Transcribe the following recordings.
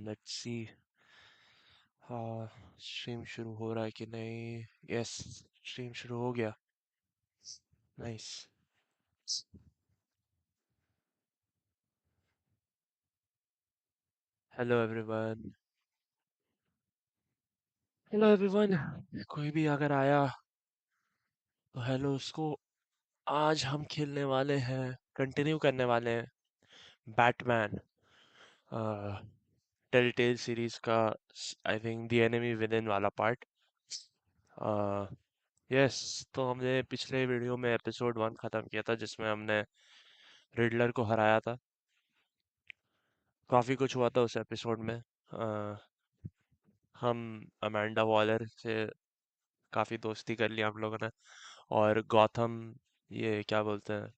Let's see. हाँ, stream शुरू हो रहा है कि नहीं? यस, स्ट्रीम शुरू हो गया। Nice. Hello everyone. Hello everyone. कोई भी अगर आया तो हेलो उसको। आज हम खेलने वाले हैं, कंटिन्यू करने वाले हैं बैटमैन टेलटेल सीरीज का। I think the enemy with in वाला पार्ट। यस। तो हमने पिछले वीडियो में एपिसोड 1 खत्म किया था जिसमें हमने रिडलर को हराया था। काफी कुछ हुआ था उस एपिसोड में। हम अमेंडा वॉलर से काफी दोस्ती कर लिया हम लोगों ने। और गॉथम, ये क्या बोलते हैं,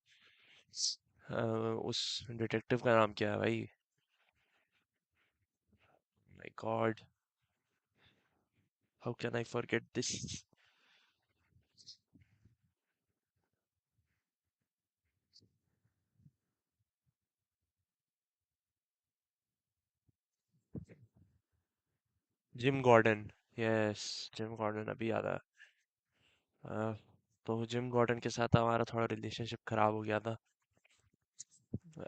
उस डिटेक्टिव का नाम क्या है भाई? My God, how can I forget this? Jim Gordon. Yes, Jim Gordon अभी याद आया। अ, तो जिम गॉर्डन के साथ हमारा थोड़ा रिलेशनशिप खराब हो गया था।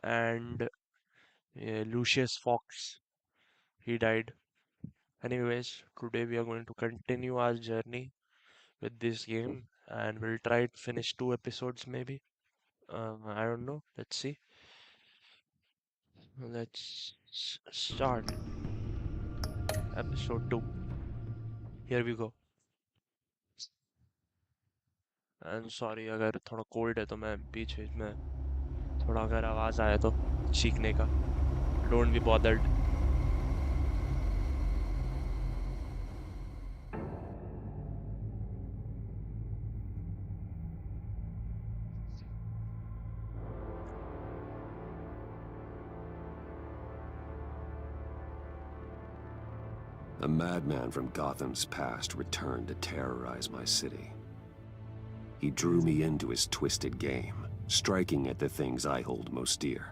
And Lucius Fox, he died. Anyways, today we are going to continue our journey with this game and we'll try to finish 2 episodes maybe. I don't know. Let's see. Let's start episode 2. Here we go. And sorry अगर थोड़ा cold है तो मैं बीच बीच में थोड़ा अगर आवाज आए तो चीखने का, don't be bothered. A madman from Gotham's past returned to terrorize my city. He drew me into his twisted game, striking at the things I hold most dear.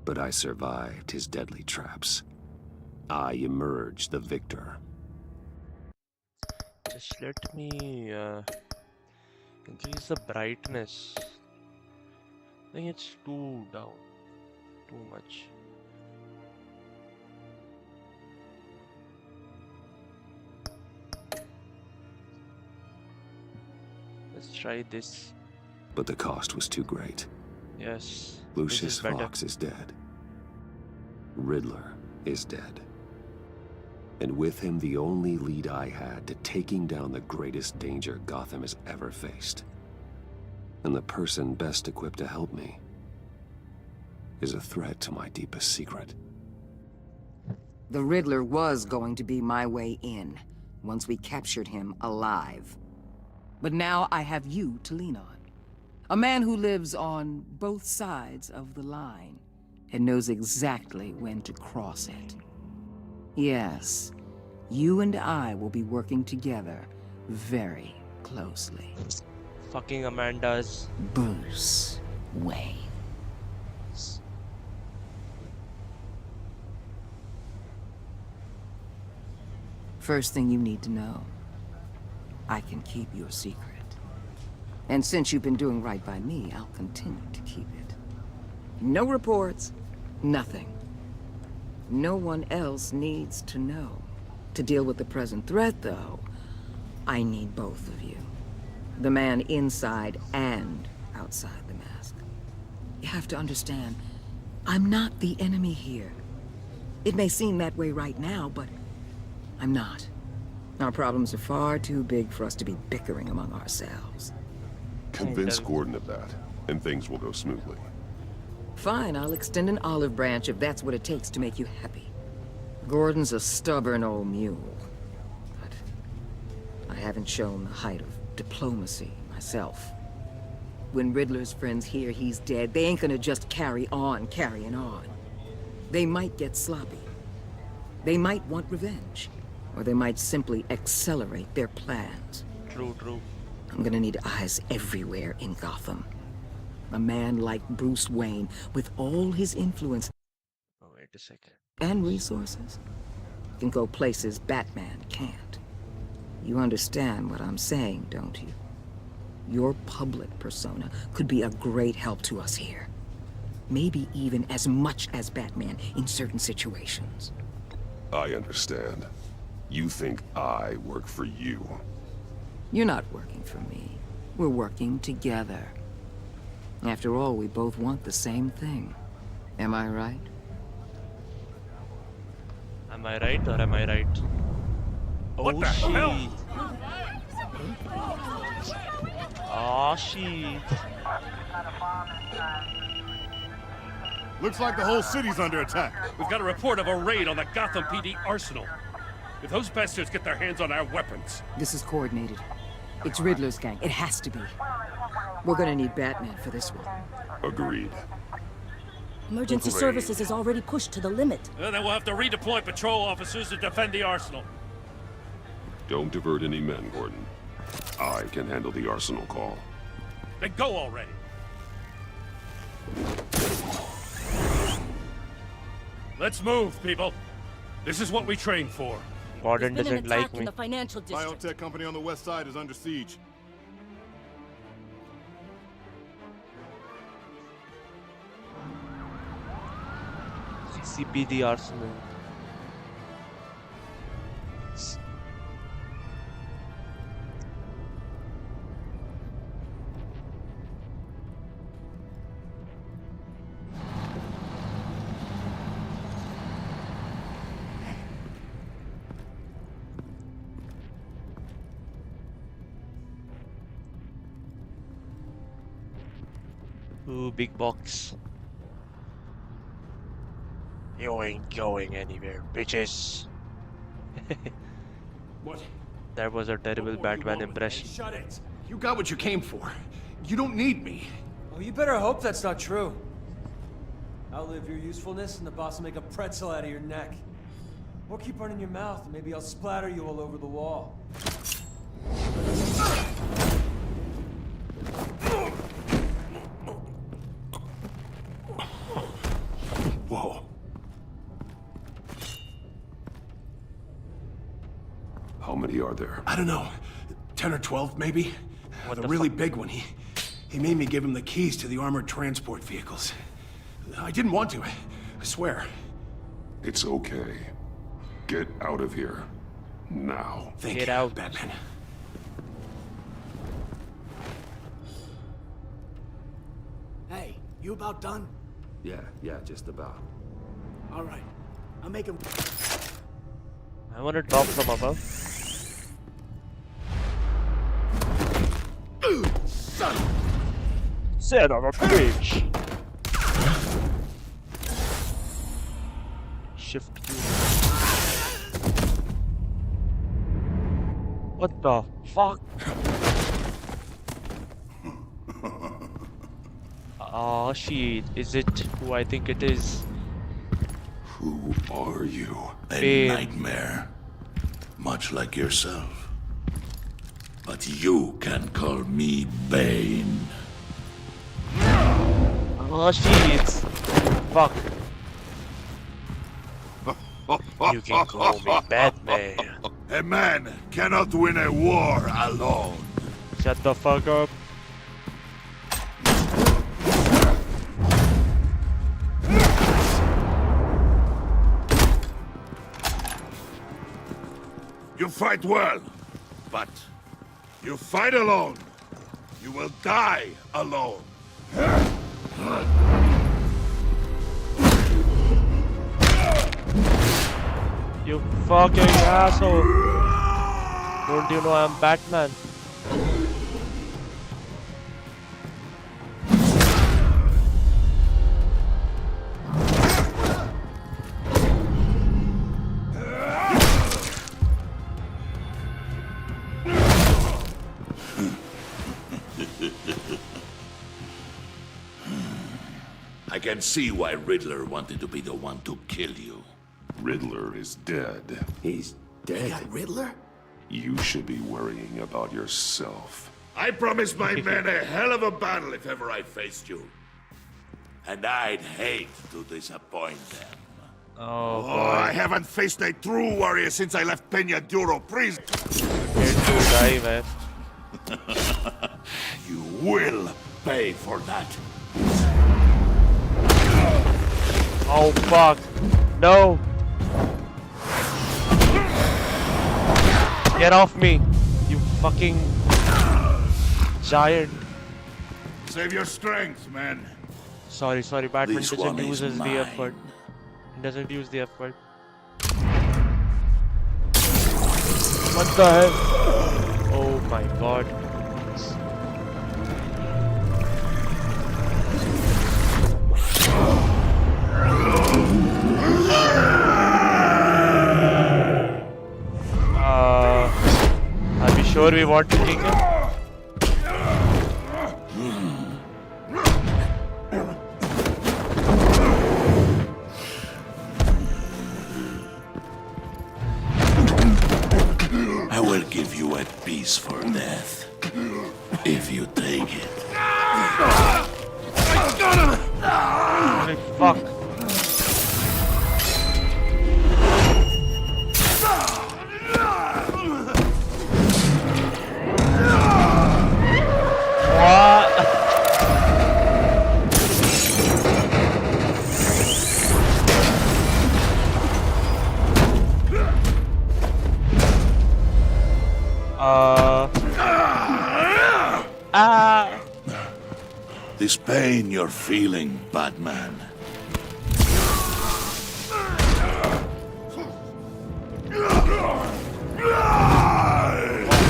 But I survived his deadly traps. I emerged the victor. Just let me increase the brightness. I think it's too down, too much. Let's try this. But the cost was too great. Yes, this Lucius is better. Fox is dead. Riddler is dead. And with him, the only lead I had to taking down the greatest danger Gotham has ever faced. And the person best equipped to help me is a threat to my deepest secret. The Riddler was going to be my way in, once we captured him alive. But now I have you to lean on. A man who lives on both sides of the line and knows exactly when to cross it. Yes, you and I will be working together very closely. Fucking Amanda's. Bruce Wayne. First thing you need to know, I can keep your secret. And since you've been doing right by me, I'll continue to keep it. No reports, nothing. No one else needs to know. To deal with the present threat, though, I need both of you. The man inside and outside the mask. You have to understand, I'm not the enemy here. It may seem that way right now, but I'm not. Our problems are far too big for us to be bickering among ourselves. Convince Gordon of that, and things will go smoothly. Fine, I'll extend an olive branch if that's what it takes to make you happy. Gordon's a stubborn old mule, but I haven't shown the height of diplomacy myself. When Riddler's friends hear he's dead, they ain't gonna just carry on carrying on. They might get sloppy. They might want revenge, or they might simply accelerate their plans. True, true. I'm gonna need eyes everywhere in Gotham. A man like Bruce Wayne, with all his influence. Oh, wait a second. and resources can go places Batman can't. You understand what I'm saying, don't you? Your public persona could be a great help to us here. Maybe even as much as Batman in certain situations. I understand. You think I work for you. You're not working for me. We're working together. After all, we both want the same thing. Am I right? Am I right or am I right? What Oh the shit. hell? Oh shit. Looks like the whole city's under attack. We've got a report of a raid on the Gotham PD arsenal. If those bastards get their hands on our weapons... This is coordinated. It's Riddler's gang. It has to be. We're gonna need Batman for this one. Agreed. Emergency Great. services is already pushed to the limit. Then we'll have to redeploy patrol officers to defend the arsenal. Don't divert any men, Gordon. I can handle the arsenal call. Then go already. Let's move, people. This is what we trained for. Gordon There's been an doesn't attack like in me. the financial district. Biotech company on the west side is under siege. CCPD arsenal. Ooh, big box. You ain't going anywhere, bitches. What? That was a terrible What more you Batman want with me? impression. Shut it. You got what you came for. You don't need me. Oh, you better hope that's not true. Outlive your usefulness and the boss will make a pretzel out of your neck. Or keep running your mouth and maybe I'll splatter you all over the wall. Whoa. How many are there? I don't know. 10 or 12, maybe? What the the really fuck? big one, he made me give him the keys to the armored transport vehicles. I didn't want to. I swear. It's okay. Get out of here. Now. Thank Get you, out. Batman. Hey, you about done? Yeah, just about. All right. I'll make him. I wanna drop from above. Son! Son of a bitch! Shift Q. What the fuck? Oh shit, is it who I think it is? Who are you? A Bane. nightmare, much like yourself. But you can call me Bane. Oh shit! Fuck. You can call me Batman. A man cannot win a war alone. Shut the fuck up. You fight well, but you fight alone. You will die alone. You fucking asshole. Don't you know I'm Batman? I can see why Riddler wanted to be the one to kill you. Riddler is dead. He's You dead. got Riddler? You should be worrying about yourself. I promised my men a hell of a battle if ever I faced you. And I'd hate to disappoint them. Oh I boy. haven't faced a true warrior since I left Peña Duro prison. Hate to die, man. You will pay for that. Oh fuck. No. Get off me. You fucking giant. Save your strength, man. Sorry, Batman This doesn't one is use the F word. mine. He doesn't use the F word. What the hell? Oh my god. Are we sure we want to kick him? I will give you a piece for death. If you take it. Holy fuck. What? This pain you're feeling, Batman.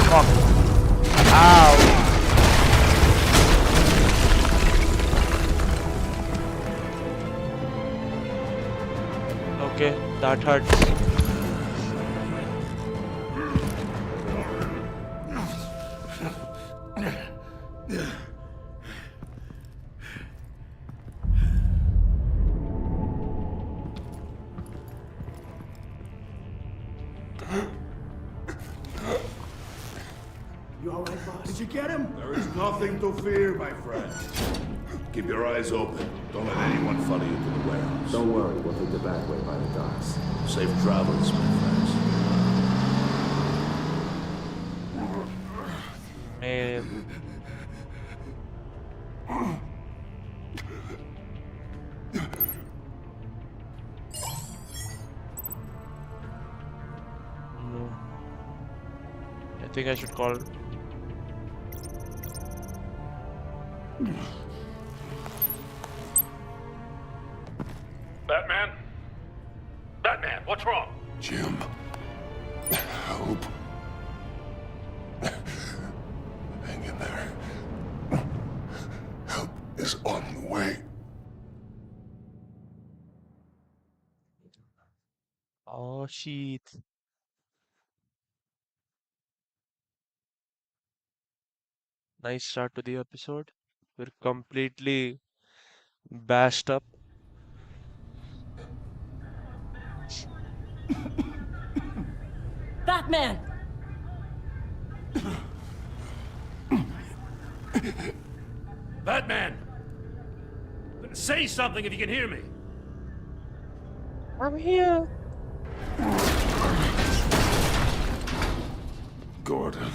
Fuck. Ow. Okay, that hurts. You all right, boss? Did you get him? There is nothing to fear, my friend. Keep your eyes open. Don't let anyone follow you to the warehouse. Don't worry, we'll take the back way by the docks. Safe travels, my friends. Man. No. I think I should call. Batman? Batman, what's wrong? Jim. Hope. Hang in there. Help is on the way. Oh shit. Nice start to the episode. We're completely bashed up. Batman! Batman! Say something if you can hear me. I'm here. Gordon.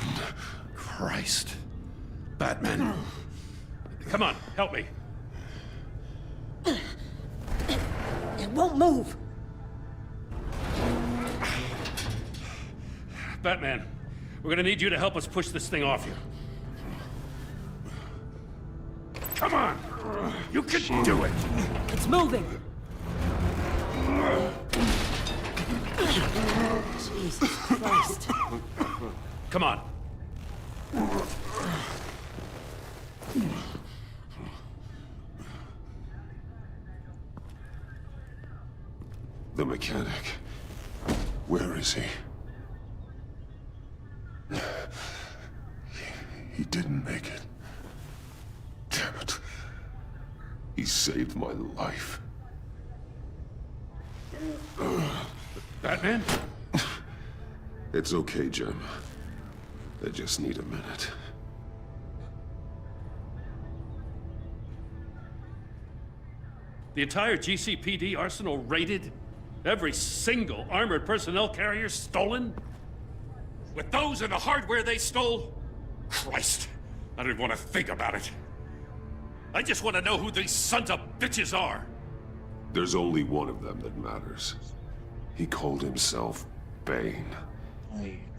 Christ. Batman. Come on, help me. It won't move. Batman, we're gonna need you to help us push this thing off you. Come on! You can do it! It's moving. Jesus Christ. Come on. The mechanic. Where is he? He didn't make it. Damn it. He saved my life. Batman? It's okay, Jim. I just need a minute. The entire GCPD arsenal raided? Every single armored personnel carrier stolen? With those and the hardware they stole? Christ, I don't want to think about it. I just want to know who these sons of bitches are. There's only one of them that matters. He called himself Bane.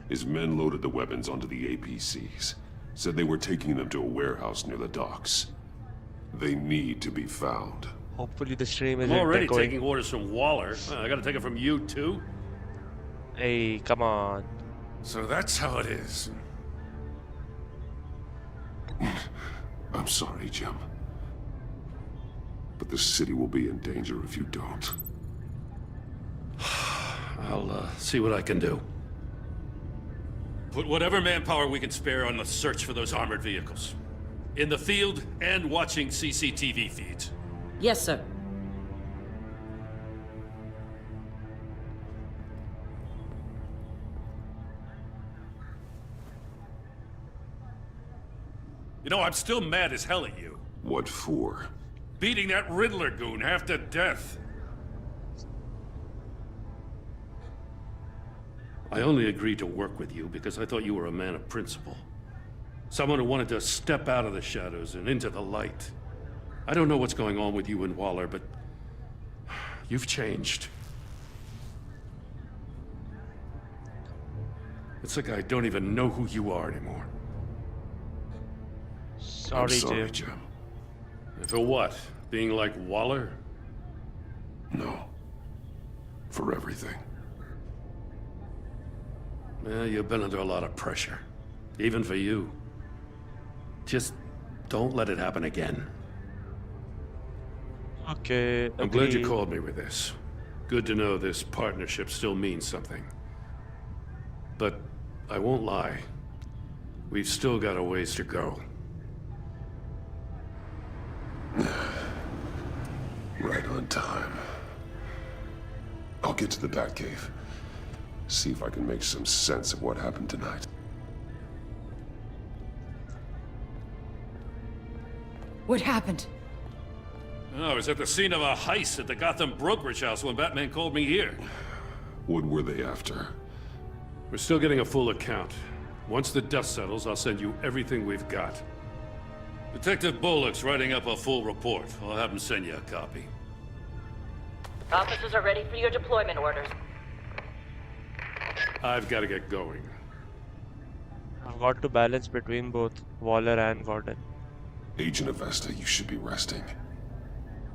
His men loaded the weapons onto the APCs. Said they were taking them to a warehouse near the docks. They need to be found. Hopefully the stream isn't I'm already echoing. taking orders from Waller. I gotta take it from you too? Hey, come on. So that's how it is. I'm sorry, Jim. But the city will be in danger if you don't. I'll see what I can do. Put whatever manpower we can spare on the search for those armored vehicles. In the field and watching CCTV feeds. Yes, sir. You know, I'm still mad as hell at you. What for? Beating that Riddler goon half to death. I only agreed to work with you because I thought you were a man of principle. Someone who wanted to step out of the shadows and into the light. I don't know what's going on with you and Waller, but you've changed. It's like I don't even know who you are anymore. I'm Sorry, sorry, Jim. Jim. For what? Being like Waller? No. For everything. Well, you've been under a lot of pressure. Even for you. Just don't let it happen again. Okay, I'm glad you agree. called me with this. Good to know this partnership still means something. But I won't lie. We've still got a ways to go. Right on time. I'll get to the Batcave. See if I can make some sense of what happened tonight. What happened? Oh, I was at the scene of a heist at the Gotham brokerage house when Batman called me here. What were they after? We're still getting a full account. Once the dust settles, I'll send you everything we've got. Detective Bullock's writing up a full report. I'll have him send you a copy. Officers are ready for your deployment orders. I've got to get going. I've got to balance between both Waller and Gordon. Agent Avesta, you should be resting.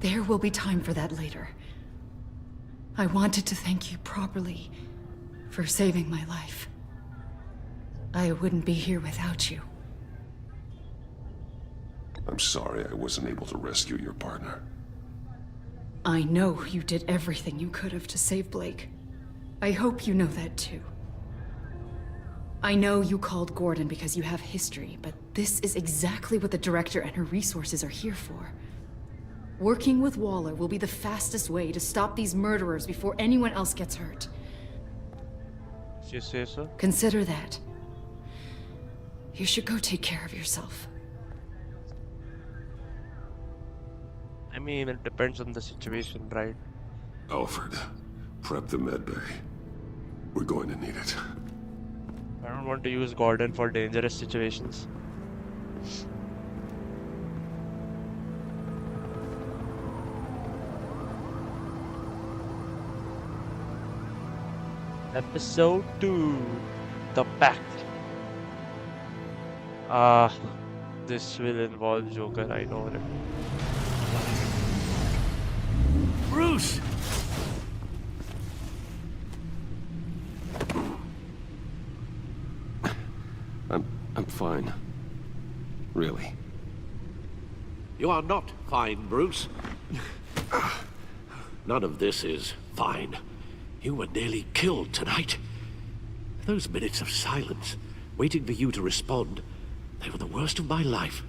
There will be time for that later. I wanted to thank you properly for saving my life. I wouldn't be here without you. I'm sorry I wasn't able to rescue your partner. I know you did everything you could have to save Blake. I hope you know that too. I know you called Gordon because you have history, but this is exactly what the Director and her resources are here for. Working with Waller will be the fastest way to stop these murderers before anyone else gets hurt. You say so? Consider that. You should go take care of yourself. I mean, it depends on the situation, right? Alfred, prep the medbay. We're going to need it. I don't want to use Gordon for dangerous situations. Episode 2, The Pact. This will involve Joker, I know it. Bruce! I'm fine. Really. You are not fine, Bruce. None of this is fine. You were nearly killed tonight. Those minutes of silence, waiting for you to respond, they were the worst of my life.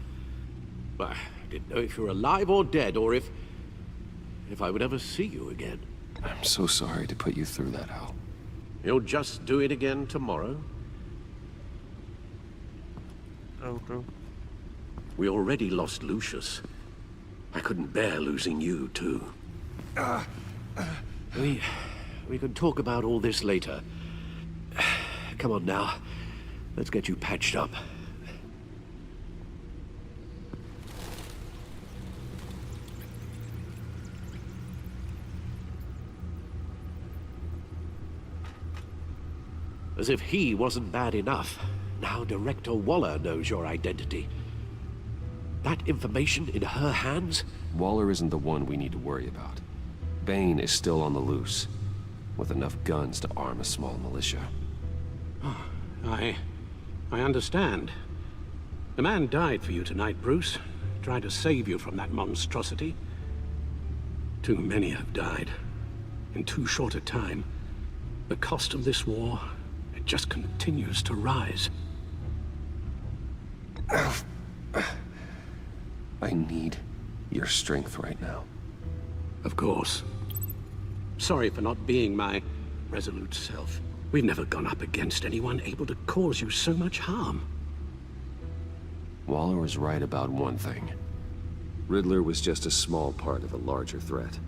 I didn't know if you were alive or dead, or if I would ever see you again. I'm so sorry to put you through that, Al. You'll just do it again tomorrow? Oh, true. We already lost Lucius. I couldn't bear losing you, too. We can talk about all this later. Come on now. Let's get you patched up. As if he wasn't bad enough, now Director Waller knows your identity. That information in her hands? Waller isn't the one we need to worry about. Bane is still on the loose, with enough guns to arm a small militia. Oh, I understand. The man died for you tonight, Bruce. Trying to save you from that monstrosity. Too many have died. In too short a time. The cost of this war, it just continues to rise. I need your strength right now. Of course. Sorry for not being my resolute self. We've never gone up against anyone able to cause you so much harm. Waller was right about one thing. Riddler was just a small part of a larger threat.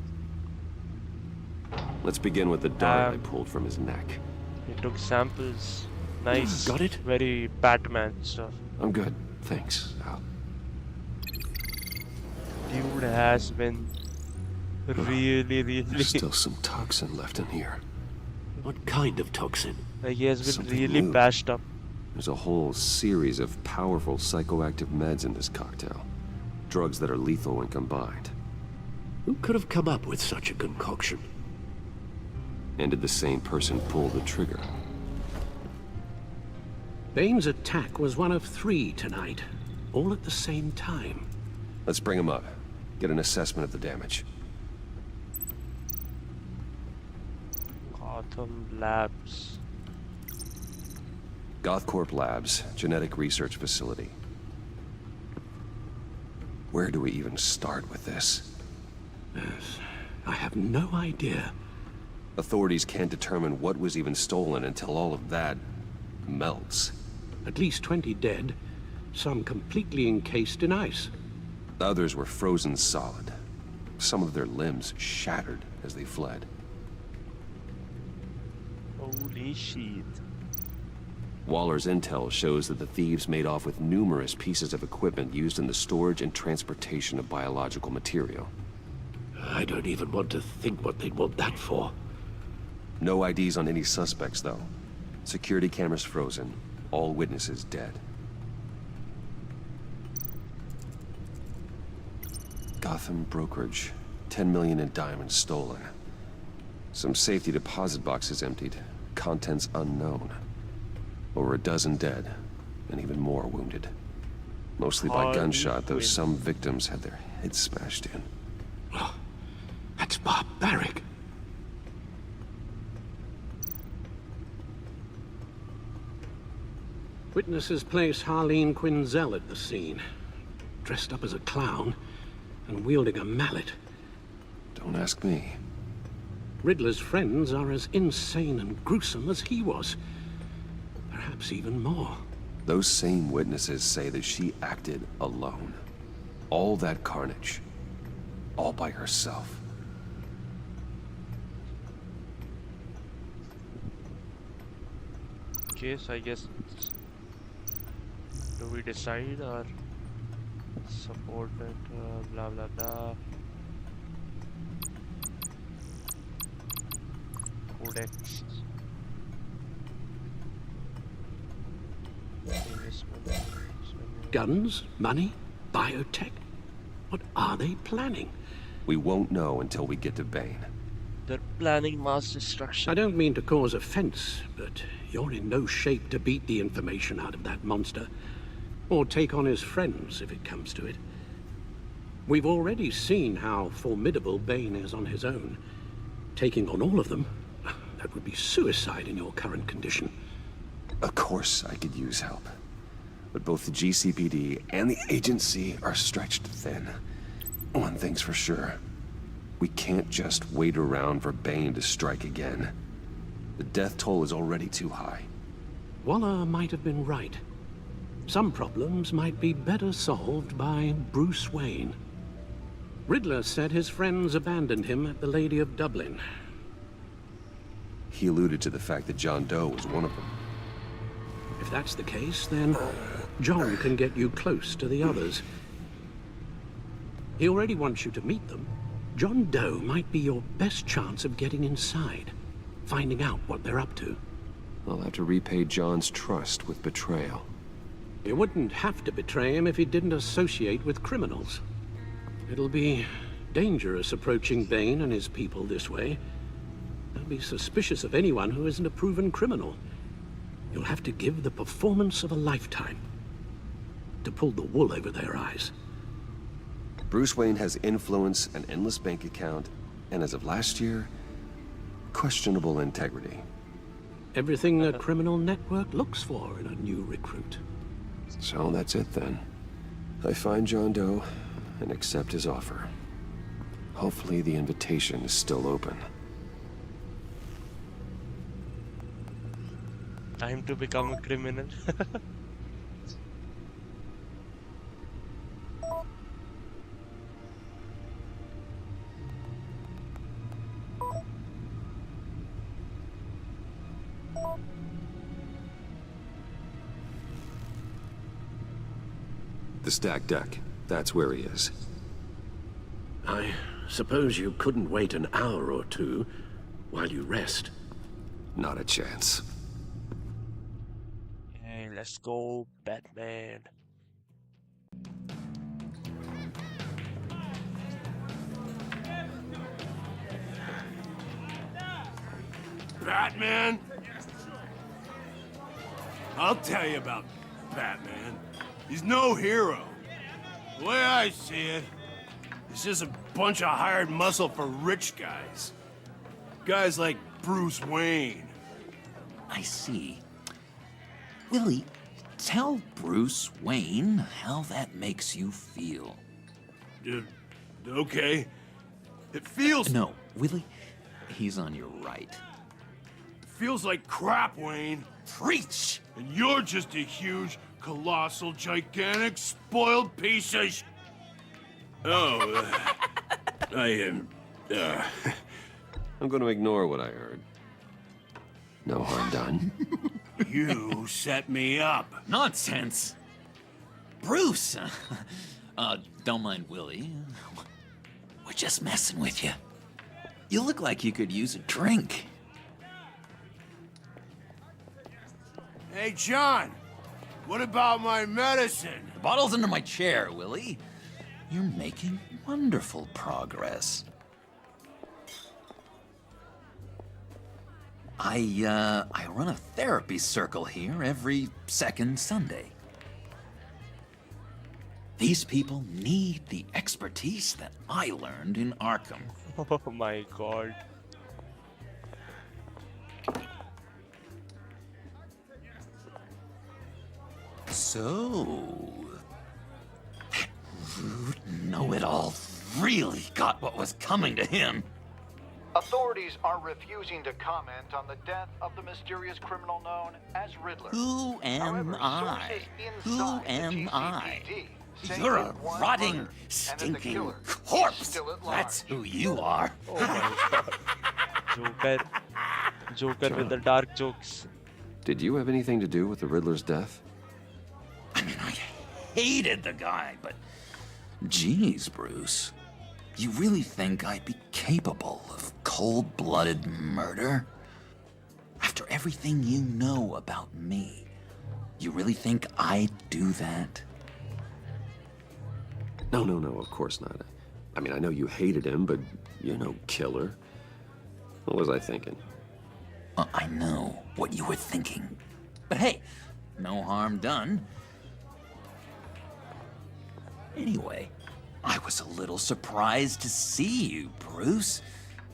Let's begin with the dart I pulled from his neck. He took samples. Nice. Got it? Very Batman stuff. I'm good. Thanks, Al. Dude has been really There's still some toxin left in here. What kind of toxin? Like he has been Something really new. bashed up. There's a whole series of powerful psychoactive meds in this cocktail. Drugs that are lethal when combined. Who could have come up with such a concoction? And did the same person pull the trigger? Bane's attack was one of 3 tonight, all at the same time. Let's bring him up. Get an assessment of the damage. Gotham Labs. Gothcorp Labs, genetic research facility. Where do we even start with this? Yes, I have no idea. Authorities can't determine what was even stolen until all of that melts. At least 20 dead, some completely encased in ice. Others were frozen solid. Some of their limbs shattered as they fled. Holy shit. Waller's intel shows that the thieves made off with numerous pieces of equipment used in the storage and transportation of biological material. I don't even want to think what they'd want that for. No IDs on any suspects, though. Security cameras frozen. All witnesses dead. Gotham brokerage. 10 million in diamonds stolen. Some safety deposit boxes emptied. Contents unknown. Over a dozen dead, and even more wounded. Mostly by gunshot, though some victims had their heads smashed in. Oh, that's barbaric. Witnesses place Harleen Quinzel at the scene, dressed up as a clown and wielding a mallet. Don't ask me. Riddler's friends are as insane and gruesome as he was. Perhaps even more. Those same witnesses say that she acted alone. All that carnage. All by herself. Okay, so I guess do we decide or support it? Blah blah blah. Codex. Guns? Money? Biotech? What are they planning? We won't know until we get to Bane. They're planning mass destruction. I don't mean to cause offense, but you're in no shape to beat the information out of that monster. Or take on his friends, if it comes to it. We've already seen how formidable Bane is on his own. Taking on all of them, that would be suicide in your current condition. Of course I could use help. But both the GCPD and the agency are stretched thin. One thing's for sure. We can't just wait around for Bane to strike again. The death toll is already too high. Waller might have been right. Some problems might be better solved by Bruce Wayne. Riddler said his friends abandoned him at the Lady of Dublin. He alluded to the fact that John Doe was one of them. If that's the case, then John can get you close to the others. He already wants you to meet them. John Doe might be your best chance of getting inside, finding out what they're up to. I'll have to repay John's trust with betrayal. You wouldn't have to betray him if he didn't associate with criminals. It'll be dangerous approaching Bane and his people this way. They'll be suspicious of anyone who isn't a proven criminal. You'll have to give the performance of a lifetime to pull the wool over their eyes. Bruce Wayne has influence, an endless bank account, and as of last year, questionable integrity. Everything a criminal network looks for in a new recruit. So that's it then. I find John Doe and accept his offer. Hopefully the invitation is still open. Time to become a criminal. The stacked deck. That's where he is. I suppose you couldn't wait an hour or two while you rest. Not a chance. Hey, let's go, Batman. Batman? I'll tell you about Batman. He's no hero. The way I see it, he's just a bunch of hired muscle for rich guys. Guys like Bruce Wayne. I see. Willie, tell Bruce Wayne how that makes you feel. Okay. It feels... No, Willie, he's on your right. It feels like crap, Wayne. Preach! And you're just a huge, colossal, gigantic, spoiled piece of sh... Oh, I am... I'm going to ignore what I heard. No harm done. You set me up. Nonsense! Bruce! Don't mind Willie. We're just messing with you. You look like you could use a drink. Hey, John. What about my medicine? The bottle's under my chair, Willie. You're making wonderful progress. I run a therapy circle here every second Sunday. These people need the expertise that I learned in Arkham. Oh my god. So, that rude know-it-all really got what was coming to him. Authorities are refusing to comment on the death of the mysterious criminal known as Riddler. Who am I? Who am I? You're a rotting, stinking corpse! That's who you are! Oh my god. Joker with the dark jokes. Did you have anything to do with the Riddler's death? I mean, I hated the guy, but... Geez, Bruce. You really think I'd be capable of cold-blooded murder? After everything you know about me, you really think I'd do that? No, of course not. I mean, I know you hated him, but you're no killer. What was I thinking? I know what you were thinking. But hey, no harm done. Anyway, I was a little surprised to see you, Bruce.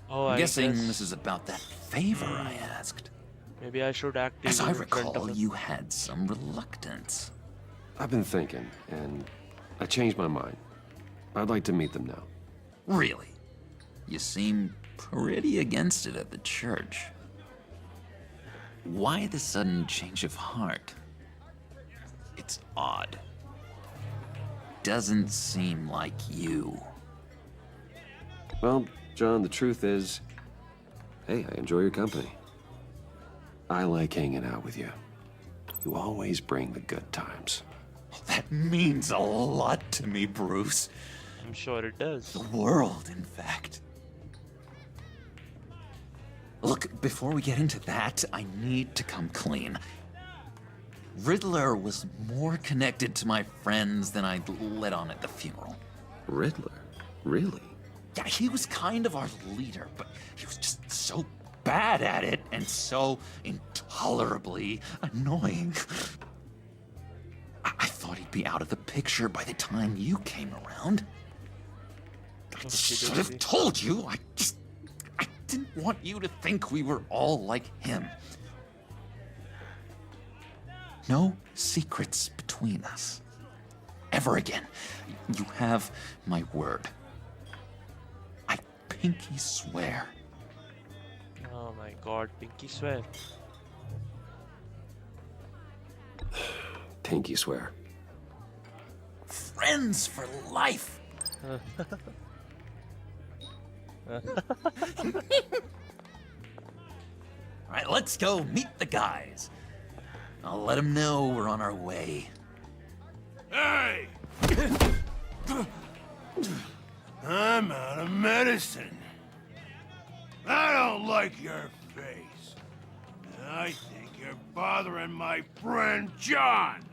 Oh, I'm I guessing guess... this is about that favor I asked. Maybe I should act As I in front of recall, him. you had some reluctance. I've been thinking, and I changed my mind. I'd like to meet them now. Really? You seem pretty against it at the church. Why the sudden change of heart? It's odd. Doesn't seem like you. Well, John, the truth is, hey, I enjoy your company. I like hanging out with you. You always bring the good times. That means a lot to me, Bruce. I'm sure it does. The world, in fact. Look, before we get into that, I need to come clean. Riddler was more connected to my friends than I'd let on at the funeral. Riddler? Really? Yeah, he was kind of our leader, but he was just so bad at it and so intolerably annoying. I thought he'd be out of the picture by the time you came around. I should have told you. I didn't want you to think we were all like him. No secrets between us. Ever again. You have my word. I pinky swear. Oh my god, pinky swear. Pinky swear. Friends for life. All right, let's go meet the guys. I'll let them know we're on our way. Hey! I'm out of medicine. I don't like your face. I think you're bothering my friend John.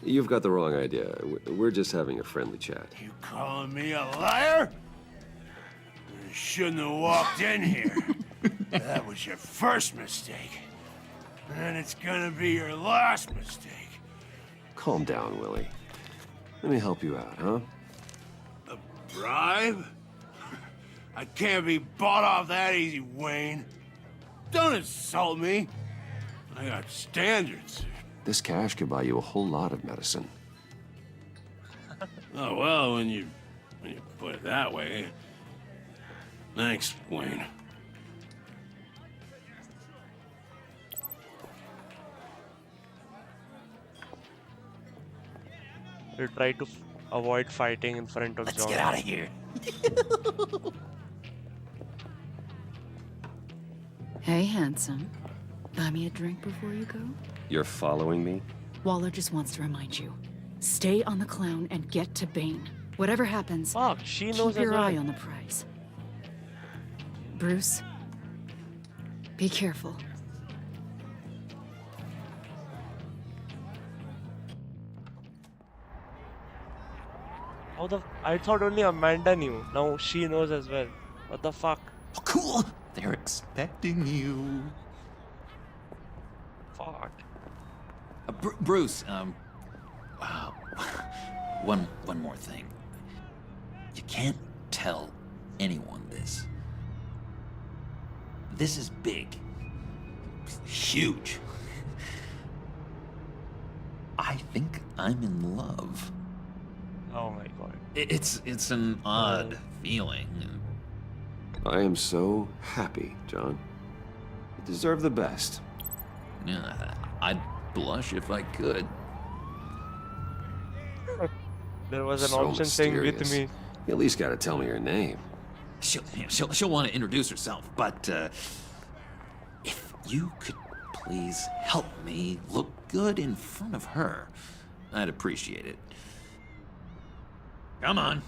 You've got the wrong idea. We're just having a friendly chat. You calling me a liar? You shouldn't have walked in here. That was your first mistake. And it's gonna be your last mistake. Calm down, Willie. Let me help you out, huh? A bribe? I can't be bought off that easy, Wayne. Don't insult me. I got standards. This cash could buy you a whole lot of medicine. Oh, well, when you put it that way. Thanks, Wayne. We try to avoid fighting in front of John. Let's get out of here. Hey, handsome. Buy me a drink before you go? You're following me? Waller just wants to remind you. Stay on the clown and get to Bane. Whatever happens, Fuck, she knows keep your as well. eye on the prize. Bruce, be careful. How the... I thought only Amanda knew. Now she knows as well. What the fuck? Oh, cool. They're expecting you. Fuck. Bruce, one more thing. You can't tell anyone this. This is big. Huge. I think I'm in love. Oh my god. It's an odd feeling. I am so happy, John. You deserve the best. Yeah, I'd blush if I could. There was an So option saying with mysterious. me. You at least gotta tell me her name. She'll want to introduce herself, but if you could please help me look good in front of her, I'd appreciate it. Come on.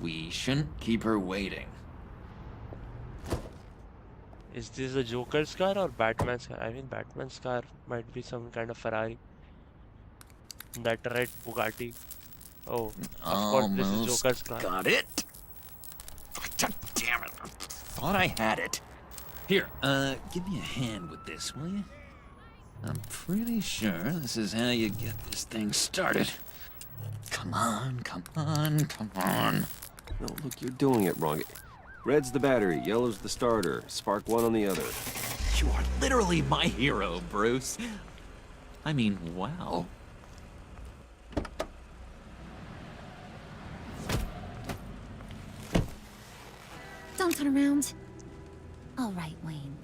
We shouldn't keep her waiting. Is this a Joker's car or Batman's car? I mean, Batman's car might be some kind of Ferrari. That red Bugatti. Oh, of course, this is Almost Joker's car. got it. God damn it. I thought I had it. Here, give me a hand with this, will you? I'm pretty sure this is how you get this thing started. Come on, come on, come on. No, look, you're doing it wrong. Red's the battery, yellow's the starter. Spark one on the other. You are literally my hero, Bruce. I mean, wow. Don't turn around. All right, Wayne.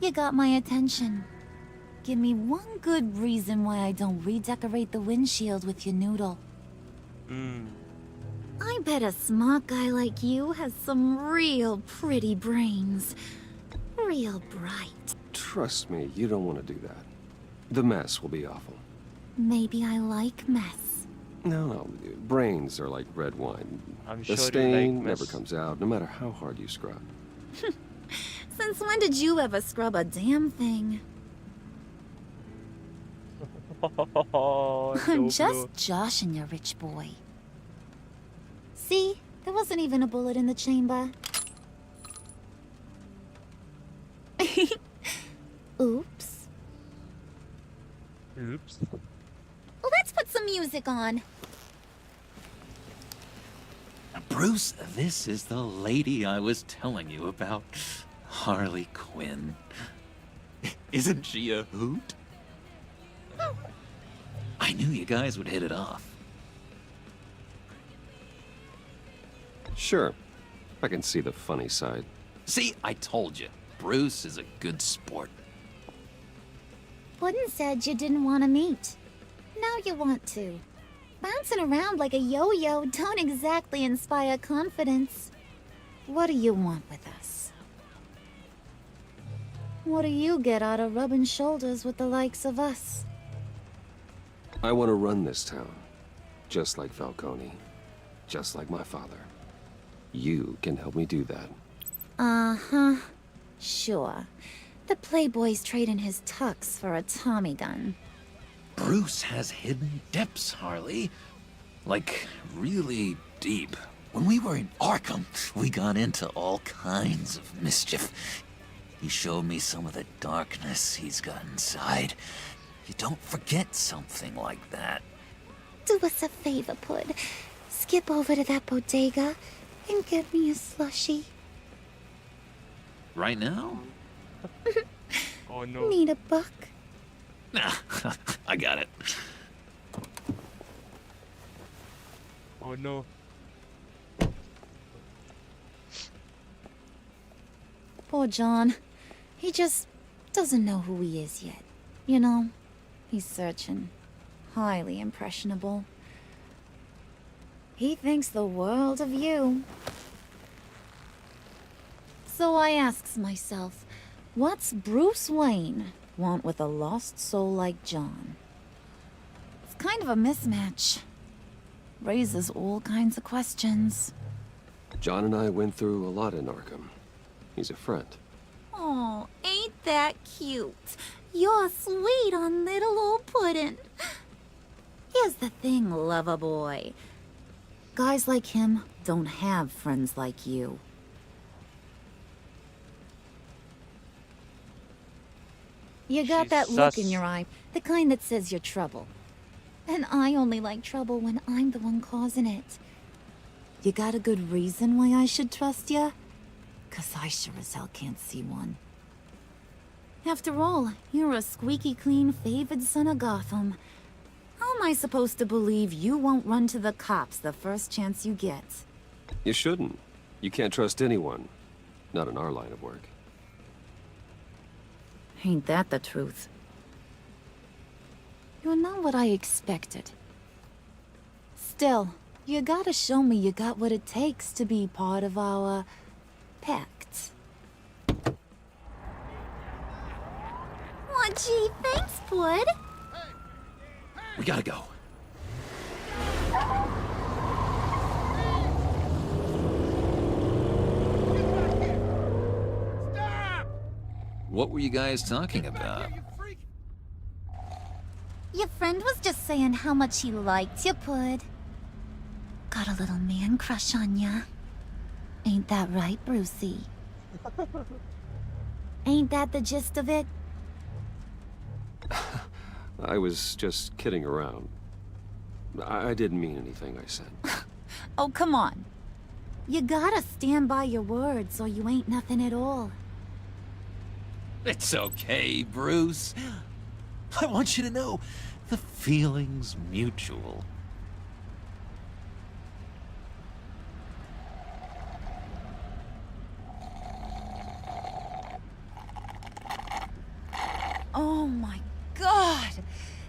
You got my attention. Give me one good reason why I don't redecorate the windshield with your noodle. I bet a smart guy like you has some real pretty brains. Real bright. Trust me, you don't want to do that. The mess will be awful. Maybe I like mess. No, brains are like red wine. I'm The sure stain you like mess. never comes out, no matter how hard you scrub. Since when did you ever scrub a damn thing? I'm just joshing you, rich boy. See? There wasn't even a bullet in the chamber. Oops. Oops. Let's put some music on. Bruce, this is the lady I was telling you about. Harley Quinn. Isn't she a hoot? I knew you guys would hit it off. Sure. I can see the funny side. See, I told you. Bruce is a good sport. Puddin' said you didn't want to meet. Now you want to. Bouncing around like a yo-yo don't exactly inspire confidence. What do you want with us? What do you get out of rubbing shoulders with the likes of us? I want to run this town. Just like Falcone. Just like my father. You can help me do that. Uh-huh. Sure. The Playboy's trading his tux for a Tommy gun. Bruce has hidden depths, Harley. Like, really deep. When we were in Arkham, we got into all kinds of mischief. He showed me some of the darkness he's got inside. You don't forget something like that. Do us a favor, Pud. Skip over to that bodega and get me a slushie. Right now? Oh no. Need a buck? Nah, I got it. Oh no. Poor John. He just doesn't know who he is yet. You know, he's searching. Highly impressionable. He thinks the world of you. So I asks myself, what's Bruce Wayne want with a lost soul like John? It's kind of a mismatch. Raises all kinds of questions. John and I went through a lot in Arkham. He's a friend. Oh, ain't that cute? You're sweet on little old Puddin'. Here's the thing, lover boy. Guys like him don't have friends like you. You got She's that look in sus. your eye, the kind that says you're trouble. And I only like trouble when I'm the one causing it. You got a good reason why I should trust you? 'Cause I sure as hell can't see one. After all, you're a squeaky clean favored son of Gotham. How am I supposed to believe you won't run to the cops the first chance you get? You shouldn't. You can't trust anyone. Not in our line of work. Ain't that the truth? You're not what I expected. Still, you gotta show me you got what it takes to be part of our pact. Aw, gee, thanks, Bud. We gotta go. What were you guys talking about? Your friend was just saying how much he liked you, Bud. Got a little man crush on ya. Ain't that right, Brucey? Ain't that the gist of it? I was just kidding around. I didn't mean anything I said. Oh, come on. You gotta stand by your words or you ain't nothing at all. It's okay, Bruce. I want you to know the feeling's mutual. Oh my god!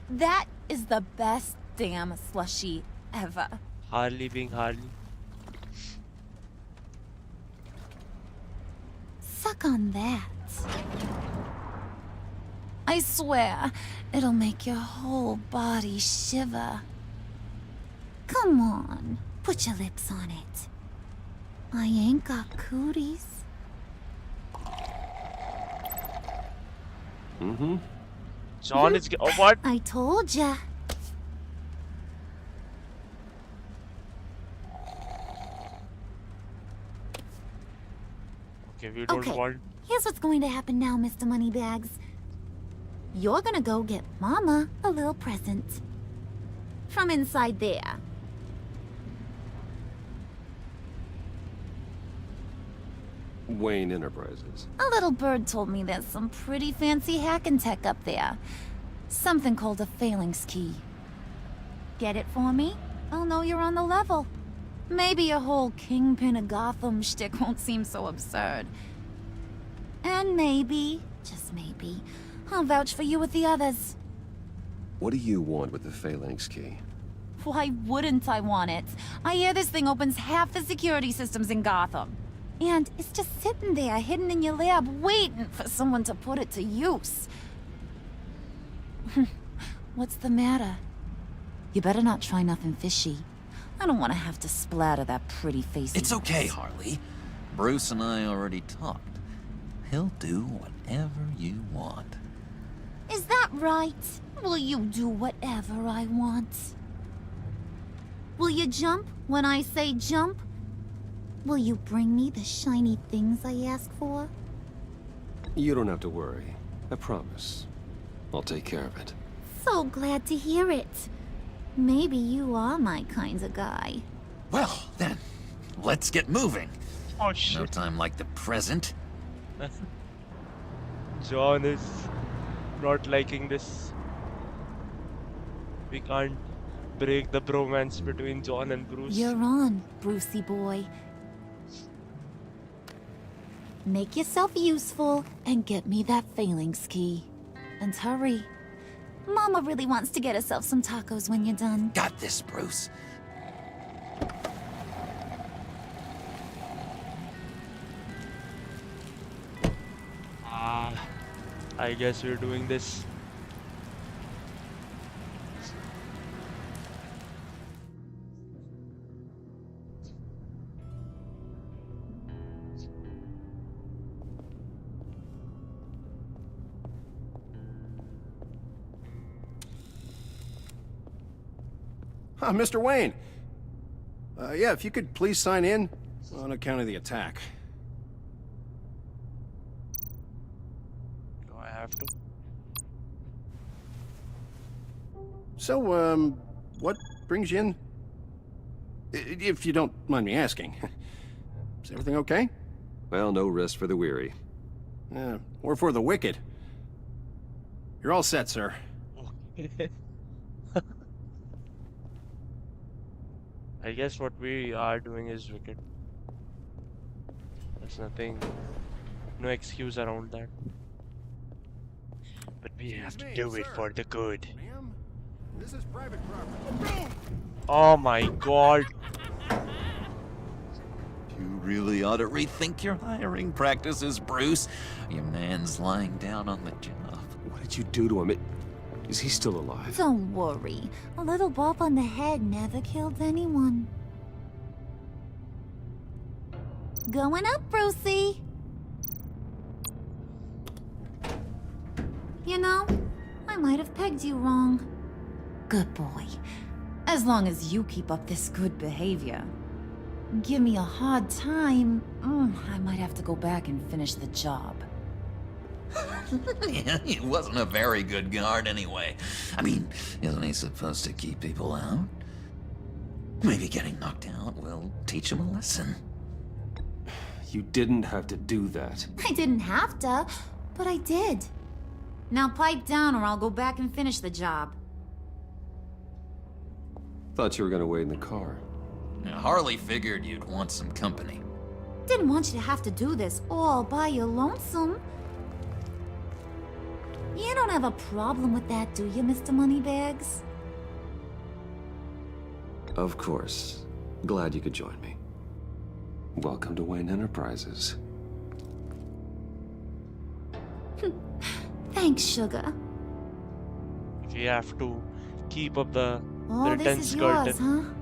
That is the best damn slushie ever. Harley being Harley. Suck on that. I swear, it'll make your whole body shiver. Come on, put your lips on it. I ain't got cooties. Mm-hmm. John is... Oh, what? I told ya. Okay, we don't want... Here's what's going to happen now, Mr. Moneybags. You're gonna go get Mama a little present. From inside there. Wayne Enterprises. A little bird told me there's some pretty fancy hacking tech up there. Something called a phalanx key. Get it for me? I'll know you're on the level. Maybe your whole Kingpin of Gotham shtick won't seem so absurd. And maybe, just maybe, I'll vouch for you with the others. What do you want with the phalanx key? Why wouldn't I want it? I hear this thing opens half the security systems in Gotham. And it's just sitting there, hidden in your lab, waiting for someone to put it to use. What's the matter? You better not try nothing fishy. I don't want to have to splatter that pretty face. It's okay, Harley. Bruce and I already talked. He'll do whatever you want. Is that right? Will you do whatever I want? Will you jump when I say jump? Will you bring me the shiny things I ask for? You don't have to worry. I promise. I'll take care of it. So glad to hear it. Maybe you are my kind of guy. Well, then, let's get moving. Oh, shit. No time like the present. John is not liking this. We can't break the bromance between John and Bruce. You're on, Brucey boy. Make yourself useful and get me that phalanx key. And hurry. Mama really wants to get herself some tacos when you're done. Got this, Bruce. I guess we're doing this. Mr. Wayne. Yeah, if you could please sign in on account of the attack. Do I have to? So, what brings you in? If you don't mind me asking. Is everything okay? Well, no rest for the weary. Or for the wicked. You're all set, sir. I guess what we are doing is wicked. There's nothing, no excuse around that. But we have to do it for the good. Ma'am, this is private property. Oh my god. You really ought to rethink your hiring practices, Bruce. Your man's lying down on the job. What did you do to him? Is he still alive? Don't worry. A little bump on the head never killed anyone. Going up, Brucey. You know, I might have pegged you wrong. Good boy. As long as you keep up this good behavior. Give me a hard time, I might have to go back and finish the job. He wasn't a very good guard anyway. I mean, isn't he supposed to keep people out? Maybe getting knocked out will teach him a lesson. You didn't have to do that. I didn't have to, but I did. Now pipe down or I'll go back and finish the job. Thought you were gonna wait in the car. Now, Harley figured you'd want some company. Didn't want you to have to do this all by your lonesome. You don't have a problem with that, do you, Mr. Moneybags? Of course. Glad you could join me. Welcome to Wayne Enterprises. Thanks, sugar. We have to keep up the Oh, this tense is yours, curtain.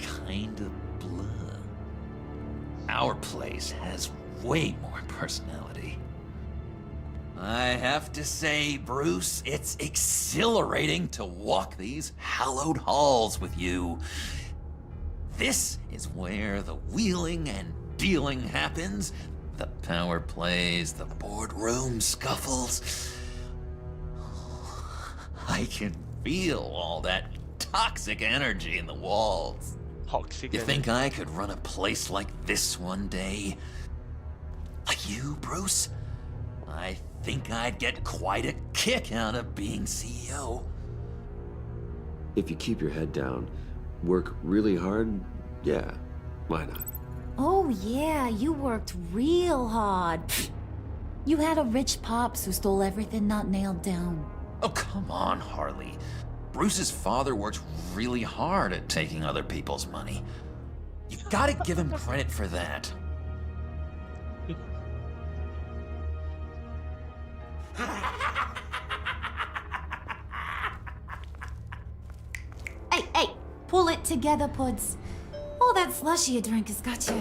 huh? Kind of blur. Our place has way more personality. I have to say, Bruce, it's exhilarating to walk these hallowed halls with you. This is where the wheeling and dealing happens, the power plays, the boardroom scuffles. I can feel all that toxic energy in the walls. Toxic You energy. think I could run a place like this one day? Like you, Bruce? I think I'd get quite a kick out of being CEO. If you keep your head down, work really hard, yeah, why not? Oh, yeah, you worked real hard. Pfft. You had a rich pops who stole everything not nailed down. Oh, come on, Harley. Bruce's father worked really hard at taking other people's money. You gotta give him credit for that. Hey, pull it together, Puds. All that slushy you drank has got you.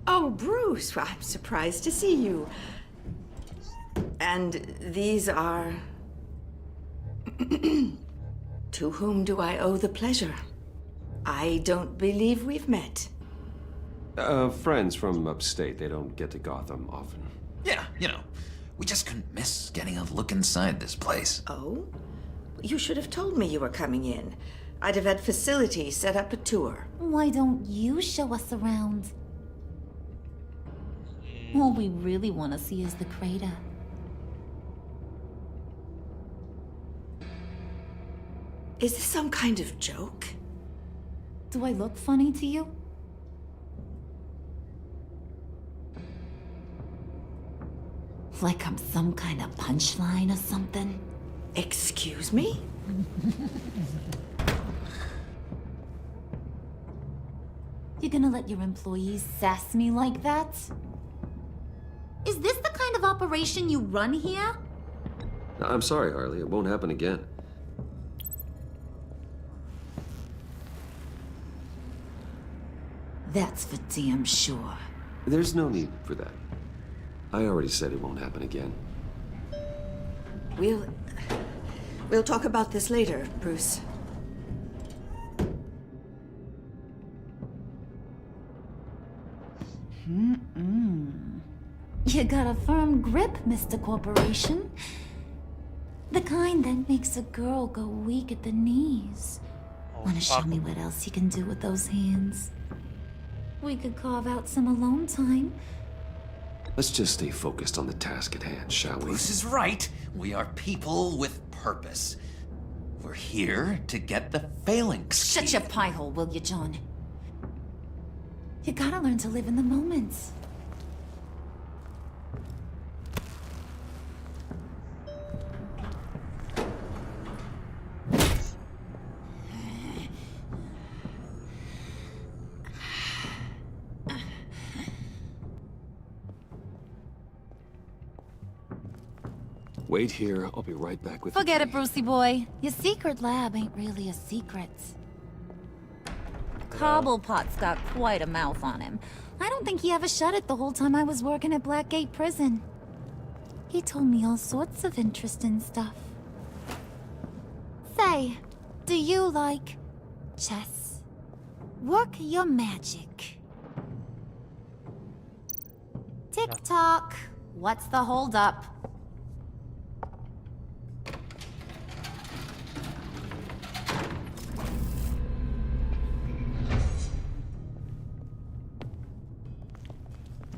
Oh, Bruce, well, I'm surprised to see you. And these are... To whom do I owe the pleasure? I don't believe we've met. Friends from upstate, they don't get to Gotham often. Yeah, you know, we just couldn't miss getting a look inside this place. Oh? You should have told me you were coming in. I'd have had facilities set up a tour. Why don't you show us around? All we really want to see is the crater. Is this some kind of joke? Do I look funny to you? Like I'm some kind of punchline or something? Excuse me? You gonna let your employees sass me like that? Is this the kind of operation you run here? I'm sorry, Harley, it won't happen again. That's for damn sure. There's no need for that. I already said it won't happen again. We'll talk about this later, Bruce. You got a firm grip, Mr. Corporation. The kind that makes a girl go weak at the knees. Wanna show me what else you can do with those hands? We could carve out some alone time. Let's just stay focused on the task at hand, shall we? Bruce is right. We are people with purpose. We're here to get the phalanx. Shut your pie hole, will you, John? You gotta learn to live in the moment. Wait here, I'll be right back with Forget it, Brucey boy. Your secret lab ain't really a secret. Cobblepot's got quite a mouth on him. I don't think he ever shut it the whole time I was working at Blackgate Prison. He told me all sorts of interesting stuff. Say, do you like chess? Work your magic. Tick-tock. What's the holdup?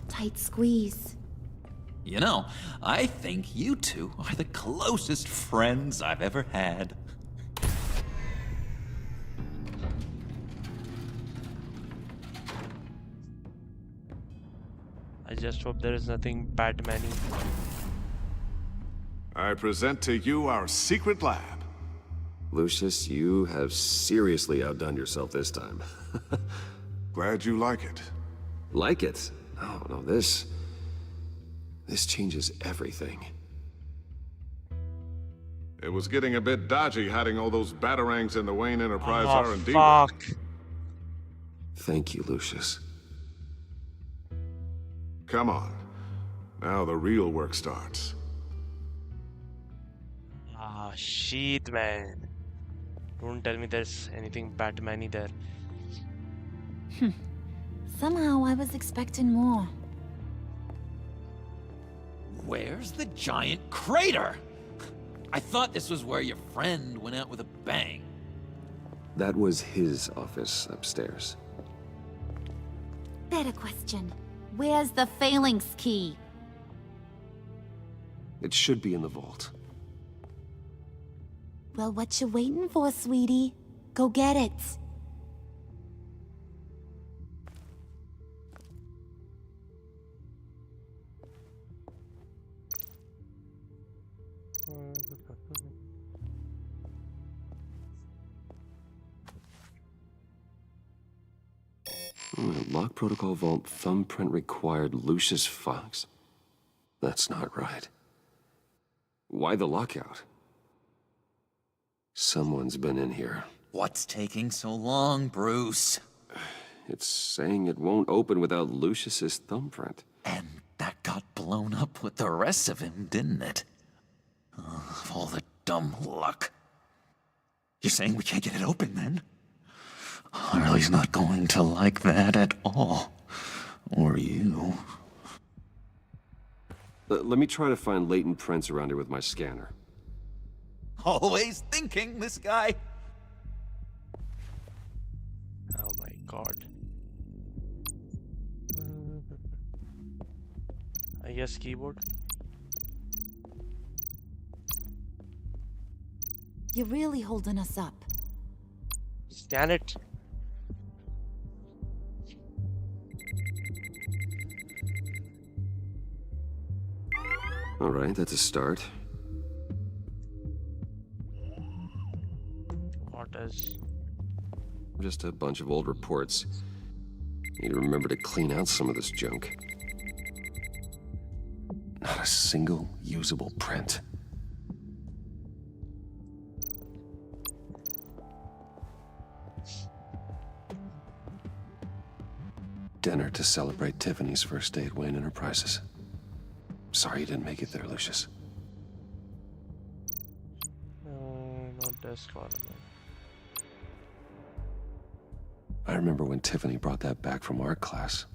Tight squeeze. You know, I think you two are the closest friends I've ever had. I just hope there is nothing Batman-y. I present to you our secret lab. Lucius, you have seriously outdone yourself this time. Glad you like it. Like it? Oh, no, this changes everything. It was getting a bit dodgy hiding all those batarangs in the Wayne Enterprise Oh, R&D. fuck. Thank you, Lucius. Come on. Now the real work starts. Ah, shit, man. Don't tell me there's anything Batman-y there. Somehow I was expecting more. Where's the giant crater? I thought this was where your friend went out with a bang. That was his office upstairs. Better question. Where's the phalanx key? It should be in the vault. Well, what you waiting for, sweetie? Go get it. Lock protocol vault thumbprint required Lucius Fox? That's not right. Why the lockout? Someone's been in here. What's taking so long, Bruce? It's saying it won't open without Lucius's thumbprint. And that got blown up with the rest of him, didn't it? Of all the dumb luck. You're saying we can't get it open, then? Harley's not going to like that at all. Or you. Let me try to find latent prints around here with my scanner. Always thinking, this guy. Oh my god. I guess keyboard. You're really holding us up. Scan it. All right, that's a start. What is? Just a bunch of old reports. Need to remember to clean out some of this junk. Not a single usable print. Dinner to celebrate Tiffany's first day at Wayne Enterprises. Sorry you didn't make it there, Lucius. No, not this column. I remember when Tiffany brought that back from art class.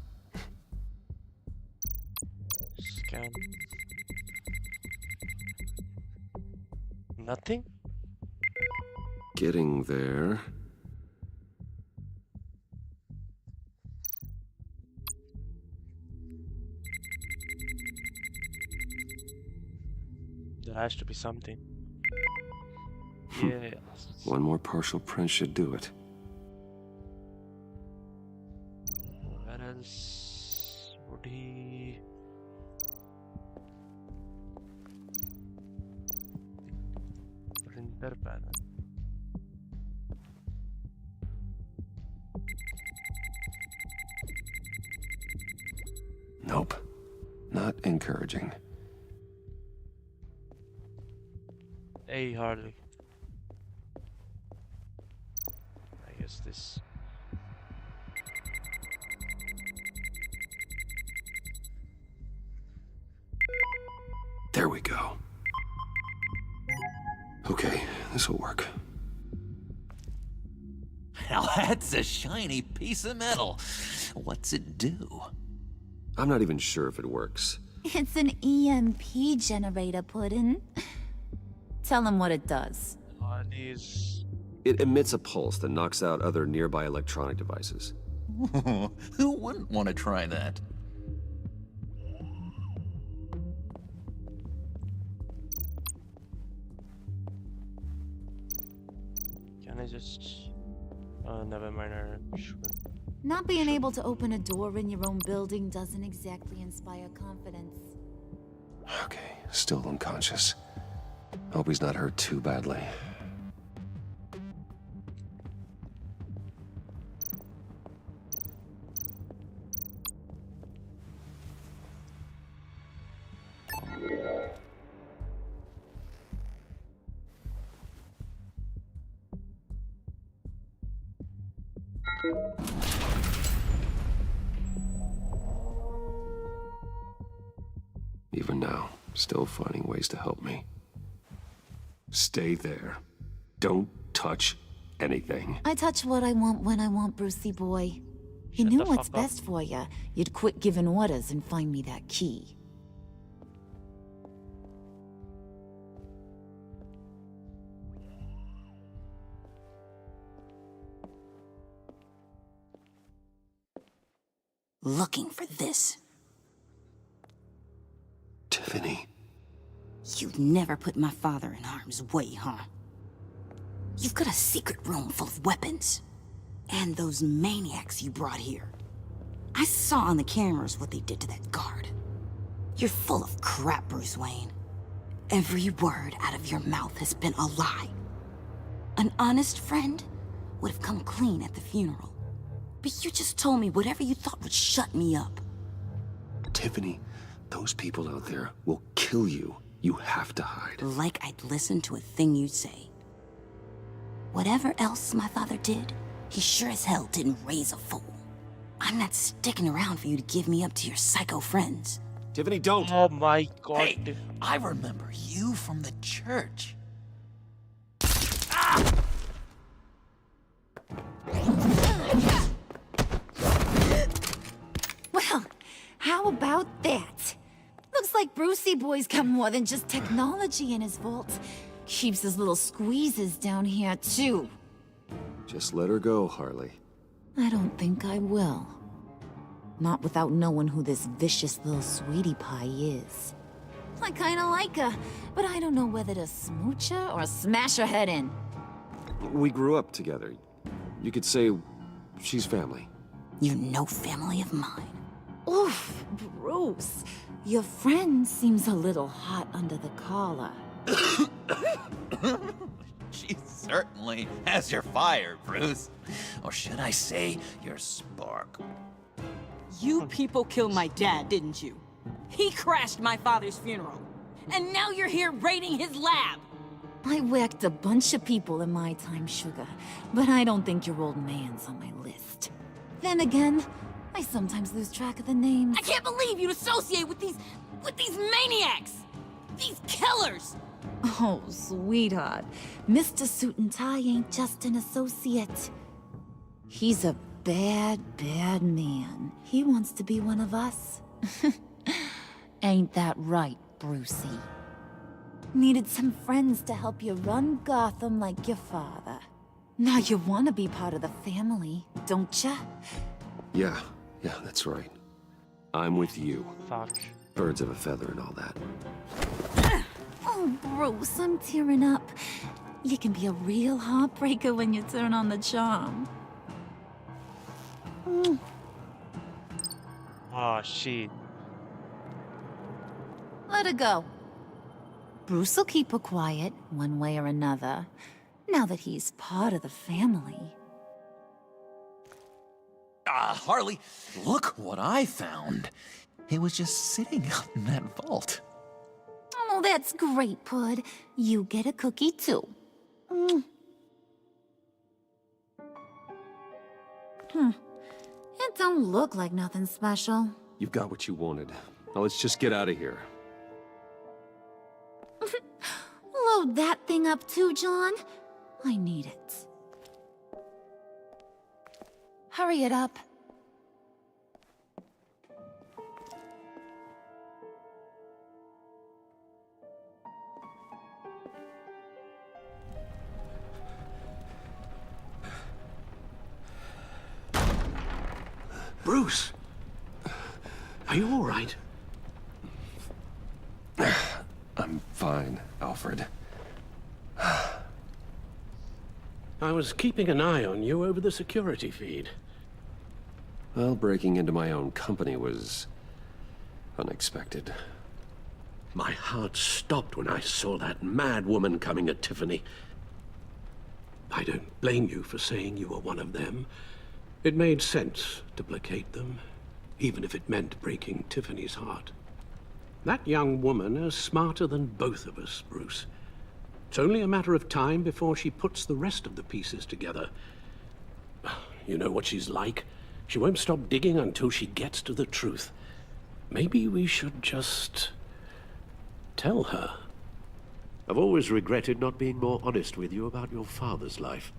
Scan. Nothing? Getting there. There has to be something. Yes. One more partial print should do it. Where else would he? Printer panel. Nope. Not encouraging. Hey, Harley. I guess this. There we go. Okay, this will work. Now that's a shiny piece of metal. What's it do? I'm not even sure if it works. It's an EMP generator, Puddin'. Tell him what it does. Harley's. It emits a pulse that knocks out other nearby electronic devices. Who wouldn't want to try that? Can I just? Never mind. I shouldn't. Not being able to open a door in your own building doesn't exactly inspire confidence. Okay, still unconscious. Hope he's not hurt too badly. Even now, still finding ways to help me. Stay there. Don't touch anything. I touch what I want when I want, Brucey boy. You Shut knew the what's fuck up. best for you. You'd quit giving orders and find me that key. Looking for this. Tiffany. You'd never put my father in harm's way, huh? You've got a secret room full of weapons. And those maniacs you brought here. I saw on the cameras what they did to that guard. You're full of crap, Bruce Wayne. Every word out of your mouth has been a lie. An honest friend would have come clean at the funeral. But you just told me whatever you thought would shut me up. Tiffany, those people out there will kill you. You have to hide. Like I'd listen to a thing you'd say. Whatever else my father did, he sure as hell didn't raise a fool. I'm not sticking around for you to give me up to your psycho friends. Tiffany, don't! Oh my god. Hey, I remember you from the church. Well, how about that? Looks like Brucey boy's got more than just technology in his vault. Keeps his little squeezes down here, too. Just let her go, Harley. I don't think I will. Not without knowing who this vicious little sweetie pie is. I kinda like her, but I don't know whether to smooch her or smash her head in. We grew up together. You could say she's family. You're no family of mine. Oof, Bruce. Your friend seems a little hot under the collar. She certainly has your fire, Bruce. Or should I say, your spark. You people killed my dad, didn't you? He crashed my father's funeral. And now you're here raiding his lab! I whacked a bunch of people in my time, Sugar, but I don't think your old man's on my list. Then again, I sometimes lose track of the names. I can't believe you'd associate with these maniacs! These killers! Oh, sweetheart. Mr. Suit and Tie ain't just an associate. He's a bad, bad man. He wants to be one of us. Ain't that right, Brucey? Needed some friends to help you run Gotham like your father. Now you want to be part of the family, don't ya? Yeah, that's right. I'm with you. Fuck. Birds of a feather and all that. Oh, Bruce, I'm tearing up. You can be a real heartbreaker when you turn on the charm. Oh shit. Let her go. Bruce will keep her quiet, one way or another, now that he's part of the family. Harley, look what I found. It was just sitting up in that vault. Oh, that's great, Pud. You get a cookie, too. It don't look like nothing special. You've got what you wanted. Now let's just get out of here. Load that thing up too, John. I need it. Hurry it up. Bruce! Are you all right? I'm fine, Alfred. I was keeping an eye on you over the security feed. Well, breaking into my own company was unexpected. My heart stopped when I saw that mad woman coming at Tiffany. I don't blame you for saying you were one of them. It made sense to placate them, even if it meant breaking Tiffany's heart. That young woman is smarter than both of us, Bruce. It's only a matter of time before she puts the rest of the pieces together. You know what she's like. She won't stop digging until she gets to the truth. Maybe we should just tell her. I've always regretted not being more honest with you about your father's life.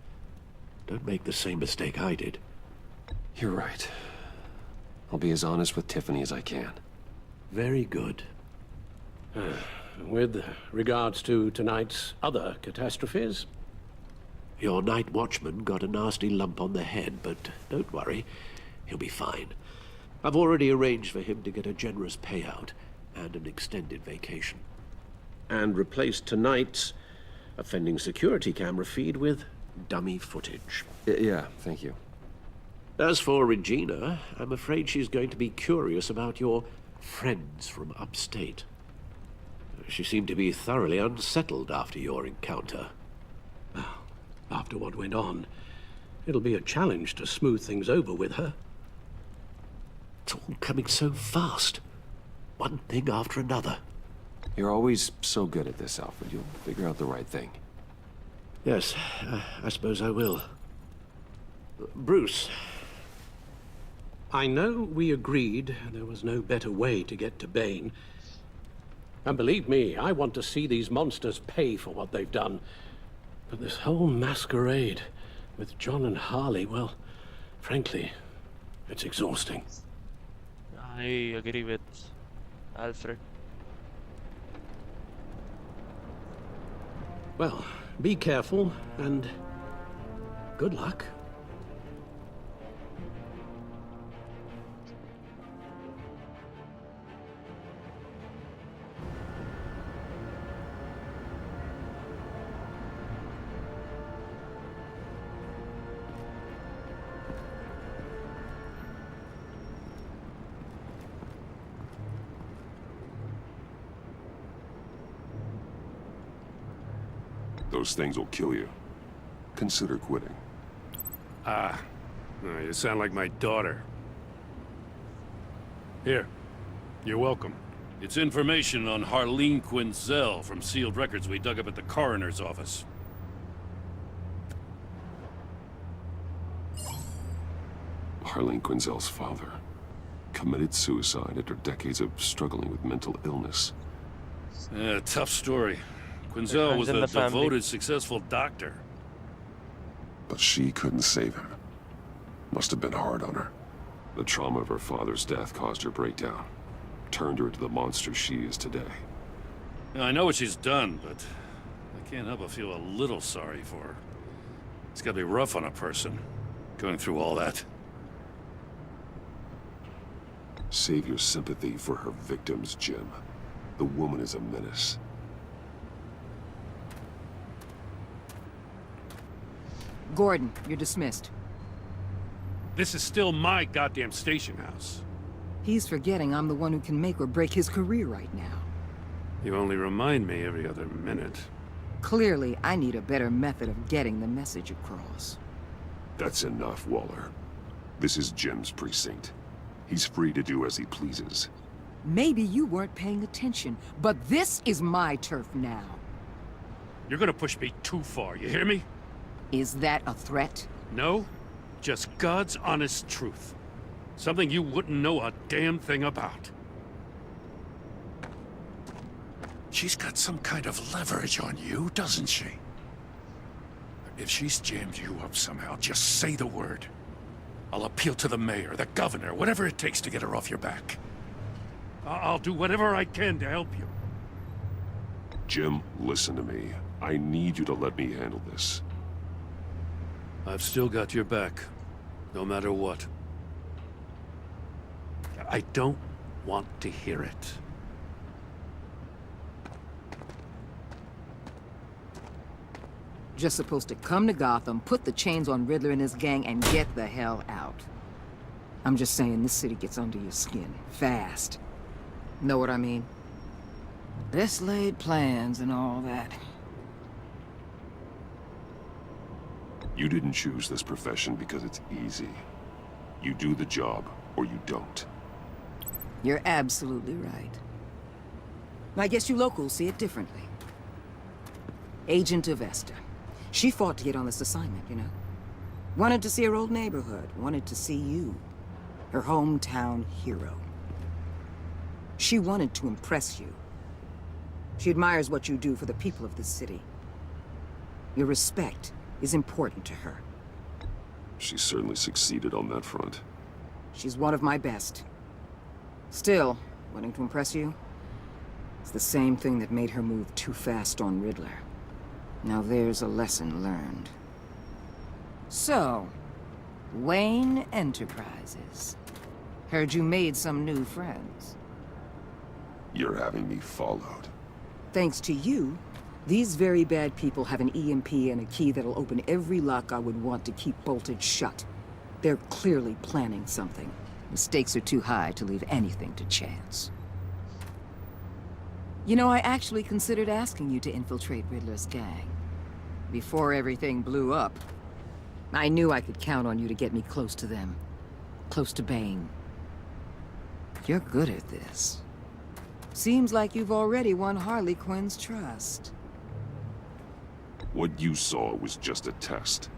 Don't make the same mistake I did. You're right. I'll be as honest with Tiffany as I can. Very good. With regards to tonight's other catastrophes, your night watchman got a nasty lump on the head, but don't worry, he'll be fine. I've already arranged for him to get a generous payout and an extended vacation. And replaced tonight's offending security camera feed with dummy footage. Yeah, thank you. As for Regina, I'm afraid she's going to be curious about your friends from upstate. She seemed to be thoroughly unsettled after your encounter. Well, after what went on, it'll be a challenge to smooth things over with her. It's all coming so fast. One thing after another. You're always so good at this, Alfred. You'll figure out the right thing. Yes, I suppose I will. Bruce, I know we agreed there was no better way to get to Bane. And believe me, I want to see these monsters pay for what they've done. But this whole masquerade with John and Harley, well, frankly, it's exhausting. I agree with Alfred. Well, be careful, and good luck. Those things will kill you. Consider quitting. Ah, you sound like my daughter. Here, you're welcome. It's information on Harleen Quinzel from sealed records we dug up at the coroner's office. Harleen Quinzel's father committed suicide after decades of struggling with mental illness. Yeah, tough story. Quinzel was a devoted, successful doctor. But she couldn't save him. Must have been hard on her. The trauma of her father's death caused her breakdown. Turned her into the monster she is today. Yeah, I know what she's done, but I can't help but feel a little sorry for her. It's gotta be rough on a person, going through all that. Save your sympathy for her victims, Jim. The woman is a menace. Gordon, you're dismissed. This is still my goddamn station house. He's forgetting I'm the one who can make or break his career right now. You only remind me every other minute. Clearly, I need a better method of getting the message across. That's enough, Waller. This is Jim's precinct. He's free to do as he pleases. Maybe you weren't paying attention, but this is my turf now. You're gonna push me too far, you hear me? Is that a threat? No, just God's honest truth. Something you wouldn't know a damn thing about. She's got some kind of leverage on you, doesn't she? If she's jammed you up somehow, just say the word. I'll appeal to the mayor, the governor, whatever it takes to get her off your back. I'll do whatever I can to help you. Jim, listen to me. I need you to let me handle this. I've still got your back, no matter what. I don't want to hear it. Just supposed to come to Gotham, put the chains on Riddler and his gang, and get the hell out. I'm just saying, this city gets under your skin. Fast. Know what I mean? Best laid plans and all that. You didn't choose this profession because it's easy. You do the job, or you don't. You're absolutely right. I guess you locals see it differently. Agent of Esther. She fought to get on this assignment, you know? Wanted to see her old neighborhood. Wanted to see you. Her hometown hero. She wanted to impress you. She admires what you do for the people of this city. Your respect is important to her. She certainly succeeded on that front. She's one of my best. Still, wanting to impress you? It's the same thing that made her move too fast on Riddler. Now there's a lesson learned. So, Wayne Enterprises. Heard you made some new friends. You're having me followed. Thanks to you, these very bad people have an EMP and a key that'll open every lock I would want to keep bolted shut. They're clearly planning something. The stakes are too high to leave anything to chance. You know, I actually considered asking you to infiltrate Riddler's gang. Before everything blew up, I knew I could count on you to get me close to them. Close to Bane. You're good at this. Seems like you've already won Harley Quinn's trust. What you saw was just a test.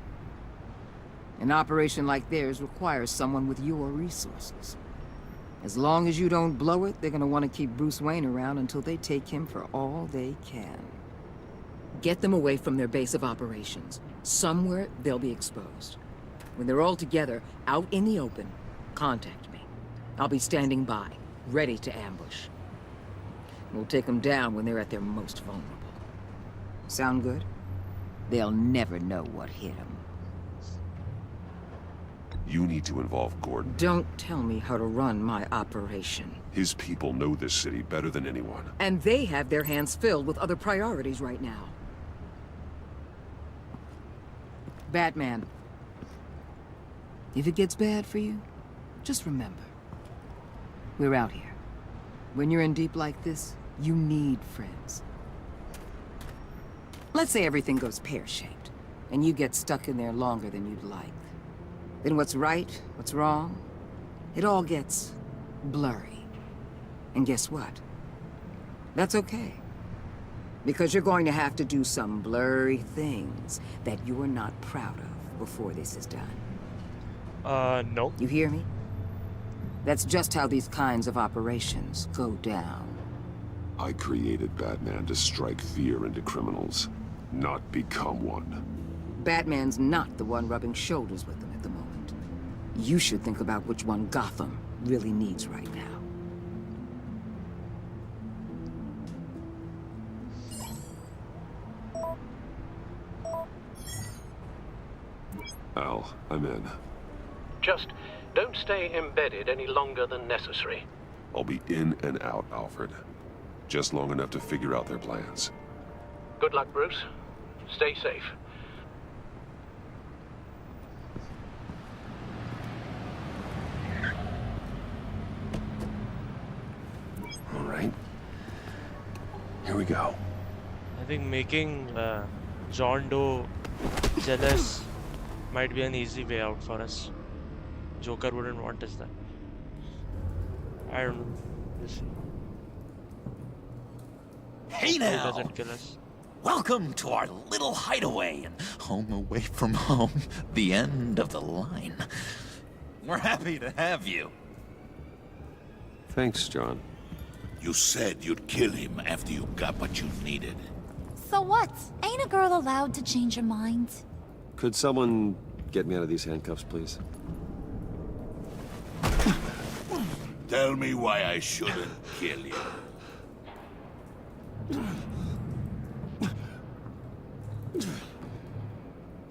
An operation like theirs requires someone with your resources. As long as you don't blow it, they're gonna want to keep Bruce Wayne around until they take him for all they can. Get them away from their base of operations. Somewhere they'll be exposed. When they're all together, out in the open, contact me. I'll be standing by, ready to ambush. We'll take them down when they're at their most vulnerable. Sound good? They'll never know what hit them. You need to involve Gordon. Don't tell me how to run my operation. His people know this city better than anyone. And they have their hands filled with other priorities right now. Batman. If it gets bad for you, just remember. We're out here. When you're in deep like this, you need friends. Let's say everything goes pear-shaped, and you get stuck in there longer than you'd like. Then what's right, what's wrong, it all gets blurry. And guess what? That's okay. Because you're going to have to do some blurry things that you're not proud of before this is done. No. You hear me? That's just how these kinds of operations go down. I created Batman to strike fear into criminals, not become one. Batman's not the one rubbing shoulders with them at the moment. You should think about which one Gotham really needs right now. Al, I'm in. Just don't stay embedded any longer than necessary. I'll be in and out, Alfred. Just long enough to figure out their plans. Good luck, Bruce. Stay safe. All right. Here we go. I think making John Doe jealous might be an easy way out for us. Joker wouldn't want us that. I don't know. We'll see. Hey He now! doesn't kill us. Welcome to our little hideaway and home away from home, the end of the line. We're happy to have you. Thanks, John. You said you'd kill him after you got what you needed. So what? Ain't a girl allowed to change her mind? Could someone get me out of these handcuffs, please? Tell me why I shouldn't kill you.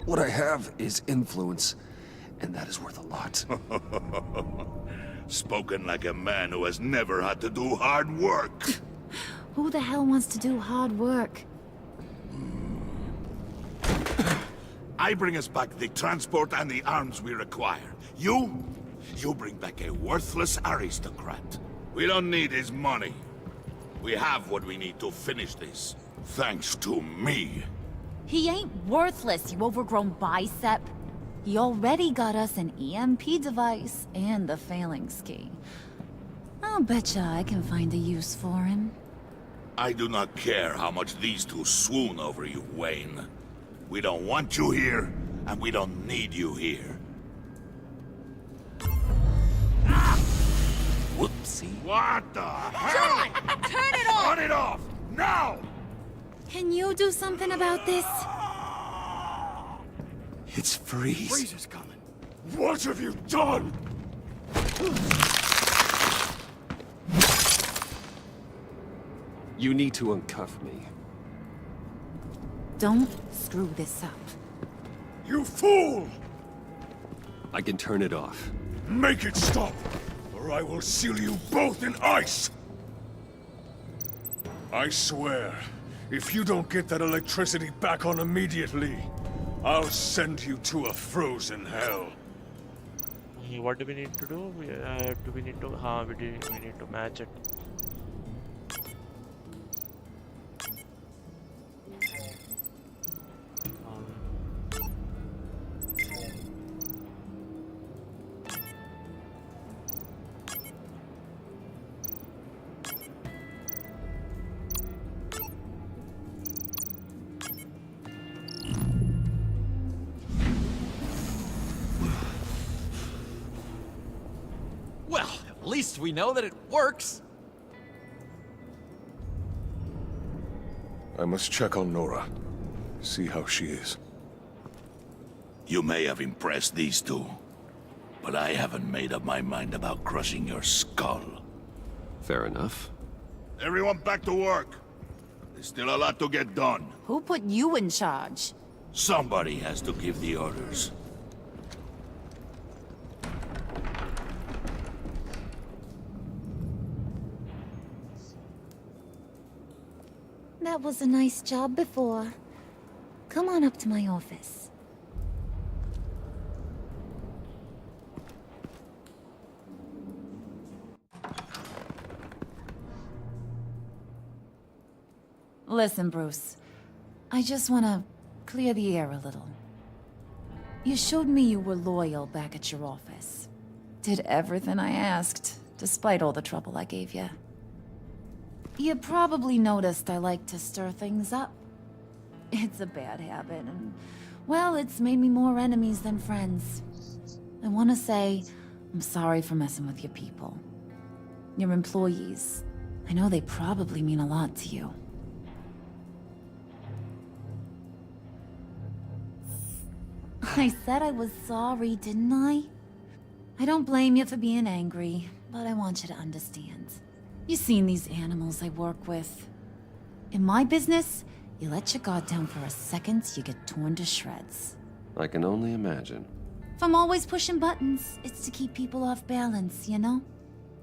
What I have is influence, and that is worth a lot. Spoken like a man who has never had to do hard work. Who the hell wants to do hard work? I bring us back the transport and the arms we require. You bring back a worthless aristocrat. We don't need his money. We have what we need to finish this. Thanks to me. He ain't worthless, you overgrown bicep. He already got us an EMP device and the phalanx key. I'll betcha I can find a use for him. I do not care how much these two swoon over you, Wayne. We don't want you here, and we don't need you here. Whoopsie. What the hell? John! Turn it off! Turn it off! Now! Can you do something about this? It's Freeze. Freeze is coming. What have you done? You need to uncuff me. Don't screw this up. You fool! I can turn it off. Make it stop, or I will seal you both in ice! I swear, if you don't get that electricity back on immediately, I'll send you to a frozen hell. What do we need to do? Do we need to? We need to match it. Well, at least we know that it works. I must check on Nora. See how she is. You may have impressed these two, but I haven't made up my mind about crushing your skull. Fair enough. Everyone back to work. There's still a lot to get done. Who put you in charge? Somebody has to give the orders. That was a nice job before. Come on up to my office. Listen, Bruce. I just want to clear the air a little. You showed me you were loyal back at your office. Did everything I asked, despite all the trouble I gave you. You probably noticed I like to stir things up. It's a bad habit, and, well, it's made me more enemies than friends. I want to say I'm sorry for messing with your people. Your employees. I know they probably mean a lot to you. I said I was sorry, didn't I? I don't blame you for being angry, but I want you to understand. You've seen these animals I work with. In my business, you let your guard down for a second, you get torn to shreds. I can only imagine. If I'm always pushing buttons, it's to keep people off balance, you know?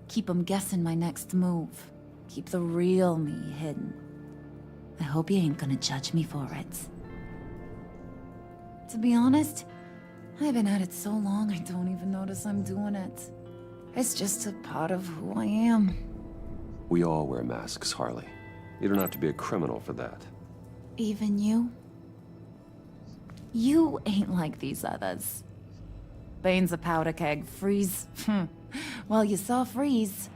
Keep them guessing my next move. Keep the real me hidden. I hope you ain't gonna judge me for it. To be honest, I've been at it so long I don't even notice I'm doing it. It's just a part of who I am. We all wear masks, Harley. You don't have to be a criminal for that. Even you? You ain't like these others. Bane's a powder keg. Freeze. Well, you saw Freeze.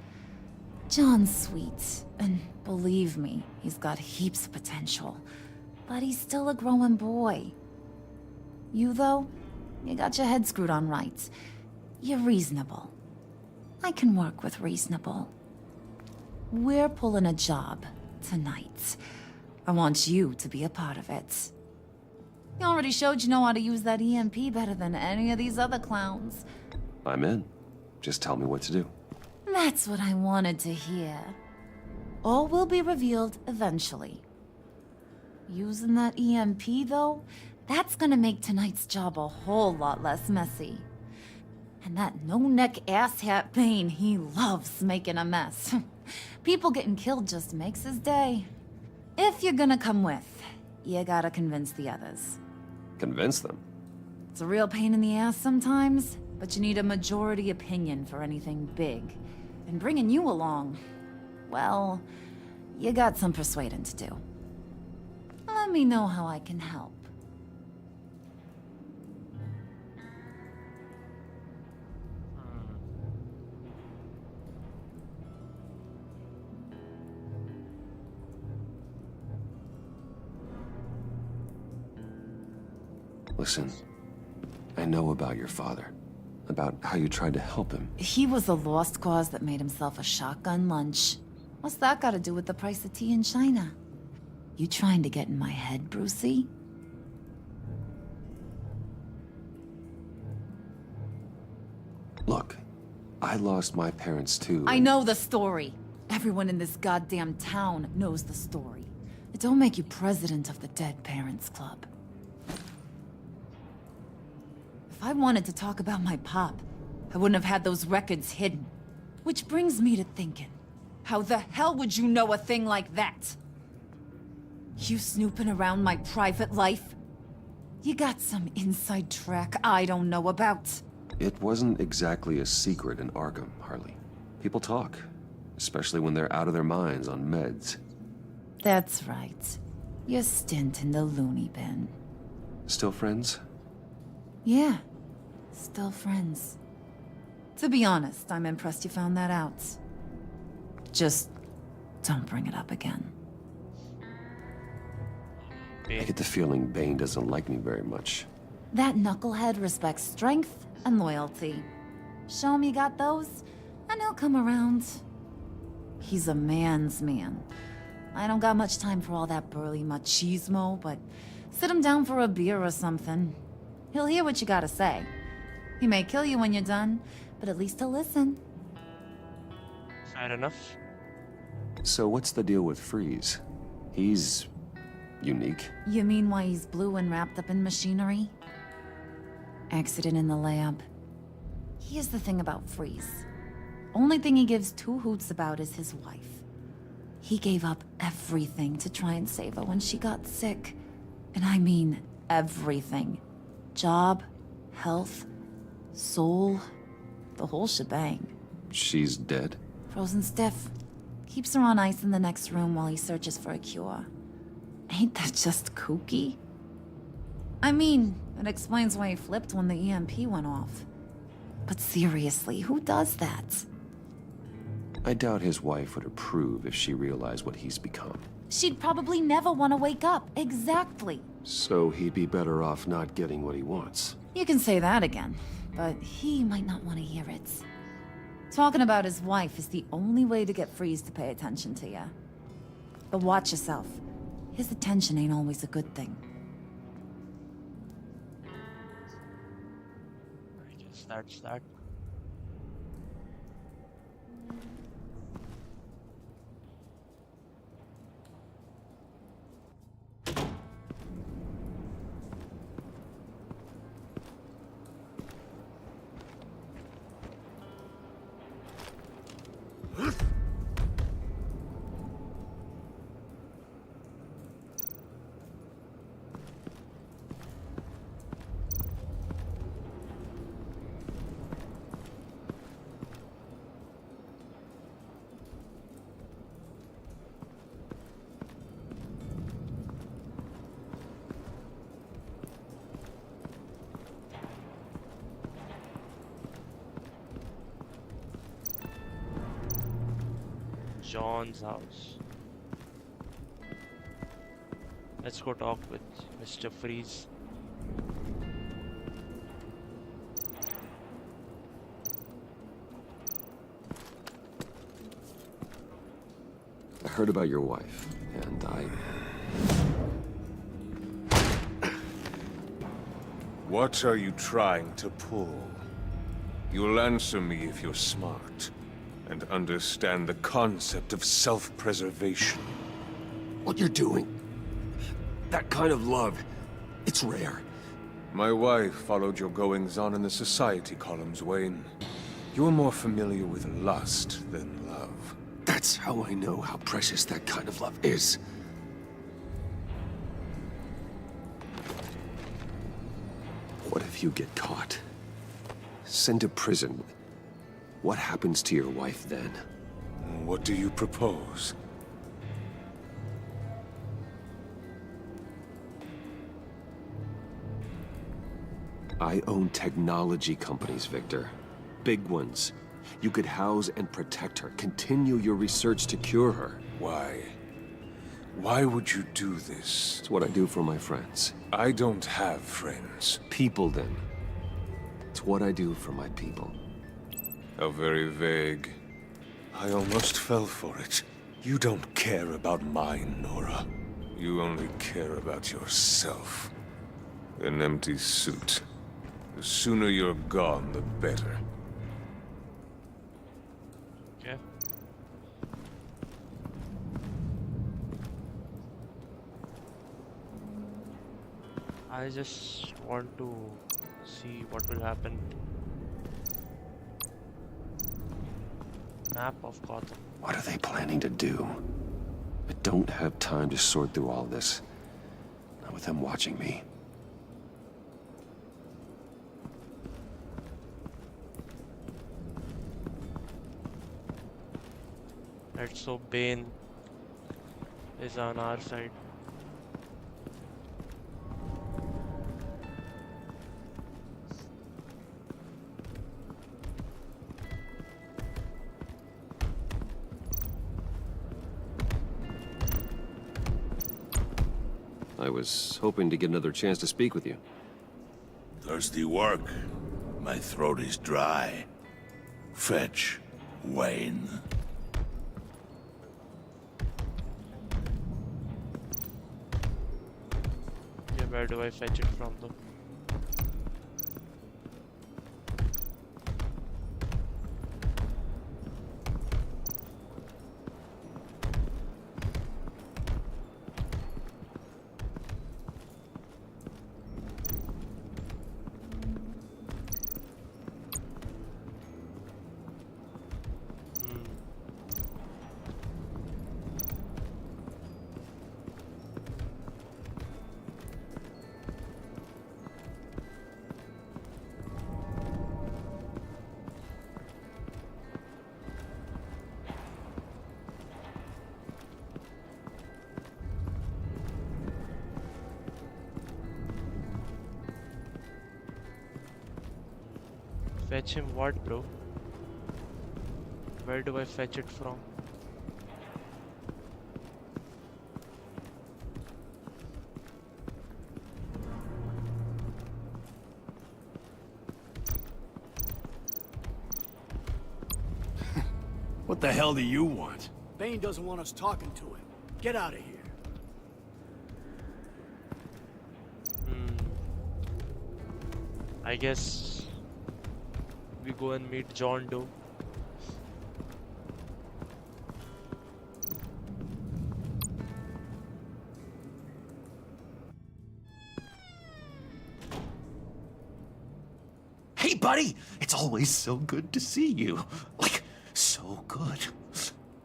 John's sweet, and believe me, he's got heaps of potential. But he's still a growing boy. You, though, you got your head screwed on right. You're reasonable. I can work with reasonable. We're pulling a job tonight. I want you to be a part of it. You already showed you know how to use that EMP better than any of these other clowns. I'm in. Just tell me what to do. That's what I wanted to hear. All will be revealed eventually. Using that EMP, though, that's gonna make tonight's job a whole lot less messy. And that no-neck asshat Bane, he loves making a mess. People getting killed just makes his day. If you're gonna come with, you gotta convince the others. Convince them? It's a real pain in the ass sometimes, but you need a majority opinion for anything big. And bringing you along, well, you got some persuading to do. Let me know how I can help. Listen, I know about your father. About how you tried to help him. He was a lost cause that made himself a shotgun lunch. What's that got to do with the price of tea in China? You trying to get in my head, Brucey? Look, I lost my parents too. I know the story. Everyone in this goddamn town knows the story. It don't make you president of the Dead Parents Club. If I wanted to talk about my pop, I wouldn't have had those records hidden. Which brings me to thinking, how the hell would you know a thing like that? You snooping around my private life? You got some inside track I don't know about. It wasn't exactly a secret in Arkham, Harley. People talk, especially when they're out of their minds on meds. That's right. Your stint in the loony bin. Still friends? Yeah, still friends. To be honest, I'm impressed you found that out. Just don't bring it up again. I get the feeling Bane doesn't like me very much. That knucklehead respects strength and loyalty. Show him you got those, and he'll come around. He's a man's man. I don't got much time for all that burly machismo, but sit him down for a beer or something. He'll hear what you gotta say. He may kill you when you're done, but at least he'll listen. Fair enough. So what's the deal with Freeze? He's unique. You mean why he's blue and wrapped up in machinery? Accident in the lab. Here's the thing about Freeze. Only thing he gives two hoots about is his wife. He gave up everything to try and save her when she got sick. And I mean everything. Job, health, soul, the whole shebang. She's dead? Frozen stiff. Keeps her on ice in the next room while he searches for a cure. Ain't that just kooky? I mean, it explains why he flipped when the EMP went off. But seriously, who does that? I doubt his wife would approve if she realized what he's become. She'd probably never want to wake up. Exactly. So he'd be better off not getting what he wants. You can say that again, but he might not want to hear it. Talking about his wife is the only way to get Freeze to pay attention to you. But watch yourself. His attention ain't always a good thing. I guess that's that. John's house. Let's go talk with Mr. Freeze. I heard about your wife, and What are you trying to pull? You'll answer me if you're smart and understand the concept of self-preservation. What you're doing, that kind of love, it's rare. My wife followed your goings-on in the society columns, Wayne. You're more familiar with lust than love. That's how I know how precious that kind of love is. What if you get caught? Sent to prison? What happens to your wife then? What do you propose? I own technology companies, Victor. Big ones. You could house and protect her, continue your research to cure her. Why? Why would you do this? It's what I do for my friends. I don't have friends. People, then. It's what I do for my people. How very vague. I almost fell for it. You don't care about mine, Nora. You only care about yourself. An empty suit. The sooner you're gone, the better. Okay. I just want to see what will happen. Map of Gotham. What are they planning to do? I don't have time to sort through all this. Not with them watching me. Let's hope Bane is on our side. I was hoping to get another chance to speak with you. Thirsty work. My throat is dry. Fetch Wayne. Yeah, where do I fetch it from though? Fetch him what, bro? Where do I fetch it from? What the hell do you want? Bane doesn't want us talking to him. Get out of here. I guess we go and meet John Doe. Hey, buddy! It's always so good to see you. Like, so good.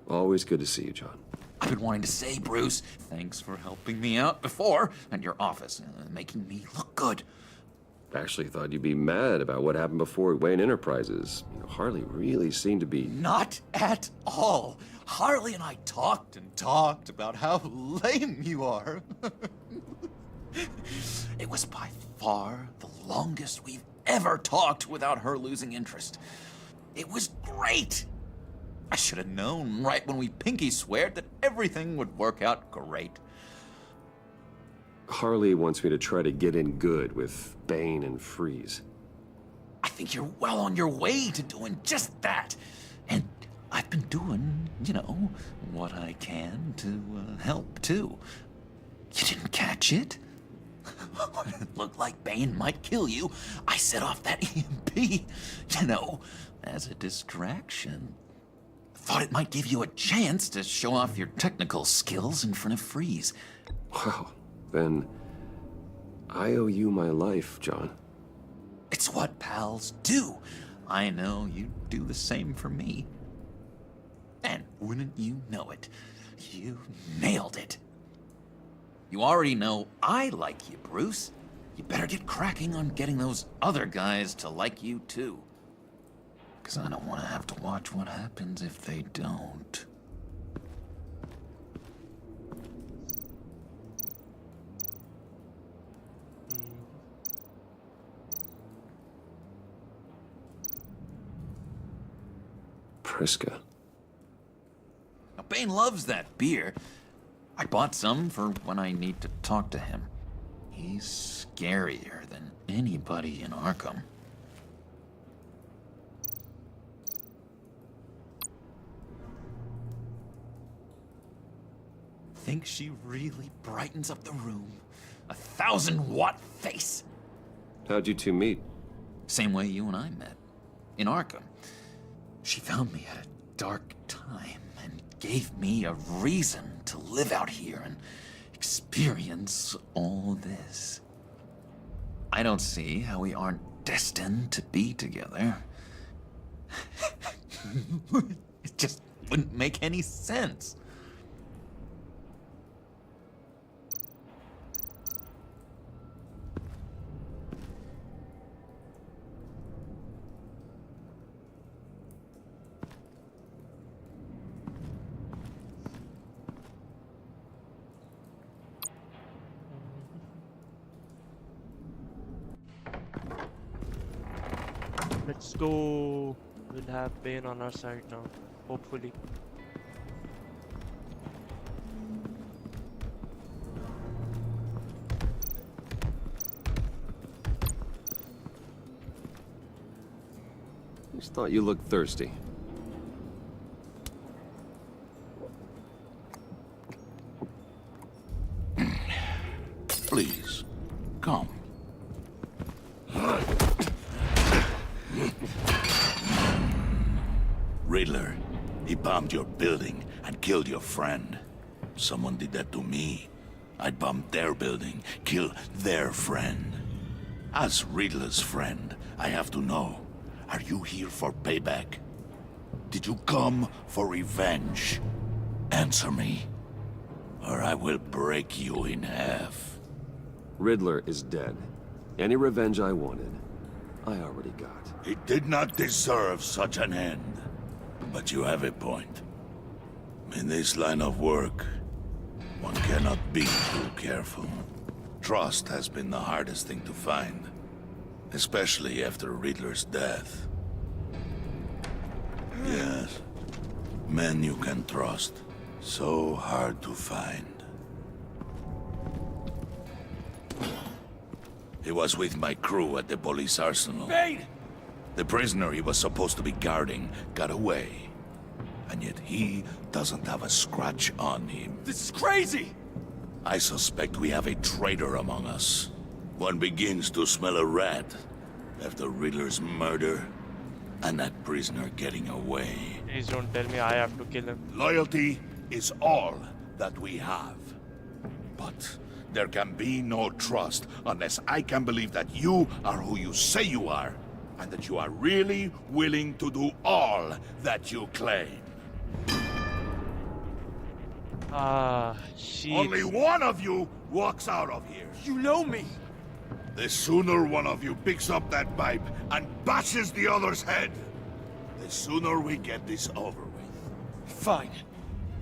Always good to see you, John. I've been wanting to say, Bruce, thanks for helping me out before at your office, making me look good. Actually thought you'd be mad about what happened before Wayne Enterprises. You know, Harley really seemed to be... Not at all. Harley and I talked and talked about how lame you are. It was by far the longest we've ever talked without her losing interest. It was great. I should have known right when we pinky sweared that everything would work out great. Harley wants me to try to get in good with Bane and Freeze. I think you're well on your way to doing just that. And I've been doing, you know, what I can to help, too. You didn't catch it? When it looked like Bane might kill you, I set off that EMP, you know, as a distraction. Thought it might give you a chance to show off your technical skills in front of Freeze. Wow, then I owe you my life, John. It's what pals do. I know you'd do the same for me. And wouldn't you know it, you nailed it. You already know I like you, Bruce. You better get cracking on getting those other guys to like you, too. Because I don't want to have to watch what happens if they don't. Priska. Now, Bane loves that beer. I bought some for when I need to talk to him. He's scarier than anybody in Arkham. think she really brightens up the room? 1,000-watt face! How'd you two meet? Same way you and I met. In Arkham. She found me at a dark time and gave me a reason to live out here and experience all this. I don't see how we aren't destined to be together. It just wouldn't make any sense. Let's go. We'll have Bane on our side now, hopefully. Just thought you looked thirsty. Please, come. Riddler, he bombed your building and killed your friend. Someone did that to me. I'd bomb their building, kill their friend. As Riddler's friend, I have to know, are you here for payback? Did you come for revenge? Answer me, or I will break you in half. Riddler is dead. Any revenge I wanted, I already got. He did not deserve such an end. But you have a point. In this line of work, one cannot be too careful. Trust has been the hardest thing to find, especially after Riddler's death. Yes, men you can trust. So hard to find. He was with my crew at the police arsenal. Bane! The prisoner he was supposed to be guarding got away. And yet he doesn't have a scratch on him. This is crazy! I suspect we have a traitor among us. One begins to smell a rat after Riddler's murder and that prisoner getting away. Please don't tell me I have to kill him. Loyalty is all that we have. But there can be no trust unless I can believe that you are who you say you are, and that you are really willing to do all that you claim. Shit. Only one of you walks out of here. You know me! The sooner one of you picks up that pipe and bashes the other's head, the sooner we get this over with. Fine.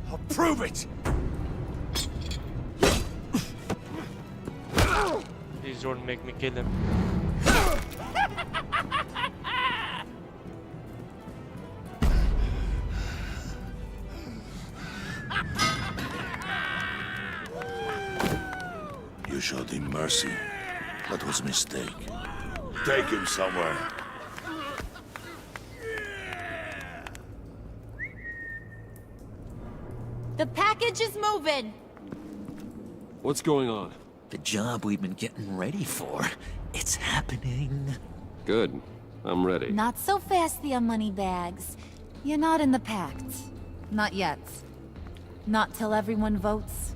I'll prove it! Please don't make me kill him. You showed him mercy. That was a mistake. Take him somewhere. The package is moving. What's going on? The job we've been getting ready for. It's happening. Good. I'm ready. Not so fast, the Moneybags. You're not in the pact. Not yet. Not till everyone votes.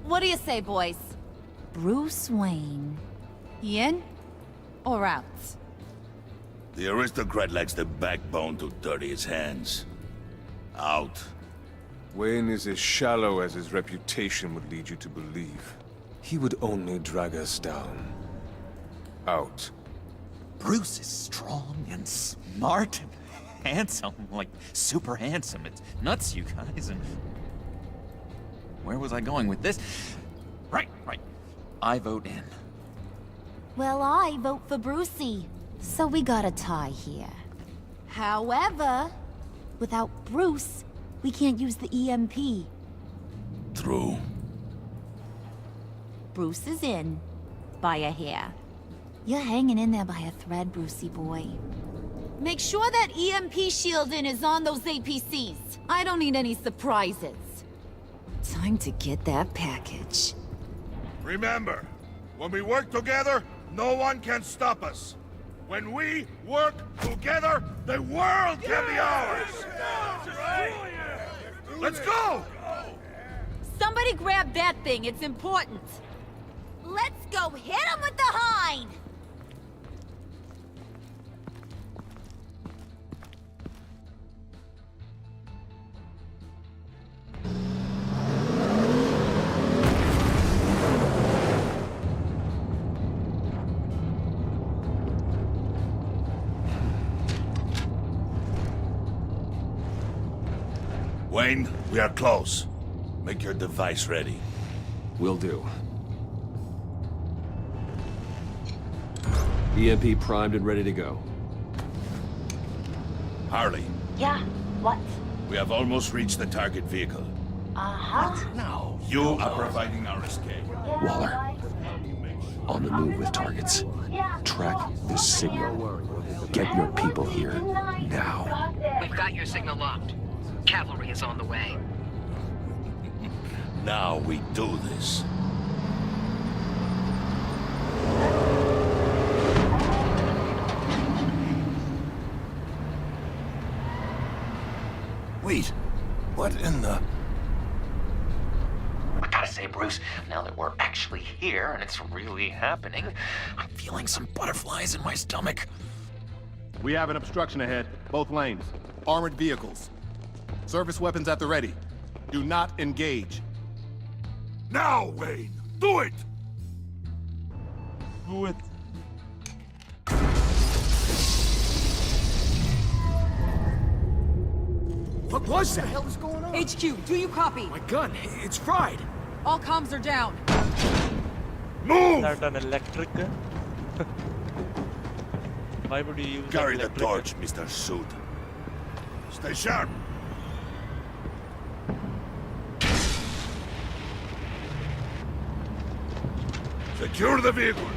What do you say, boys? Bruce Wayne. In or out? The aristocrat lacks the backbone to dirty his hands. Out. Wayne is as shallow as his reputation would lead you to believe. He would only drag us down. Out. Bruce is strong and smart and handsome, like super handsome. It's nuts, you guys, and... Where was I going with this? Right. I vote in. Well, I vote for Brucey. So we got a tie here. However, without Bruce, we can't use the EMP. True. Bruce is in. By a hair. You're hanging in there by a thread, Brucey boy. Make sure that EMP shielding is on those APCs. I don't need any surprises. Time to get that package. Remember, when we work together, no one can stop us. When we work together, the world can be ours! Let's go! Somebody grab that thing, it's important. Let's go hit him with the hind! Wayne, we are close. Make your device ready. Will do. EMP primed and ready to go. Harley, Yeah, what? we have almost reached the target vehicle. Uh-huh. Now, you are providing our escape. Waller, on the move with targets. Track this signal. Get your people here, now. We've got your signal locked. Cavalry is on the way. Now we do this. Wait, what in the... I gotta say, Bruce, now that we're actually here and it's really happening, I'm feeling some butterflies in my stomach. We have an obstruction ahead, both lanes. Armored vehicles. Service weapons at the ready. Do not engage. Now, Wayne! Do it! Do it. What was that? What the hell is going on? HQ, do you copy? My gun, it's fried. All comms are down. Move! Is that an electric gun? Why would you use Carry an the electric torch, Mr. Suit. Stay sharp. Secure the vehicle.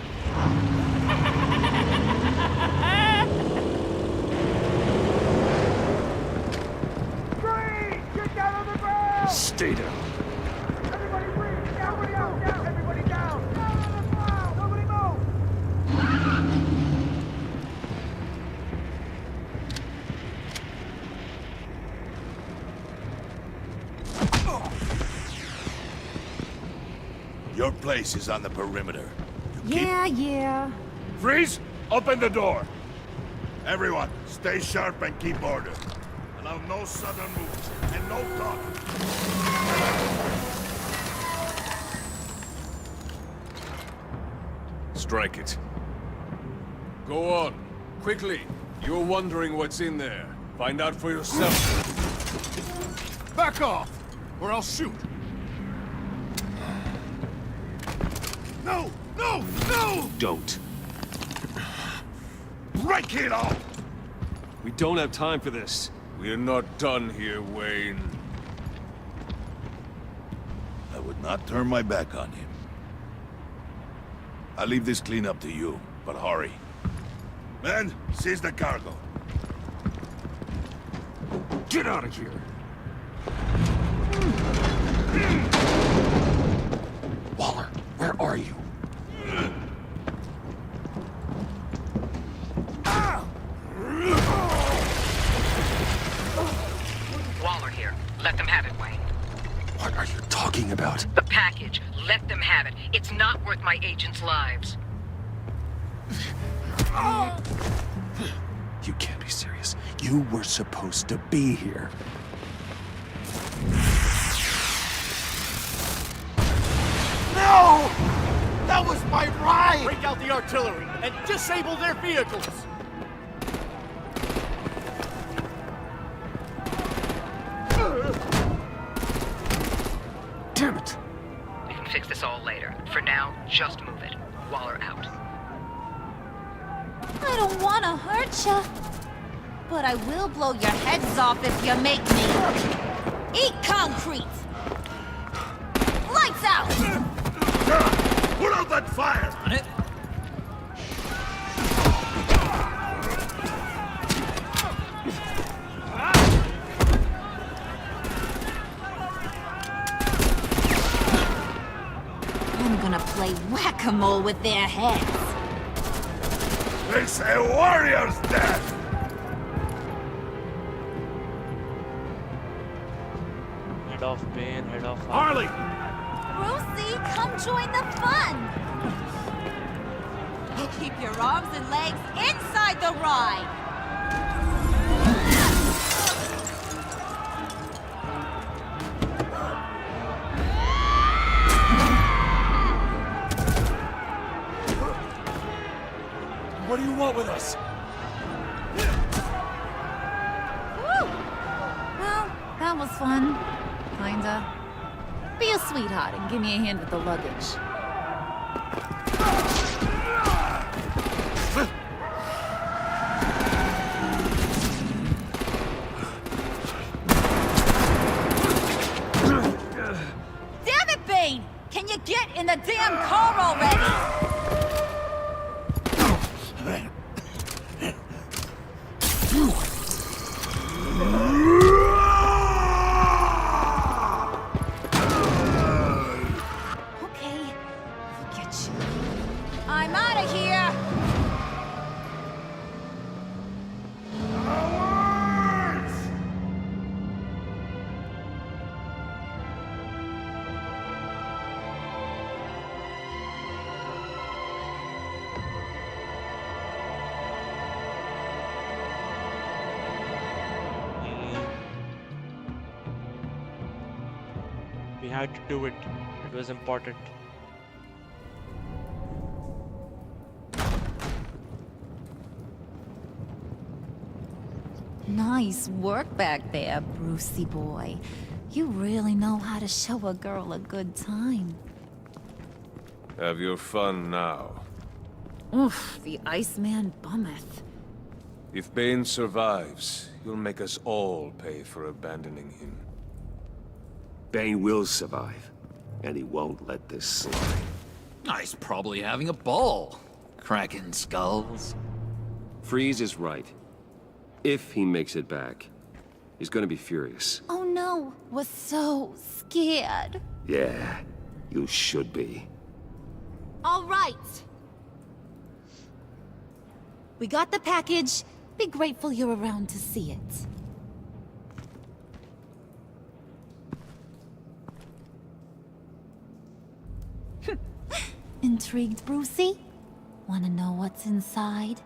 Stay down. Your place is on the perimeter. Yeah. Freeze! Open the door! Everyone, stay sharp and keep order. Allow no sudden moves and no talking. Strike it. Go on. Quickly. You're wondering what's in there. Find out for yourself. Back off, or I'll shoot. No! No! No! Don't. Break it off! We don't have time for this. We're not done here, Wayne. I would not turn my back on him. I'll leave this cleanup to you, but hurry. Men, seize the cargo. Get out of here. Waller, where are you? Waller here. Let them have it, Wayne. What are you talking about? The package. Let them have it. It's not worth my agents' lives. You can't be serious. You were supposed to be here. No! That was my ride! Break out the artillery and disable their vehicles! Damn it! We can fix this all later. For now, just move it. Waller out. I don't want to hurt ya, but I will blow your heads off if you make me. Eat concrete! Lights out! Put out that fire! On it. wanna play whack-a-mole with their heads. They say warrior's dead! Head off, Bane, head off. Harley! Brucey, come join the fun! Keep your arms and legs inside the ride! What do you want with us? Woo! Well, that was fun. Kinda. Be a sweetheart and give me a hand with the luggage. Damn it, Bane! Can you get in the damn car already? Okay, forget you. I'm out of here! We had to do it. It was important. Nice work back there, Brucey boy. You really know how to show a girl a good time. Have your fun now. Oof, the Iceman bummeth. If Bane survives, you'll make us all pay for abandoning him. Bane will survive, and he won't let this slide. He's probably having a ball. Cracking skulls. Freeze is right. If he makes it back, he's gonna be furious. Oh no, we're so scared. Yeah, you should be. All right. We got the package. Be grateful you're around to see it. Intrigued, Brucey? Wanna know what's inside?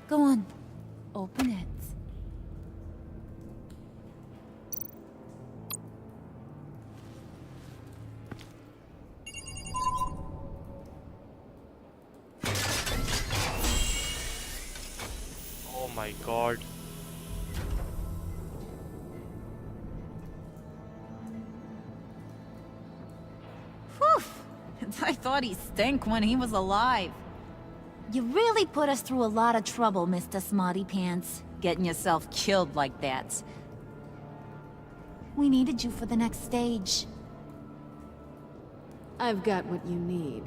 Go on, open it. Oh my god. Whew! I thought he stank when he was alive. You really put us through a lot of trouble, Mr. Smarty Pants, getting yourself killed like that. We needed you for the next stage. I've got what you need.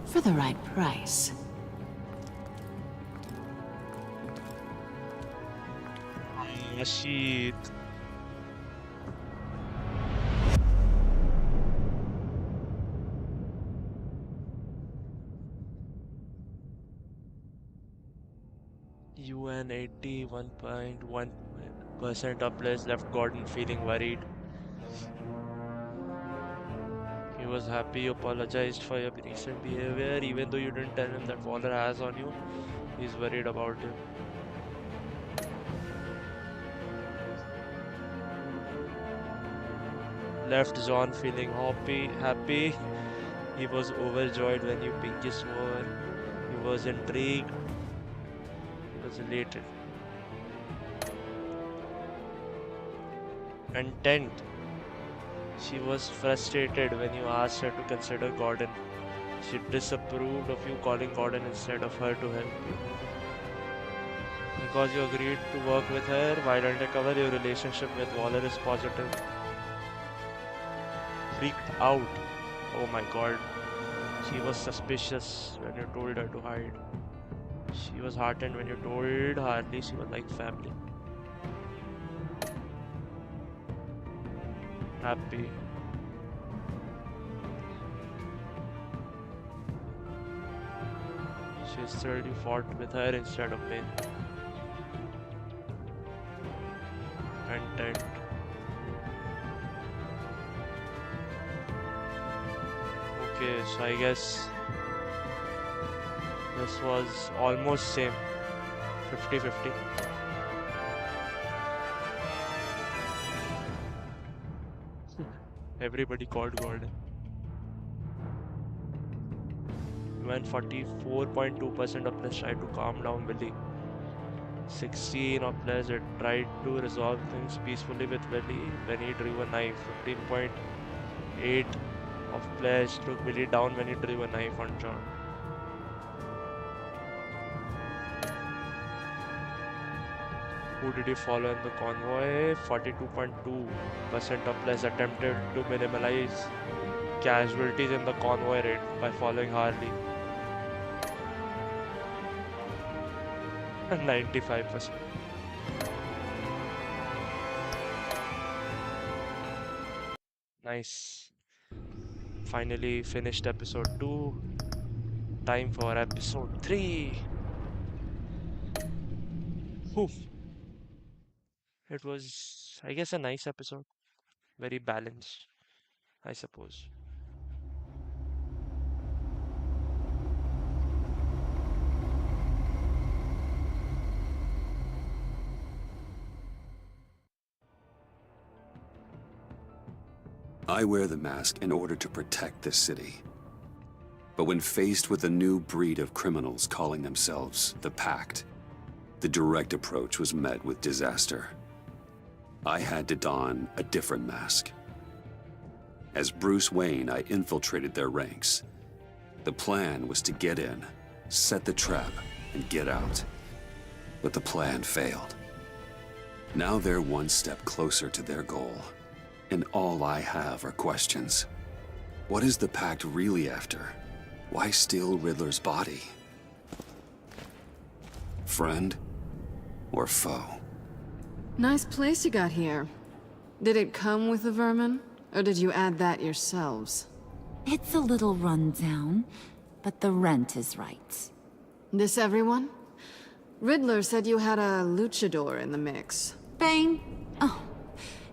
For the right price. Ah, shit. UN 81.1% of players left Gordon feeling worried. He was happy you apologized for your recent behavior, even though you didn't tell him that Waller has on you. He's worried about him. Left John feeling happy. He was overjoyed when you pinky swore. He was intrigued. He was elated. Content. She was frustrated when you asked her to consider Gordon. She disapproved of you calling Gordon instead of her to help you. Because you agreed to work with her while undercover, your relationship with Waller is positive. Freaked out. Oh my god. She was suspicious when you told her to hide. She was heartened when you told Harley she was like family. Happy. Instead, you fought with her instead of Bane. Content. Okay, so I guess this was almost same. 50-50. Everybody called Gordon. When 44.2% of players tried to calm down Willie. 16 of players had tried to resolve things peacefully with Willie when he drew a knife. 15.8 of players took Willie down when he drew a knife on John. Who did he follow in the convoy? 42.2% of players attempted to minimize casualties in the convoy raid by following Harley. 95%. Nice. Finally finished episode 2. Time for episode 3. Oof. It was, I guess, a nice episode. Very balanced, I suppose. I wear the mask in order to protect the city. But when faced with a new breed of criminals calling themselves the Pact, the direct approach was met with disaster. I had to don a different mask. As Bruce Wayne, I infiltrated their ranks. The plan was to get in, set the trap, and get out. But the plan failed. Now they're one step closer to their goal, and all I have are questions. What is the Pact really after? Why steal Riddler's body? Friend or foe? Nice place you got here. Did it come with the vermin? Or did you add that yourselves? It's a little run down, but the rent is right. This everyone? Riddler said you had a luchador in the mix. Bane? Oh,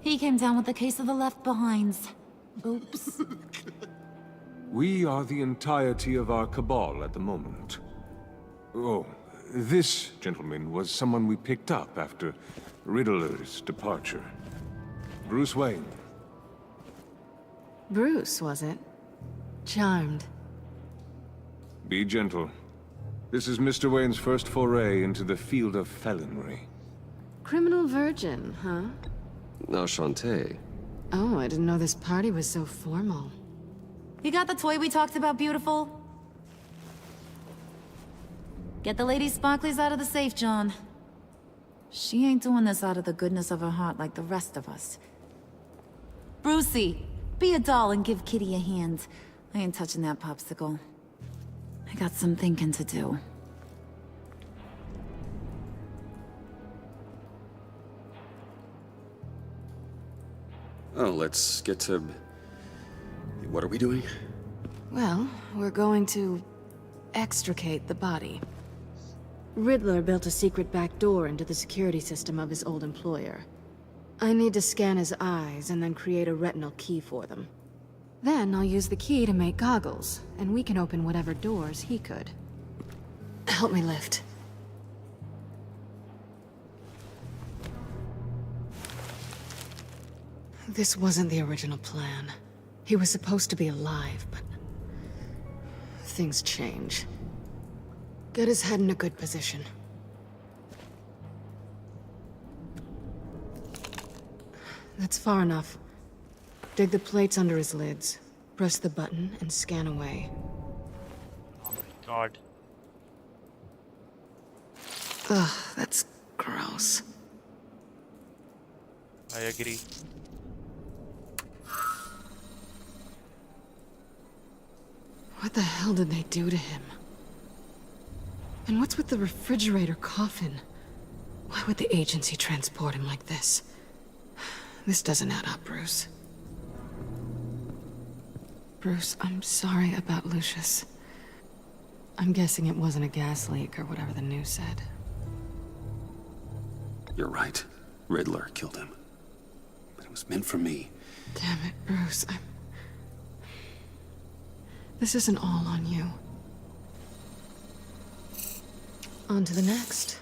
he came down with a case of the left behinds. Oops. We are the entirety of our cabal at the moment. Oh, this gentleman was someone we picked up after Riddler's departure. Bruce Wayne. Bruce, was it? Charmed. Be gentle. This is Mr. Wayne's first foray into the field of felonry. Criminal virgin, huh? Enchanté. Oh, I didn't know this party was so formal. You got the toy we talked about, beautiful? Get the lady sparklies out of the safe, John. She ain't doing this out of the goodness of her heart like the rest of us. Brucey, be a doll and give Kitty a hand. I ain't touching that popsicle. I got some thinking to do. Oh, let's get to... What are we doing? Well, we're going to extricate the body. Riddler built a secret back door into the security system of his old employer. I need to scan his eyes and then create a retinal key for them. Then I'll use the key to make goggles, and we can open whatever doors he could. Help me lift. This wasn't the original plan. He was supposed to be alive, but... things change. Get his head in a good position. That's far enough. Dig the plates under his lids. Press the button and scan away. Oh my god. Ugh, that's gross. I agree. What the hell did they do to him? And what's with the refrigerator coffin? Why would the agency transport him like this? This doesn't add up, Bruce. Bruce, I'm sorry about Lucius. I'm guessing it wasn't a gas leak or whatever the news said. You're right. Riddler killed him. But it was meant for me. Damn it, Bruce. This isn't all on you. On to the next.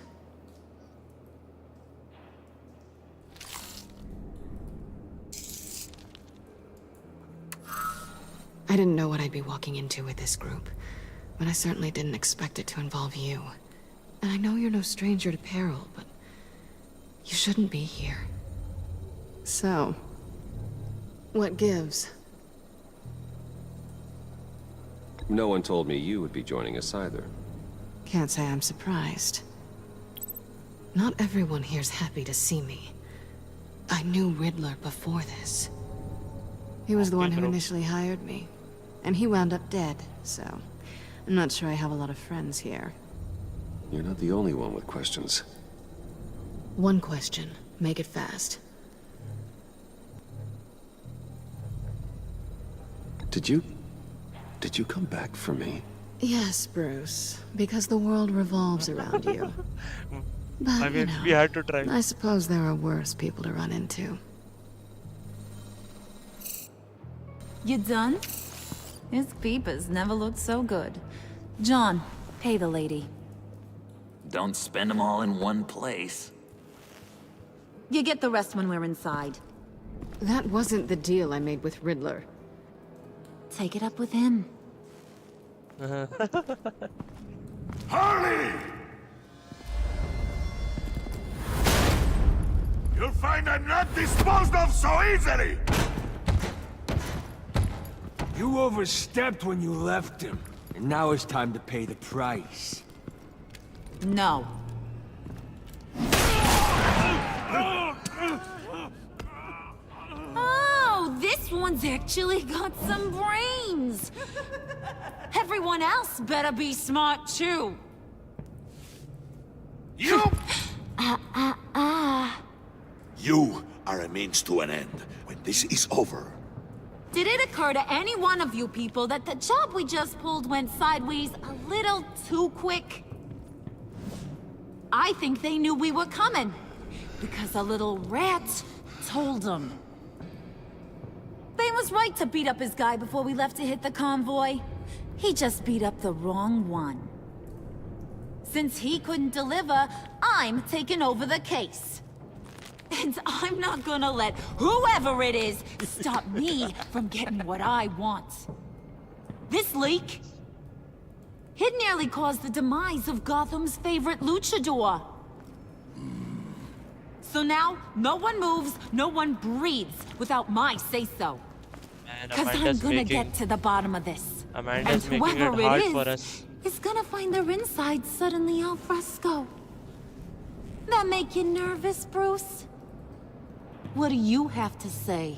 I didn't know what I'd be walking into with this group, but I certainly didn't expect it to involve you. And I know you're no stranger to peril, but you shouldn't be here. So, what gives? No one told me you would be joining us either. Can't say I'm surprised. Not everyone here's happy to see me. I knew Riddler before this. He was the one who initially hired me. And he wound up dead, so I'm not sure I have a lot of friends here. You're not the only one with questions. One question. Make it fast. Did you come back for me? Yes, Bruce. Because the world revolves around you. But, I mean, you know, we had to try. I suppose there are worse people to run into. You done? His peepers never looked so good. John, pay the lady. Don't spend them all in one place. You get the rest when we're inside. That wasn't the deal I made with Riddler. Take it up with him. Harley! You'll find I'm not disposed of so easily! You overstepped when you left him, and now it's time to pay the price. No. Oh, this one's actually got some brains. Everyone else better be smart too. You! You are a means to an end. When this is over, Did it occur to any one of you people that the job we just pulled went sideways a little too quick? I think they knew we were coming, because a little rat told them. Bane was right to beat up his guy before we left to hit the convoy. He just beat up the wrong one. Since he couldn't deliver, I'm taking over the case. And I'm not gonna let whoever it is stop me from getting what I want. This leak, it nearly caused the demise of Gotham's favorite luchador. So now, no one moves, no one breathes without my say-so. Because I'm gonna get to the bottom of this. Amanda's and making whoever it hard it for us. is gonna find their inside suddenly al fresco. That make you nervous, Bruce? What do you have to say?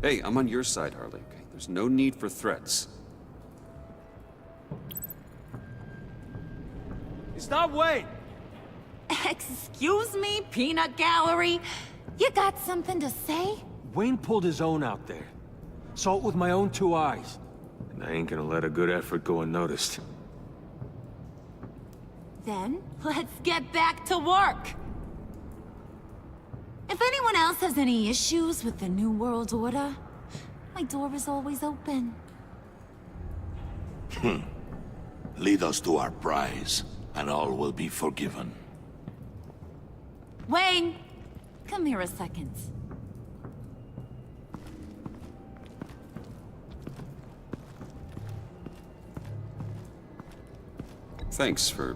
Hey, I'm on your side, Harley, okay? There's no need for threats. Stop, wait! Excuse me, peanut gallery? You got something to say? Wayne pulled his own out there. Saw it with my own two eyes. And I ain't gonna let a good effort go unnoticed. Then, let's get back to work. If anyone else has any issues with the New World Order, my door is always open. lead us to our prize, and all will be forgiven. Wayne, come here a second. Thanks for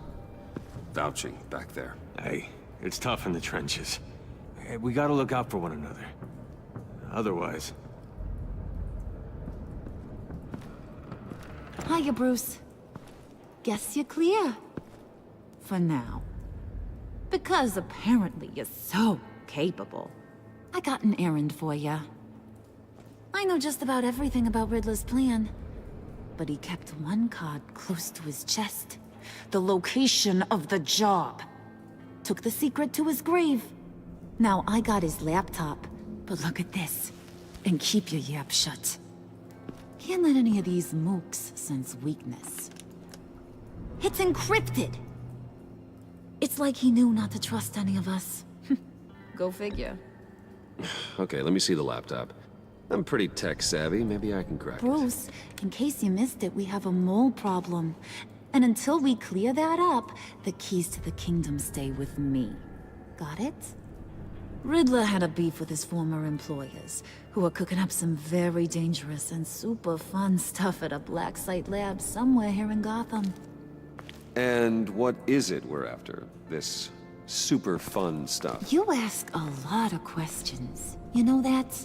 vouching back there. Hey, it's tough in the trenches. Hey, we gotta look out for one another. Otherwise... Hiya, Bruce. Guess you're clear. For now. Because apparently you're so capable. I got an errand for you. I know just about everything about Riddler's plan. But he kept one card close to his chest. The location of the job. Took the secret to his grave. Now I got his laptop. But look at this. And keep your yap shut. Can't let any of these mooks sense weakness. It's encrypted! It's like he knew not to trust any of us. Go figure. Okay, let me see the laptop. I'm pretty tech savvy. Maybe I can crack it. Bruce, in case you missed it, we have a mole problem. And until we clear that up, the keys to the kingdom stay with me. Got it? Riddler had a beef with his former employers, who are cooking up some very dangerous and super fun stuff at a BlackSpirit lab somewhere here in Gotham. And what is it we're after? This super fun stuff? You ask a lot of questions. You know that?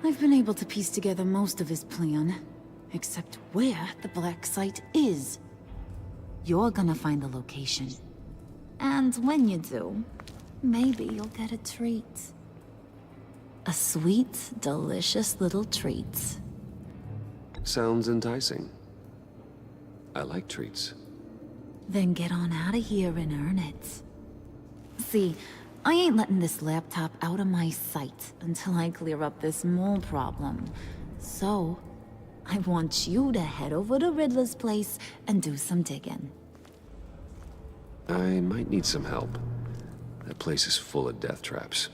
I've been able to piece together most of his plan, except where the BlackSpirit is. You're gonna find the location. And when you do, maybe you'll get a treat. A sweet, delicious little treat. Sounds enticing. I like treats. Then get on out of here and earn it. See, I ain't letting this laptop out of my sight until I clear up this mole problem. So, I want you to head over to Riddler's place and do some digging. I might need some help. That place is full of death traps.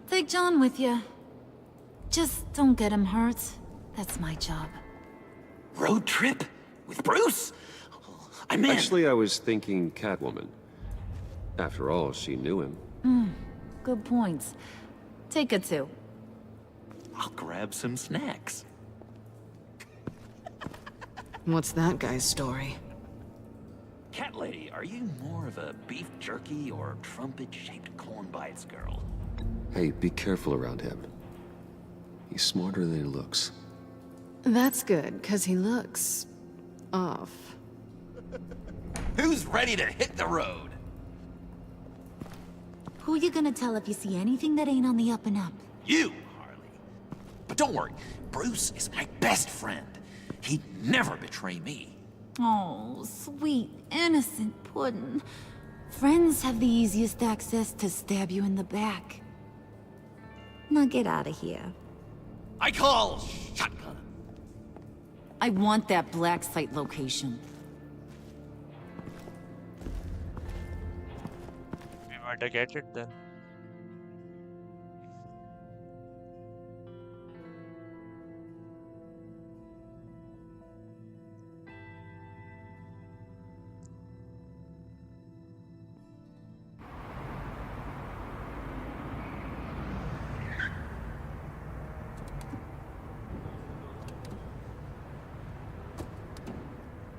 Take John with you. Just don't get him hurt. That's my job. Road trip? With Bruce? I'm in. Actually, I was thinking Catwoman. After all, she knew him. Good points. Take it too. I'll grab some snacks. What's that guy's story? Cat lady, are you more of a beef jerky or trumpet-shaped corn bites girl? Hey, be careful around him. He's smarter than he looks. That's good, because he looks... off. Who's ready to hit the road? Who you gonna tell if you see anything that ain't on the up and up? You, Harley. But don't worry, Bruce is my best friend. He'd never betray me. Oh, sweet, innocent puddin'. Friends have the easiest access to stab you in the back. Now get out of here. I call shotgun. I want that BlackSpirit location. We better get it then.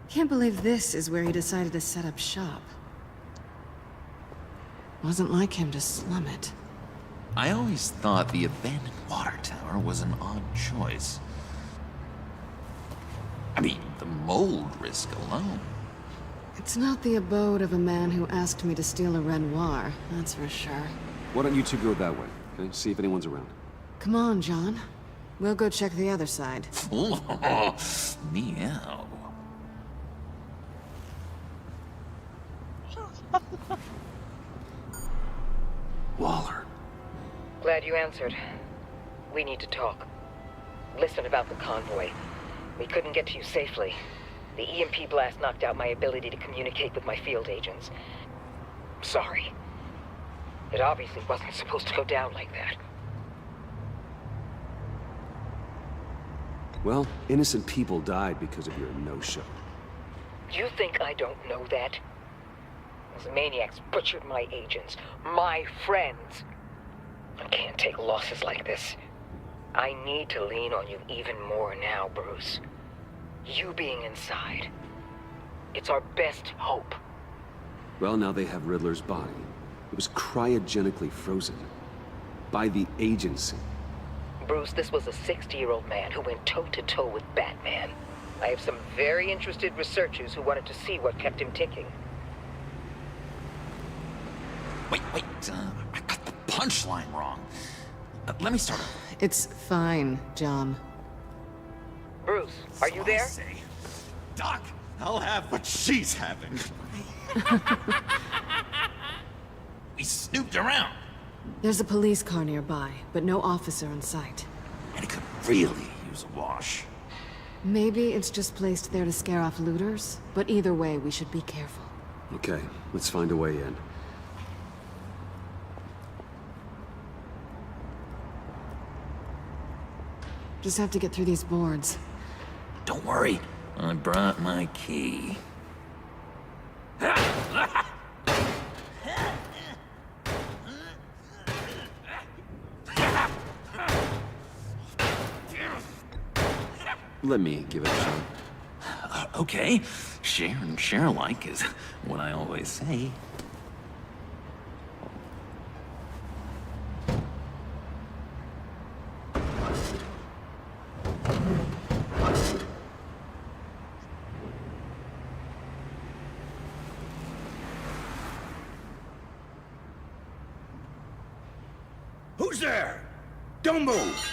Can't believe this is where he decided to set up shop. Wasn't like him to slum it. I always thought the abandoned water tower was an odd choice. I mean, the mold risk alone. It's not the abode of a man who asked me to steal a Renoir, that's for sure. Why don't you two go that way, okay? See if anyone's around. Come on, John. We'll go check the other side. Meow. Waller. Glad you answered. We need to talk. Listen about the convoy. We couldn't get to you safely. The EMP blast knocked out my ability to communicate with my field agents. Sorry. It obviously wasn't supposed to go down like that. Well, innocent people died because of your no-show. You think I don't know that? Those maniacs butchered my agents, my friends. I can't take losses like this. I need to lean on you even more now, Bruce. You being inside. It's our best hope. Well, now they have Riddler's body. It was cryogenically frozen. By the agency. Bruce, this was a 60-year-old man who went toe-to-toe with Batman. I have some very interested researchers who wanted to see what kept him ticking. Wait, I got the punchline wrong. Let me start over. It's fine, John. Bruce, are you there? Doc, I'll have what she's having. We snooped around. There's a police car nearby, but no officer in sight. And it could really use a wash. Maybe it's just placed there to scare off looters, but either way, we should be careful. Okay, let's find a way in. Just have to get through these boards. Don't worry, I brought my key. Let me give it a shot. Okay, share and share alike is what I always say. Who's there? Don't move!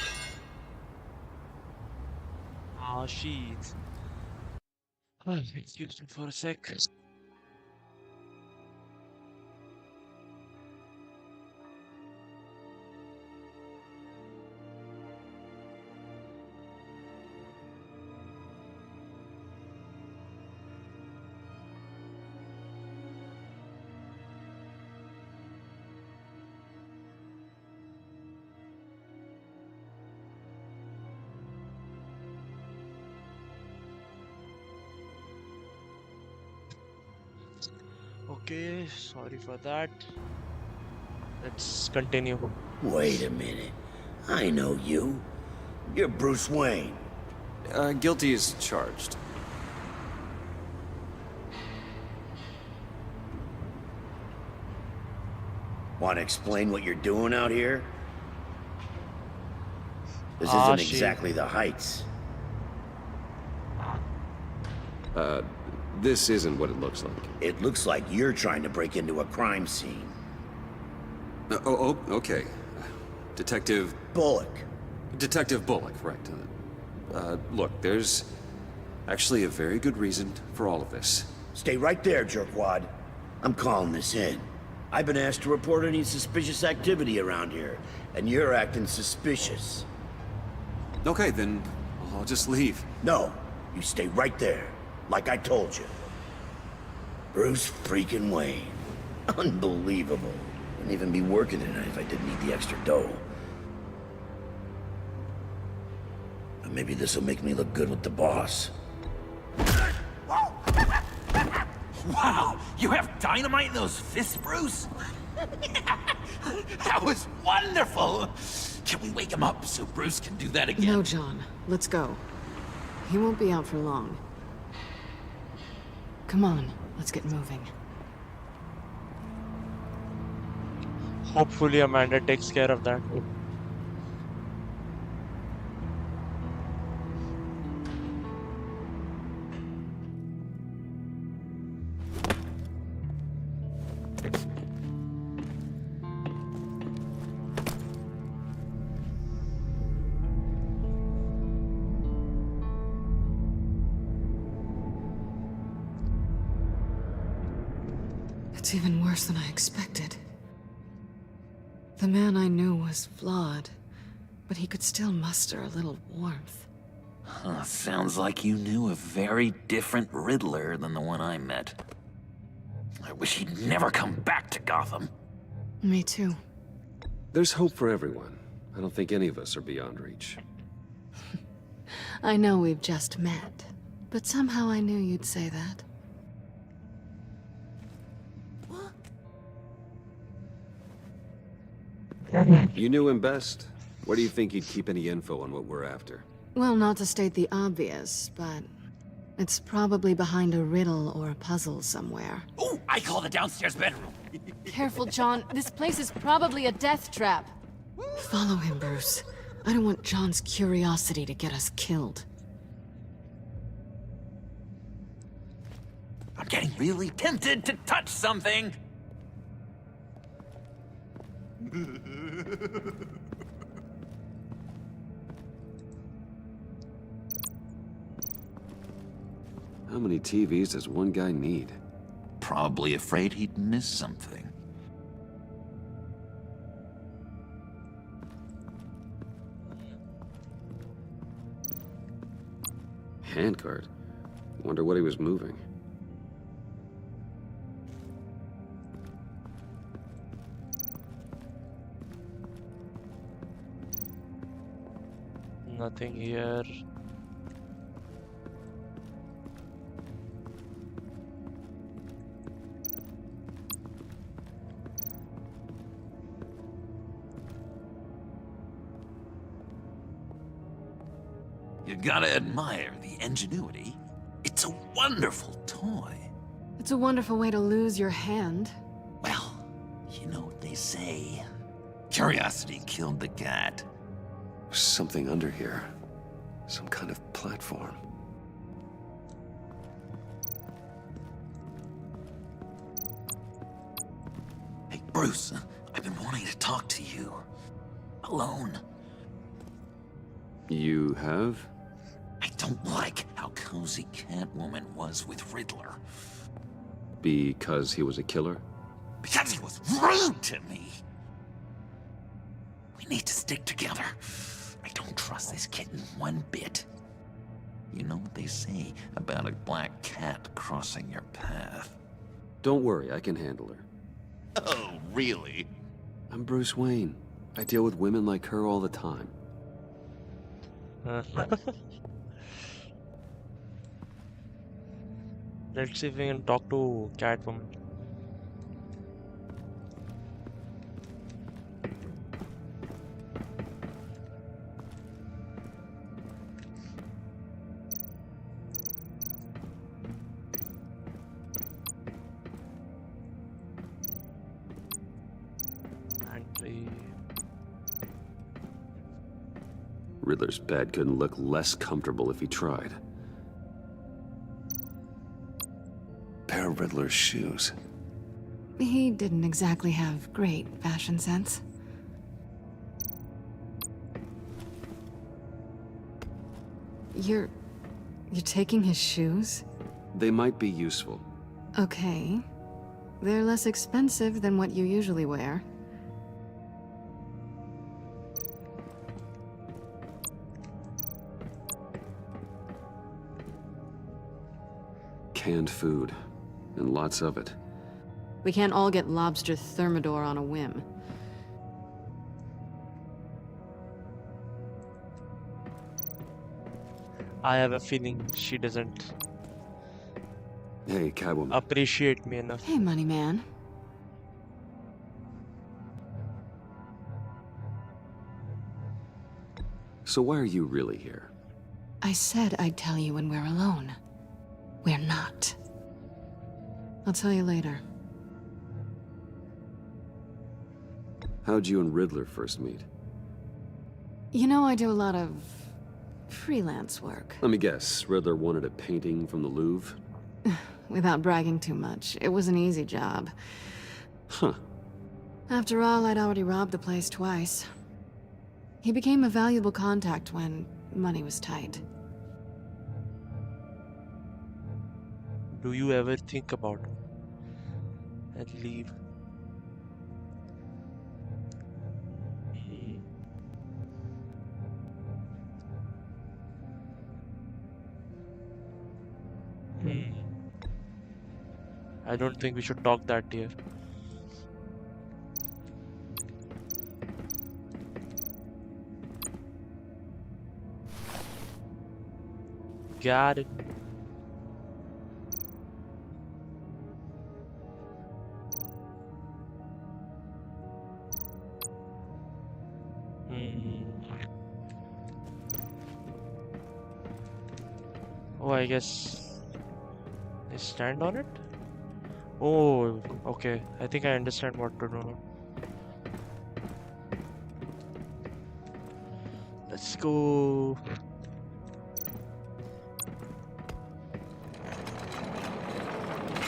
Ah, shit. Excuse me for a sec. Okay, sorry for that. Let's continue. Wait a minute. I know you. You're Bruce Wayne. Guilty as charged. Want to explain what you're doing out here? This Ah, isn't shit. exactly the Heights. This isn't what it looks like. It looks like you're trying to break into a crime scene. Okay. Detective... Bullock. Detective Bullock, right. Look, there's actually a very good reason for all of this. Stay right there, jerkwad. I'm calling this in. I've been asked to report any suspicious activity around here, and you're acting suspicious. Okay, then I'll just leave. No, you stay right there, like I told you. Bruce freaking Wayne. Unbelievable. Wouldn't even be working tonight if I didn't need the extra dough. But maybe this'll make me look good with the boss. Wow, you have dynamite in those fists, Bruce? That was wonderful! Can we wake him up so Bruce can do that again? No, John. Let's go. He won't be out for long. Come on, let's get moving. Hopefully Amanda takes care of that. It's even worse than I expected. The man I knew was flawed, but he could still muster a little warmth. Sounds like you knew a very different Riddler than the one I met. I wish he'd never come back to Gotham. Me too. There's hope for everyone. I don't think any of us are beyond reach. I know we've just met, but somehow I knew you'd say that. You knew him best. Where do you think he'd keep any info on what we're after? Well, not to state the obvious, but it's probably behind a riddle or a puzzle somewhere. Oh, I call the downstairs bedroom. Careful, John. This place is probably a death trap. Follow him, Bruce. I don't want John's curiosity to get us killed. I'm getting really tempted to touch something. How many TVs does one guy need? Probably afraid he'd miss something. handcart. Wonder what he was moving. Nothing here. You gotta admire the ingenuity. It's a wonderful toy. It's a wonderful way to lose your hand. Well, you know what they say. Curiosity killed the cat. There's something under here. Some kind of platform. Hey, Bruce, I've been wanting to talk to you. Alone. You have? I don't like how cozy Catwoman was with Riddler. Because he was a killer? Because he was rude to me. We need to stick together. I don't trust this kitten one bit. You know what they say about a black cat crossing your path? Don't worry, I can handle her. Oh, really? I'm Bruce Wayne. I deal with women like her all the time. Let's see if we can talk to Catwoman. Riddler's bed couldn't look less comfortable if he tried. Pair of Riddler's shoes. He didn't exactly have great fashion sense. You're taking his shoes? They might be useful. Okay. They're less expensive than what you usually wear. Canned food. And lots of it. We can't all get lobster thermidor on a whim. I have a feeling she doesn't Hey, Catwoman. appreciate me enough. Hey, money man. So why are you really here? I said I'd tell you when we're alone. We're not. I'll tell you later. How'd you and Riddler first meet? You know, I do a lot of freelance work. Let me guess, Riddler wanted a painting from the Louvre? Without bragging too much, it was an easy job. Huh. After all, I'd already robbed the place twice. He became a valuable contact when money was tight. Do you ever think about and leave? I don't think we should talk that here. Got it. Oh, I guess I stand on it? Oh, okay. I think I understand what to do now. Let's go.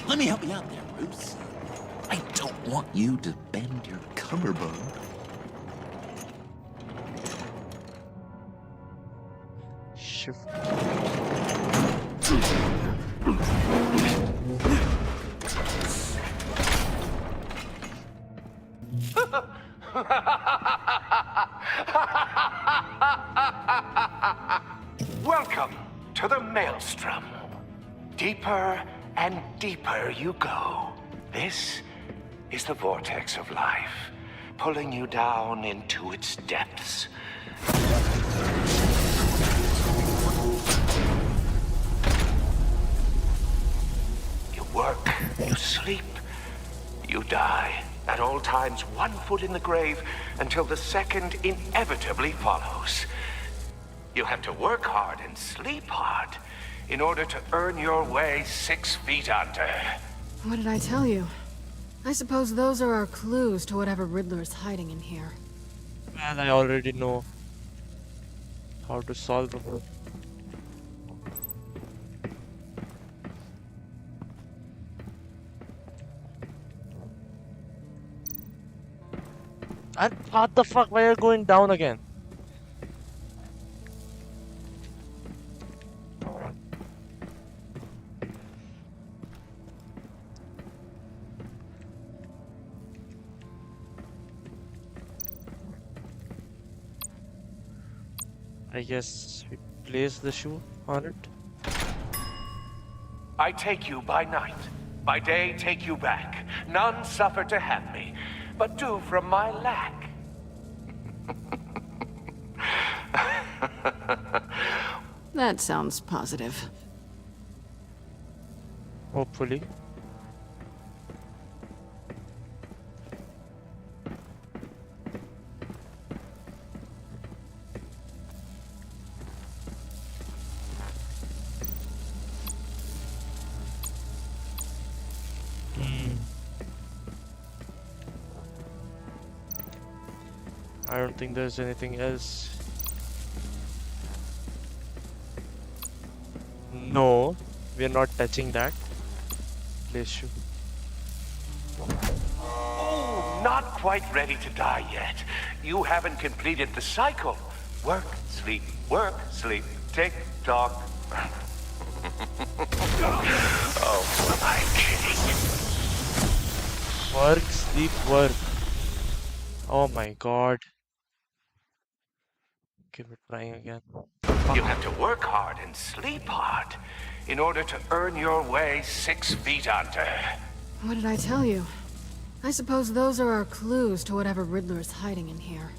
Let me help you out there, Bruce. I don't want you to bend your collarbone. Shift. Welcome to the maelstrom. Deeper and deeper you go. This is the vortex of life, pulling you down into its depths. You work, you sleep, you die. At all times, one foot in the grave until the second inevitably follows. You have to work hard and sleep hard in order to earn your way 6 feet under. What did I tell you? I suppose those are our clues to whatever Riddler's hiding in here. And I already know how to solve them. And what the fuck, why are you going down again? I guess we place the shoe on it. I take you by night, by day take you back. None suffer to have me, but do from my lack. That sounds positive. Hopefully. I don't think there's anything else. No, we're not touching that. Place shoe. Oh, not quite ready to die yet. You haven't completed the cycle. Work, sleep, tick tock. Oh, am I kidding? Work, sleep, work. Oh my god. Give it trying again. You have to work hard and sleep hard in order to earn your way 6 feet under. What did I tell you? I suppose those are our clues to whatever Riddler's hiding in here.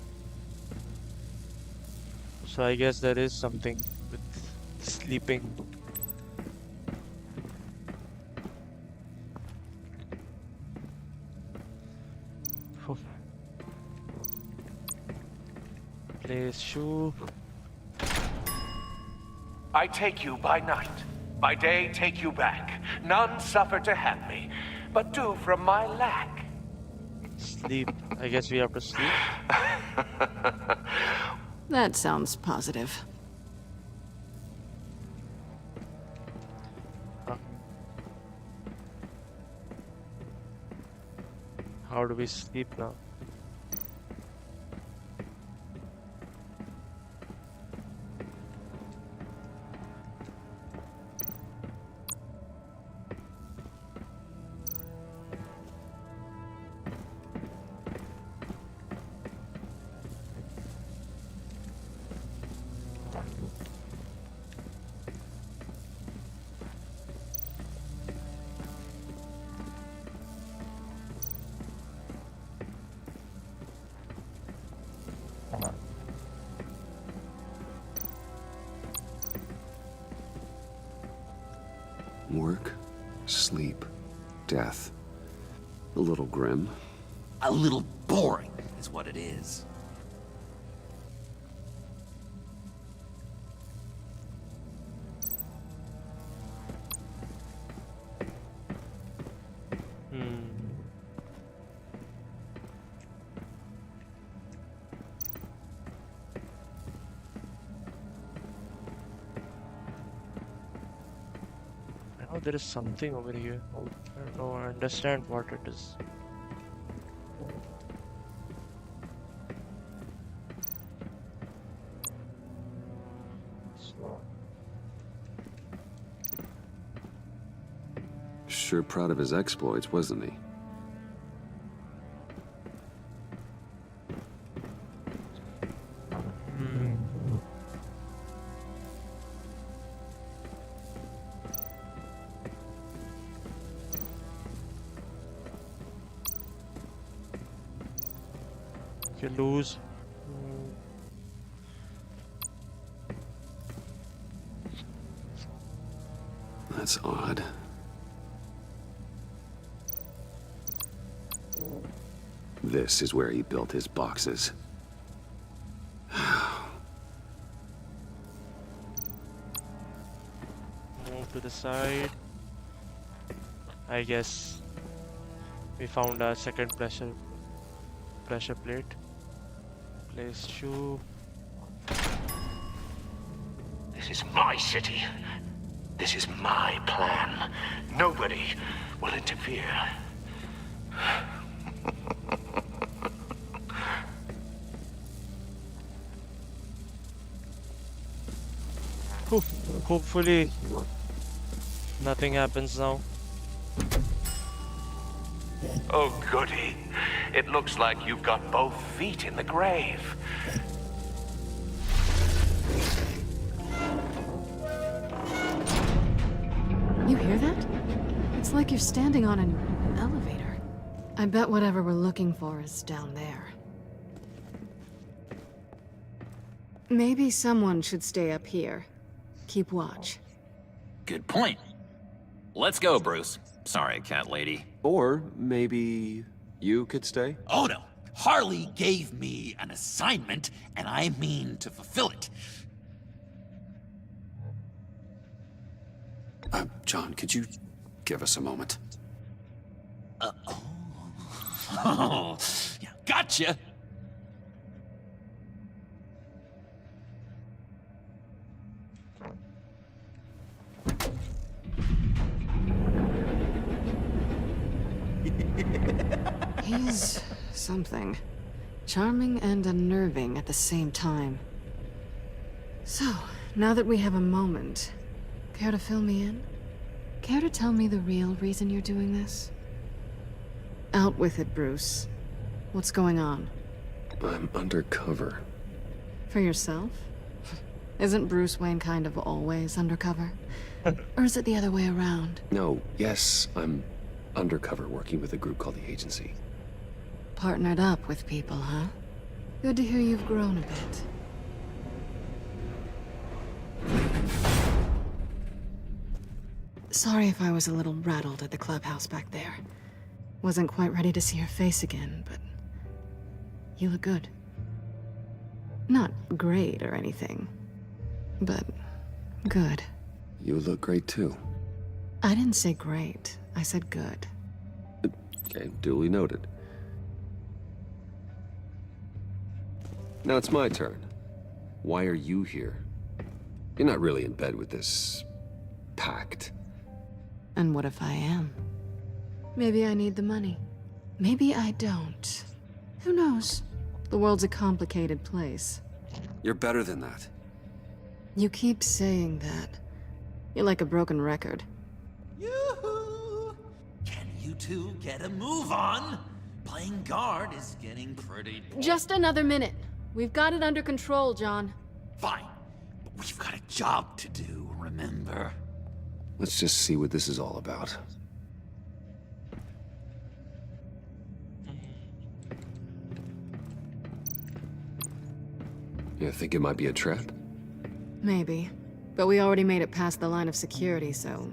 So I guess there is something with sleeping. Place shoe. I take you by night, by day take you back. None suffer to have me, but do from my lack. Sleep. I guess we have to sleep. That sounds positive. How do we sleep now? Work, sleep, death. A little grim. A little boring is what it is. Oh, there is something over here. I don't know, I understand what it is. Sure proud of his exploits, wasn't he? You lose. That's odd. This is where he built his boxes. Move to the side. I guess we found our second pressure plate. Place shoe. This is my city. This is my plan. Nobody will interfere. Hopefully nothing happens now. Oh, goody. It looks like you've got both feet in the grave. You hear that? It's like you're standing on an elevator. I bet whatever we're looking for is down there. Maybe someone should stay up here. Keep watch. Good point. Let's go, Bruce. Sorry, cat lady. Or maybe you could stay? Oh no. Harley gave me an assignment, and I mean to fulfill it. John, could you give us a moment? Oh, yeah, gotcha. He's something. Charming and unnerving at the same time. So, now that we have a moment, care to fill me in? Care to tell me the real reason you're doing this? Out with it, Bruce. What's going on? I'm undercover. For yourself? Isn't Bruce Wayne kind of always undercover? Or is it the other way around? No, yes, I'm undercover working with a group called the Agency. Partnered up with people, huh? Good to hear you've grown a bit. Sorry if I was a little rattled at the clubhouse back there. Wasn't quite ready to see your face again, but you look good. Not great or anything, but good. You look great too. I didn't say great. I said good. Okay, duly noted. Now it's my turn. Why are you here? You're not really in bed with this pact. And what if I am? Maybe I need the money. Maybe I don't. Who knows? The world's a complicated place. You're better than that. You keep saying that. You're like a broken record. Yoo-hoo! Can you two get a move on? Playing guard is getting pretty... Just another minute. We've got it under control, John. Fine. But we've got a job to do, remember? Let's just see what this is all about. You think it might be a trap? Maybe. But we already made it past the line of security, so...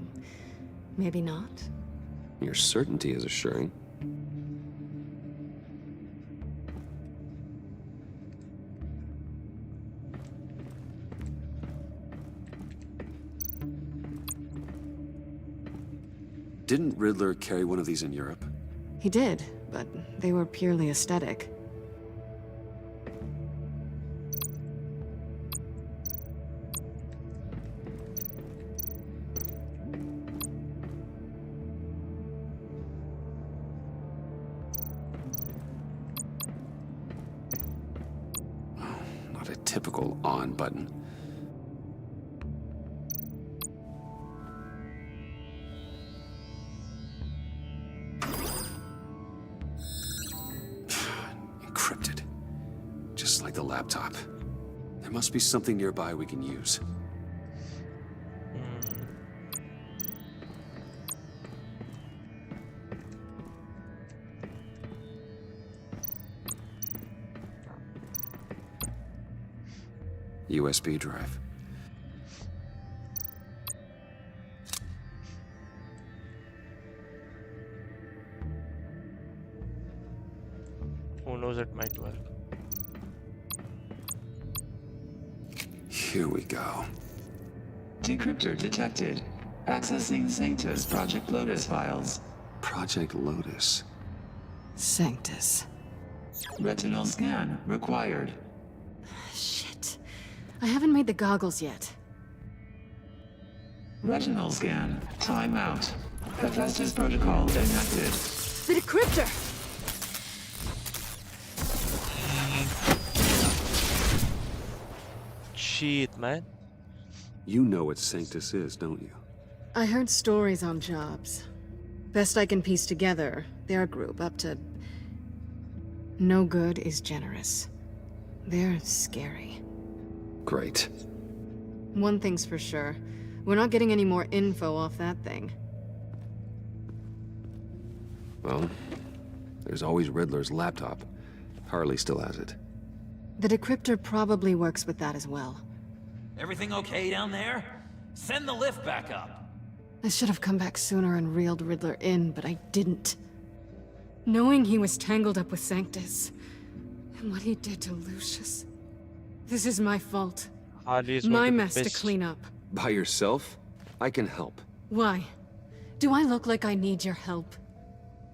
maybe not? Your certainty is assuring. Didn't Riddler carry one of these in Europe? He did, but they were purely aesthetic. Not a typical on button. Encrypted. Just like the laptop. There must be something nearby we can use. USB drive. Who knows, it might work. Here we go. Decryptor detected. Accessing Sanctus Project Lotus files. Project Lotus. Sanctus. Retinal scan required. Shit. I haven't made the goggles yet. Retinal scan. Timeout. Hephaestus protocol enacted. The decryptor! Shit, man. You know what Sanctus is, don't you? I heard stories on jobs. Best I can piece together, their group up to... No good is generous. They're scary. Great. One thing's for sure. We're not getting any more info off that thing. Well, there's always Riddler's laptop. Harley still has it. The decryptor probably works with that as well. Everything okay down there? Send the lift back up. I should have come back sooner and reeled Riddler in, but I didn't. Knowing he was tangled up with Sanctus, and what he did to Lucius. This is my fault. Harley's My going to be mess to pissed. clean up. By yourself? I can help. Why? Do I look like I need your help?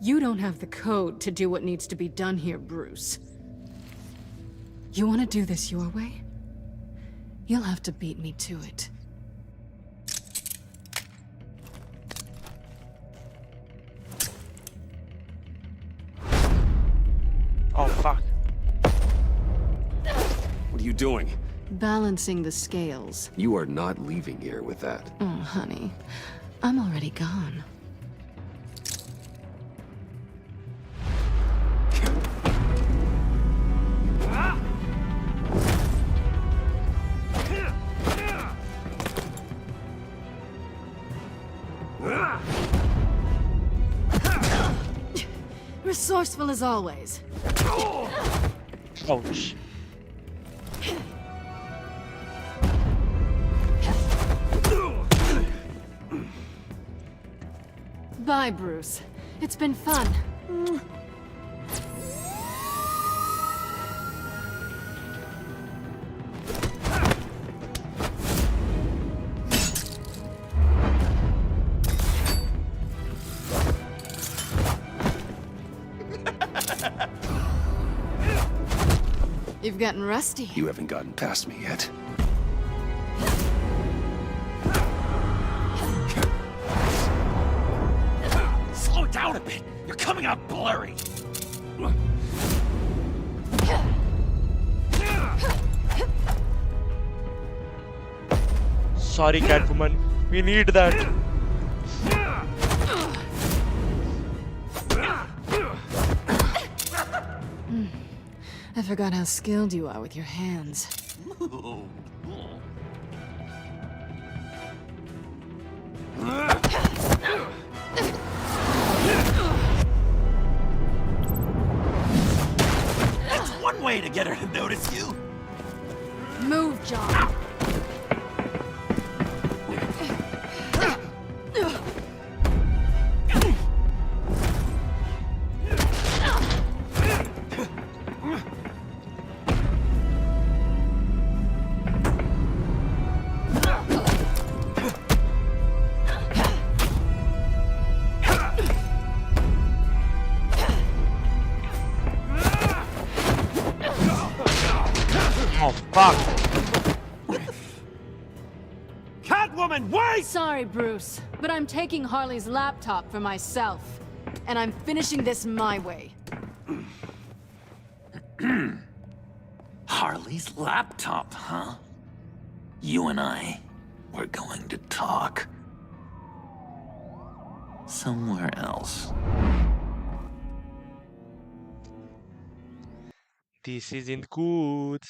You don't have the code to do what needs to be done here, Bruce. You want to do this your way? You'll have to beat me to it. Oh, fuck. What are you doing? Balancing the scales. You are not leaving here with that. Oh, honey. I'm already gone. Resourceful as always. Ouch. Bye, Bruce. It's been fun. You've gotten rusty. You haven't gotten past me yet. Slow down a bit. You're coming out blurry. Sorry, Catwoman. We need that. I forgot how skilled you are with your hands. That's one way to get her to notice you. Move, John. Oh, fuck. Catwoman, wait! Sorry, Bruce, but I'm taking Harley's laptop for myself. And I'm finishing this my way. Harley's laptop, huh? You and I, we're going to talk. Somewhere else. This isn't good.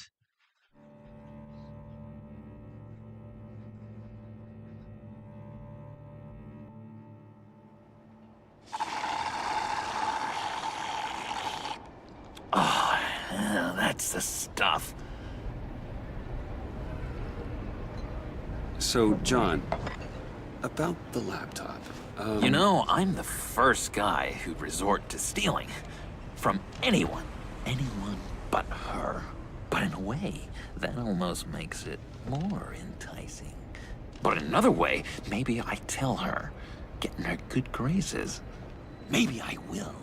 Oh, yeah, that's the stuff. So, John, about the laptop. You know, I'm the first guy who'd resort to stealing. From anyone. Anyone but her. But in a way, that almost makes it more enticing. But in another way, maybe I tell her, get in her good graces. Maybe I will.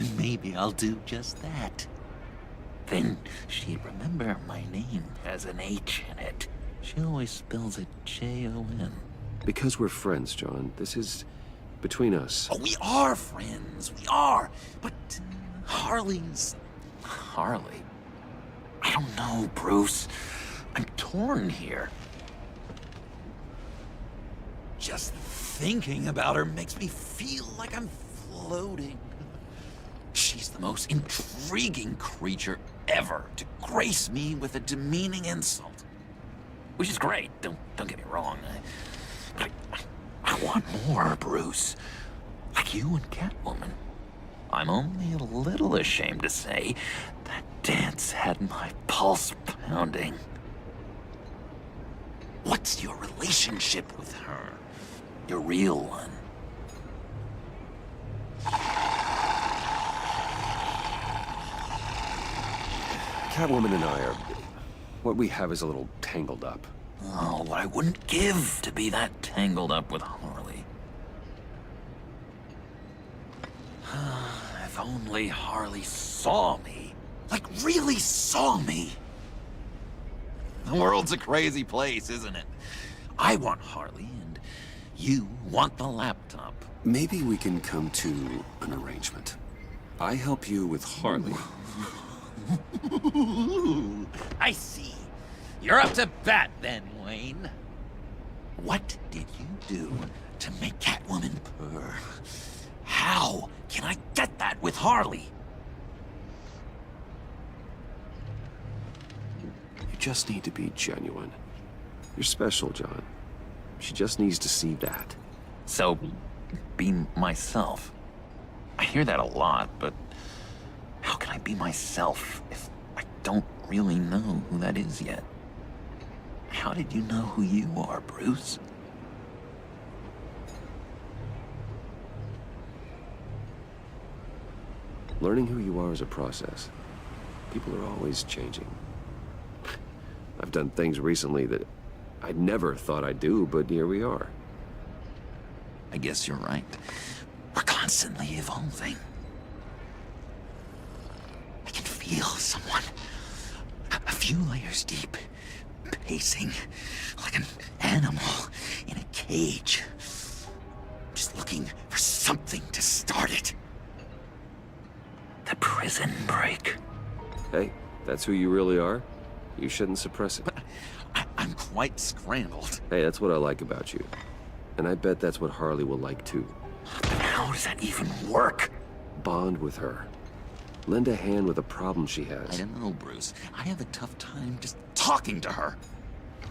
And maybe I'll do just that. Then she'd remember my name has an H in it. She always spells it Jon. Because we're friends, John. This is between us. Oh, we are friends. We are. But Harley's... Harley? I don't know, Bruce. I'm torn here. Just thinking about her makes me feel like I'm floating. She's the most intriguing creature ever to grace me with a demeaning insult. Which is great, don't get me wrong. But I want more, Bruce. Like you and Catwoman. I'm only a little ashamed to say that dance had my pulse pounding. What's your relationship with her? Your real one? Catwoman and I are... What we have is a little tangled up. Oh, what I wouldn't give to be that tangled up with Harley. If only Harley saw me. Like, really saw me. The world's a crazy place, isn't it? I want Harley, and you want the laptop. Maybe we can come to an arrangement. I help you with Harley. I see. You're up to bat then, Wayne. What did you do to make Catwoman purr? How can I get that with Harley? You just need to be genuine. You're special, John. She just needs to see that. So, be myself. I hear that a lot, but how can I be myself if I don't really know who that is yet? How did you know who you are, Bruce? Learning who you are is a process. People are always changing. I've done things recently that I never thought I'd do, but here we are. I guess you're right. We're constantly evolving. I can feel someone a few layers deep, pacing like an animal in a cage. Just looking for something to start it. The prison break. Hey, that's who you really are. You shouldn't suppress it. But I'm quite scrambled. Hey, that's what I like about you. And I bet that's what Harley will like too. But how does that even work? Bond with her. Lend a hand with a problem she has. I don't know, Bruce. I have a tough time just talking to her.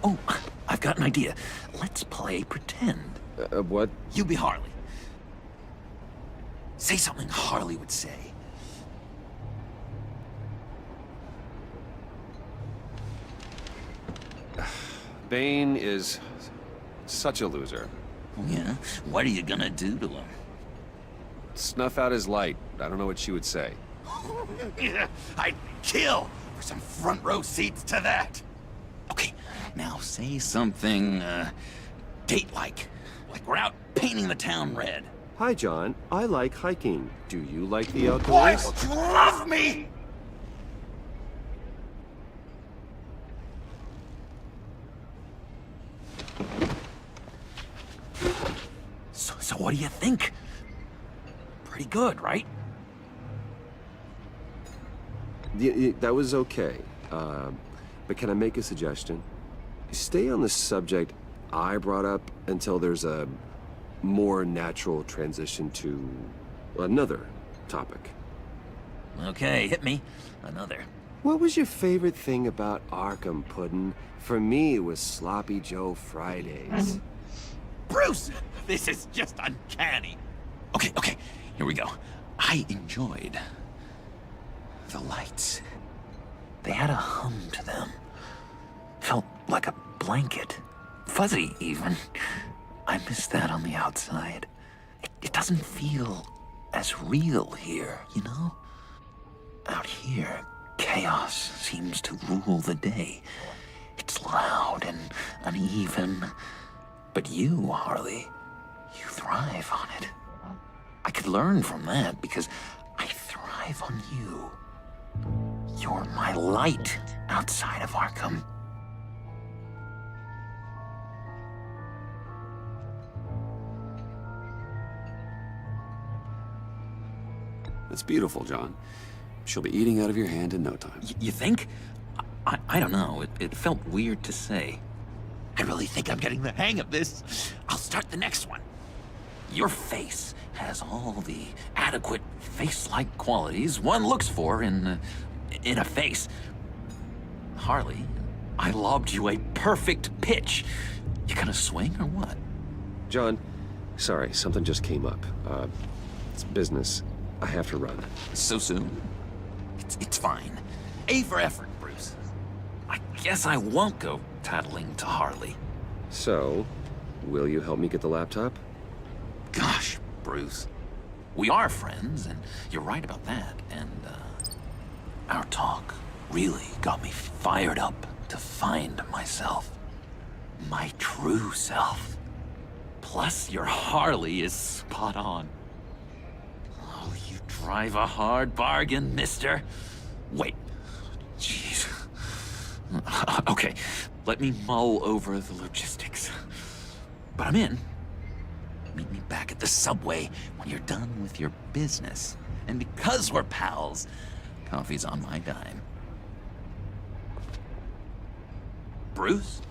Oh, I've got an idea. Let's play pretend. What? You be Harley. Say something Harley would say. Bane is such a loser. Yeah? What are you gonna do to him? Snuff out his light. I don't know what she would say. Yeah, I'd kill for some front row seats to that. Okay, now say something, date-like. Like we're out painting the town red. Hi, John. I like hiking. Do you like the outdoors? What? You love me! So what do you think? Pretty good, right? That was okay. But can I make a suggestion? Stay on the subject I brought up until there's a more natural transition to another topic. Okay, hit me. Another. What was your favorite thing about Arkham Puddin'? For me, it was Sloppy Joe Fridays. Bruce! This is just uncanny. Okay, here we go. I enjoyed the lights. They had a hum to them. Felt like a blanket. fuzzy, even. I miss that on the outside. It doesn't feel as real here, you know? Out here, chaos seems to rule the day. It's loud and uneven. But you, Harley, you thrive on it. I could learn from that because I thrive on you. You're my light outside of Arkham. That's beautiful, John. She'll be eating out of your hand in no time. You think? I don't know. It felt weird to say. I really think I'm getting the hang of this. I'll start the next one. Your face has all the adequate face-like qualities one looks for in a face. Harley, I lobbed you a perfect pitch. You gonna swing or what? John, sorry, something just came up. It's business. I have to run. So soon? It's fine. A for effort, Bruce. I guess I won't go tattling to Harley. So, will you help me get the laptop? Gosh, Bruce. We are friends, and you're right about that. And, our talk really got me fired up to find myself. My true self. Plus, your Harley is spot on. Oh, you drive a hard bargain, mister. Wait. Jeez. Okay, let me mull over the logistics. But I'm in. Meet me back at the subway when you're done with your business. And because we're pals, coffee's on my dime. Bruce?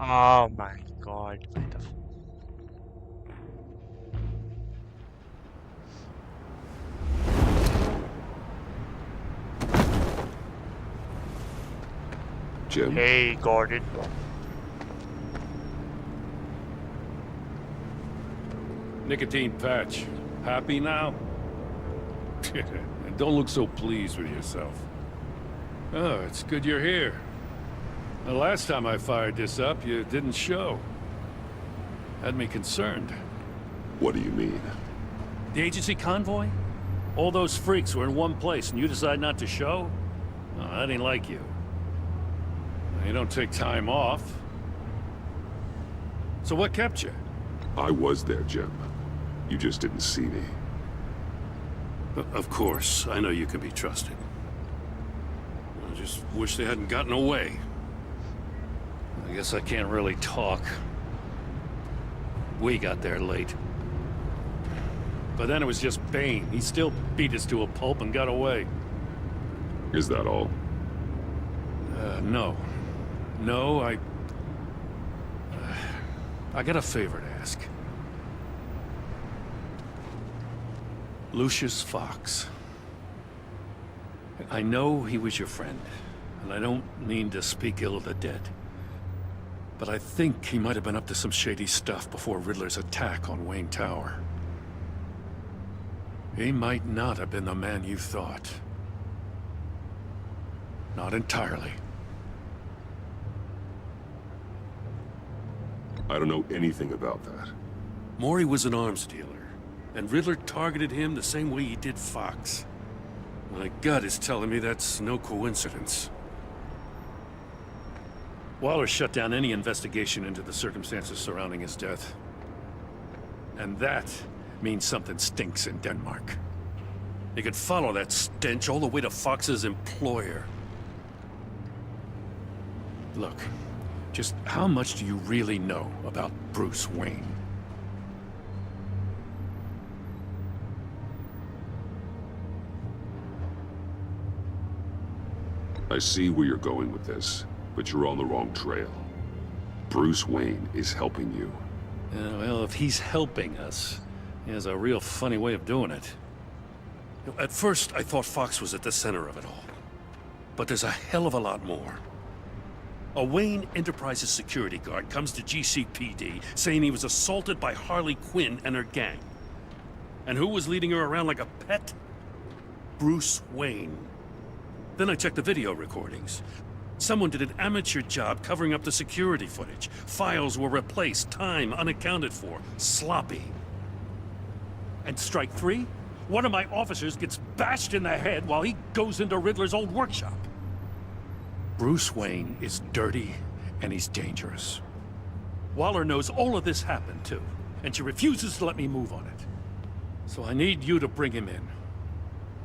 Oh my god. What the Jim? Hey, Gordon. Nicotine patch. Happy now? Don't look so pleased with yourself. Oh, it's good you're here. The last time I fired this up, you didn't show. Had me concerned. What do you mean? The agency convoy? All those freaks were in one place and you decide not to show? Oh, that ain't like you. You don't take time off. So what kept you? I was there, Jim. You just didn't see me. Of course, I know you can be trusted. I just wish they hadn't gotten away. I guess I can't really talk. We got there late. But then it was just Bane. He still beat us to a pulp and got away. Is that all? No. No, I got a favor to ask. Lucius Fox. I know he was your friend, and I don't mean to speak ill of the dead. But I think he might have been up to some shady stuff before Riddler's attack on Wayne Tower. He might not have been the man you thought. Not entirely. I don't know anything about that. Maury was an arms dealer, and Riddler targeted him the same way he did Fox. My gut is telling me that's no coincidence. Waller shut down any investigation into the circumstances surrounding his death. And that means something stinks in Denmark. You could follow that stench all the way to Fox's employer. Look, just how much do you really know about Bruce Wayne? I see where you're going with this, but you're on the wrong trail. Bruce Wayne is helping you. Yeah, well, if he's helping us, he has a real funny way of doing it. At first, I thought Fox was at the center of it all. But there's a hell of a lot more. A Wayne Enterprises security guard comes to GCPD saying he was assaulted by Harley Quinn and her gang. And who was leading her around like a pet? Bruce Wayne. Then I checked the video recordings. Someone did an amateur job covering up the security footage. Files were replaced, time unaccounted for, sloppy. And strike three? One of my officers gets bashed in the head while he goes into Riddler's old workshop. Bruce Wayne is dirty and he's dangerous. Waller knows all of this happened too, and she refuses to let me move on it. So I need you to bring him in.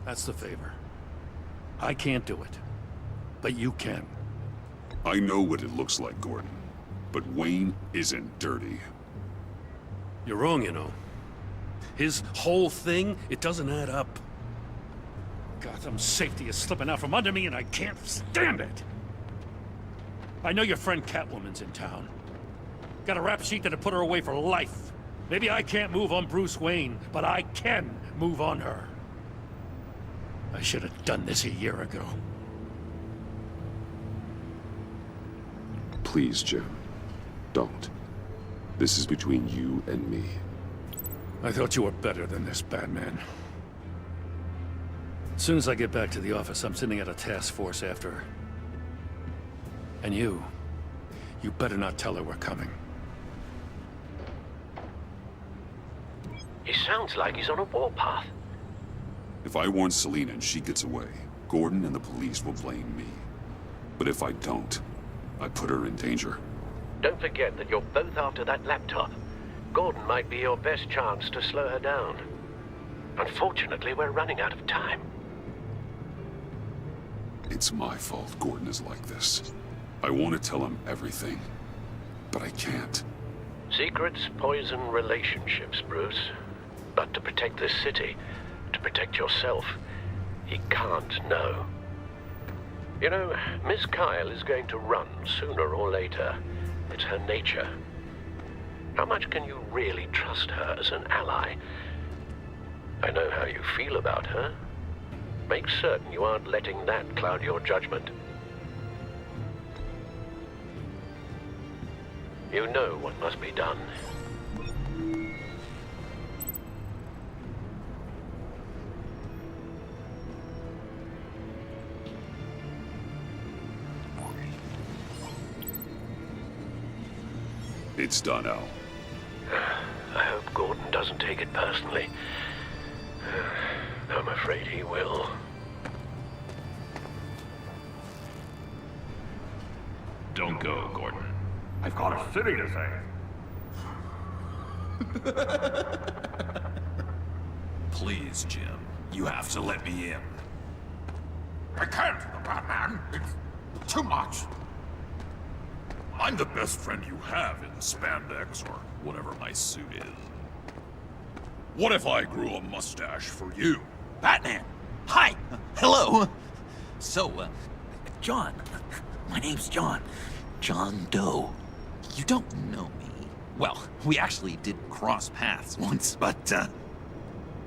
That's the favor. I can't do it, but you can. I know what it looks like, Gordon, but Wayne isn't dirty. You're wrong, you know. His whole thing, it doesn't add up. Gotham's safety is slipping out from under me and I can't stand it. I know your friend Catwoman's in town. Got a rap sheet that'd put her away for life. Maybe I can't move on Bruce Wayne, but I can move on her. I should have done this a year ago. Please, Jim. Don't. This is between you and me. I thought you were better than this, Batman. As soon as I get back to the office, I'm sending out a task force after her. And you better not tell her we're coming. He sounds like he's on a warpath. If I warn Selina and she gets away, Gordon and the police will blame me. But if I don't, I put her in danger. Don't forget that you're both after that laptop. Gordon might be your best chance to slow her down. Unfortunately, we're running out of time. It's my fault Gordon is like this. I want to tell him everything, but I can't. Secrets poison relationships, Bruce. But to protect this city, to protect yourself, he can't know. You know, Miss Kyle is going to run sooner or later. It's her nature. How much can you really trust her as an ally? I know how you feel about her. Make certain you aren't letting that cloud your judgment. You know what must be done. It's done, Al. I hope Gordon doesn't take it personally. I'm afraid he will. Don't go, Gordon. I've got a city to save. Please, Jim. You have to let me in. I can't, Batman. It's too much. I'm the best friend you have in spandex or whatever my suit is. What if I grew a mustache for you? Batman! Hi! Hello! So, John. My name's John. John Doe. You don't know me. Well, we actually did cross paths once, but,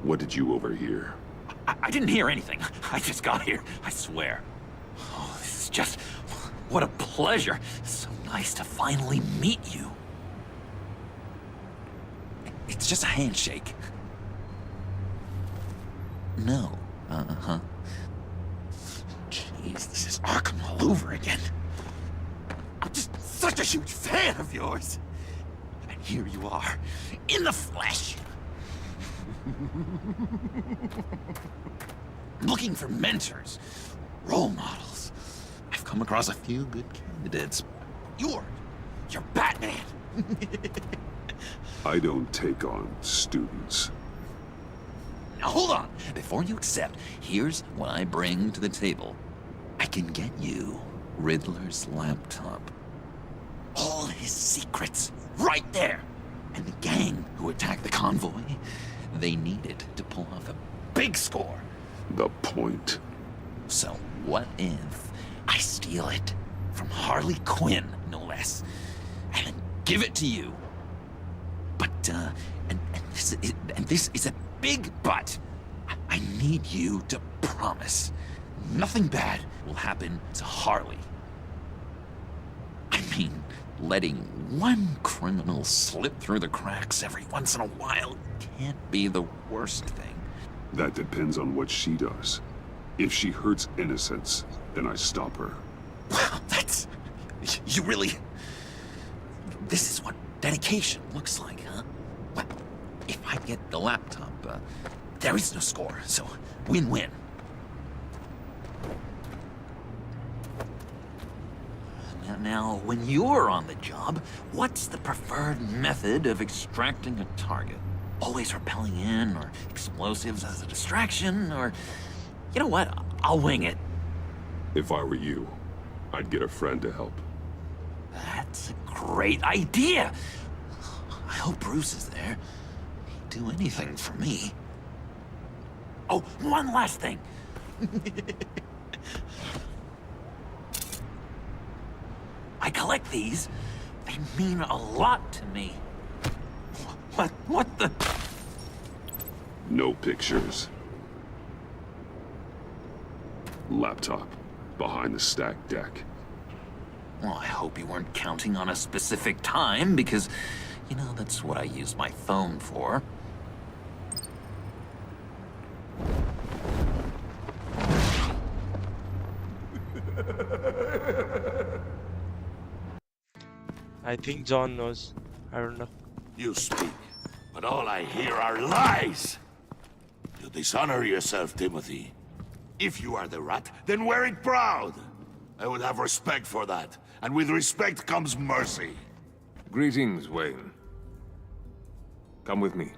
What did you overhear? I didn't hear anything. I just got here, I swear. Oh, this is just... What a pleasure. So nice to finally meet you. It's just a handshake. No. Uh-huh. Jeez, this is Arkham all over again. I'm just such a huge fan of yours. And here you are, in the flesh. Looking for mentors, role models. I've come across a few good candidates. You're Batman. I don't take on students. Now hold on. Before you accept, here's what I bring to the table. I can get you Riddler's laptop. All his secrets, right there. And the gang who attacked the convoy, they needed to pull off a big score. The point? So what if I steal it from Harley Quinn, no less, and then give it to you? But, and this is a big but. I need you to promise nothing bad will happen to Harley. I mean, letting one criminal slip through the cracks every once in a while can't be the worst thing. That depends on what she does. If she hurts innocents, then I stop her. Wow, that's... You really... This is what dedication looks like, huh? Well, if I get the laptop, there is no score, so win-win. Now, when you're on the job, what's the preferred method of extracting a target? Always rappelling in, or explosives as a distraction, or... You know what? I'll wing it. If I were you, I'd get a friend to help. That's a great idea! I hope Bruce is there. He'd do anything for me. Oh, one last thing! I collect these. They mean a lot to me. What the... No pictures. Laptop. Behind the stacked deck. Well, I hope you weren't counting on a specific time, because, you know, that's what I use my phone for. I think John knows. I don't know. You speak, but all I hear are lies! You dishonor yourself, Timothy. If you are the rat, then wear it proud! I would have respect for that, and with respect comes mercy. Greetings, Wayne. Come with me.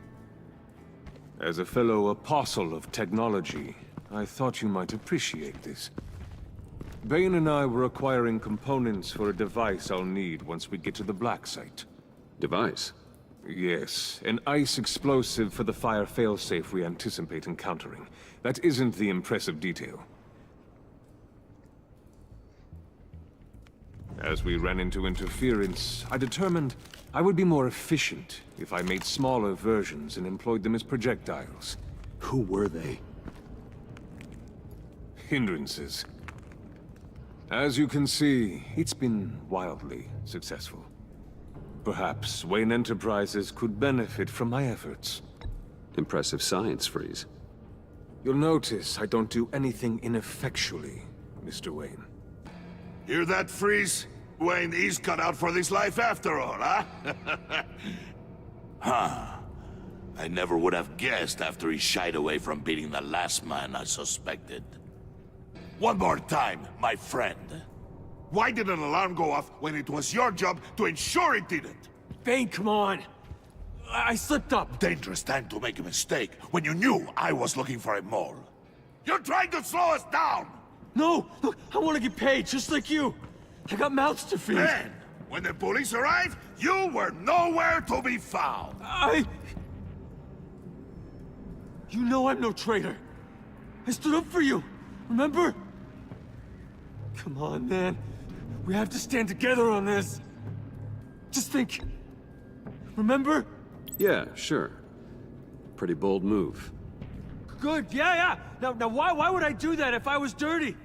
As a fellow apostle of technology, I thought you might appreciate this. Bane and I were acquiring components for a device I'll need once we get to the Black Site. Device? Yes, an ice explosive for the fire failsafe we anticipate encountering. That isn't the impressive detail. As we ran into interference, I determined I would be more efficient if I made smaller versions and employed them as projectiles. Who were they? Hindrances. As you can see, it's been wildly successful. Perhaps Wayne Enterprises could benefit from my efforts. Impressive science, Freeze. You'll notice I don't do anything ineffectually, Mr. Wayne. Hear that, Freeze? Wayne is cut out for this life after all, huh? Huh. I never would have guessed after he shied away from beating the last man I suspected. One more time, my friend. Why did an alarm go off when it was your job to ensure it didn't? Bane, come on! I slipped up! Dangerous time to make a mistake when you knew I was looking for a mole. You're trying to slow us down! No! Look, I want to get paid, just like you! I got mouths to feed! Then, when the police arrived, you were nowhere to be found! You know I'm no traitor! I stood up for you, remember? Come on, man. We have to stand together on this. Just think. Remember? Yeah, sure. Pretty bold move. Good, yeah. Now why would I do that if I was dirty?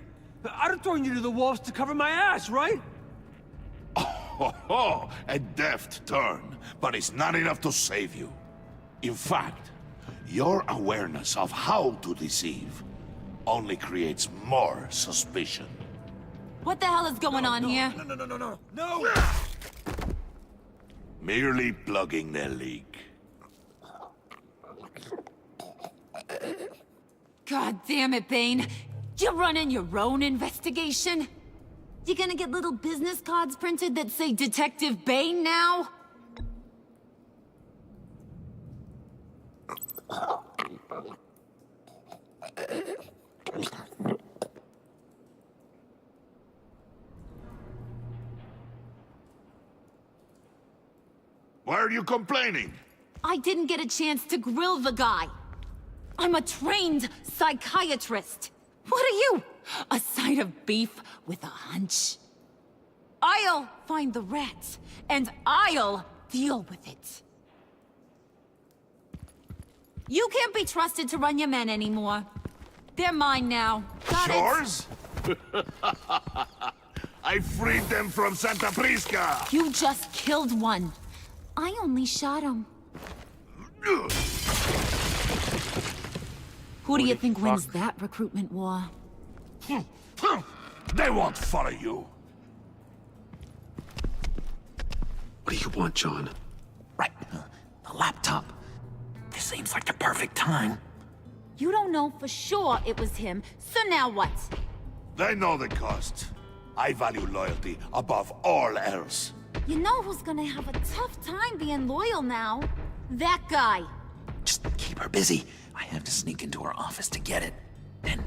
I'd have thrown you to the wolves to cover my ass, right? Oh, a deft turn, but it's not enough to save you. In fact, your awareness of how to deceive only creates more suspicion. What the hell is going on here? No! Merely plugging the leak. God damn it, Bane. You're running your own investigation? You gonna get little business cards printed that say Detective Bane now? Why are you complaining? I didn't get a chance to grill the guy. I'm a trained psychiatrist. What are you? A side of beef with a hunch? I'll find the rats, and I'll deal with it. You can't be trusted to run your men anymore. They're mine now. Got it? Yours? I freed them from Santa Prisca! You just killed one. I only shot him. Who do you think wins that recruitment war? They won't follow you. What do you want, John? Right, the laptop. This seems like the perfect time. You don't know for sure it was him, so now what? They know the cost. I value loyalty above all else. You know who's gonna have a tough time being loyal now? That guy. Just keep her busy. I have to sneak into her office to get it. Then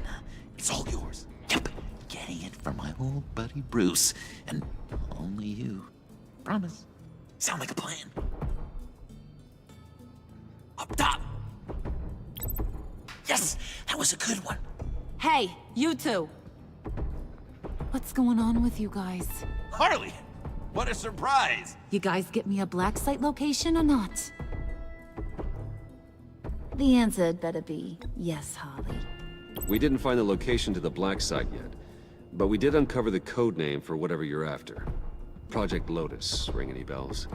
it's all yours. Yep, getting it from my old buddy Bruce. And only you. Promise. Sound like a plan? Up top! Yes, that was a good one. Hey, you two. What's going on with you guys? Harley! What a surprise! You guys get me a BlackSpirit location or not? The answer had better be yes, Harley. We didn't find the location to the black site yet, but we did uncover the code name for whatever you're after. Project Lotus. Ring any bells?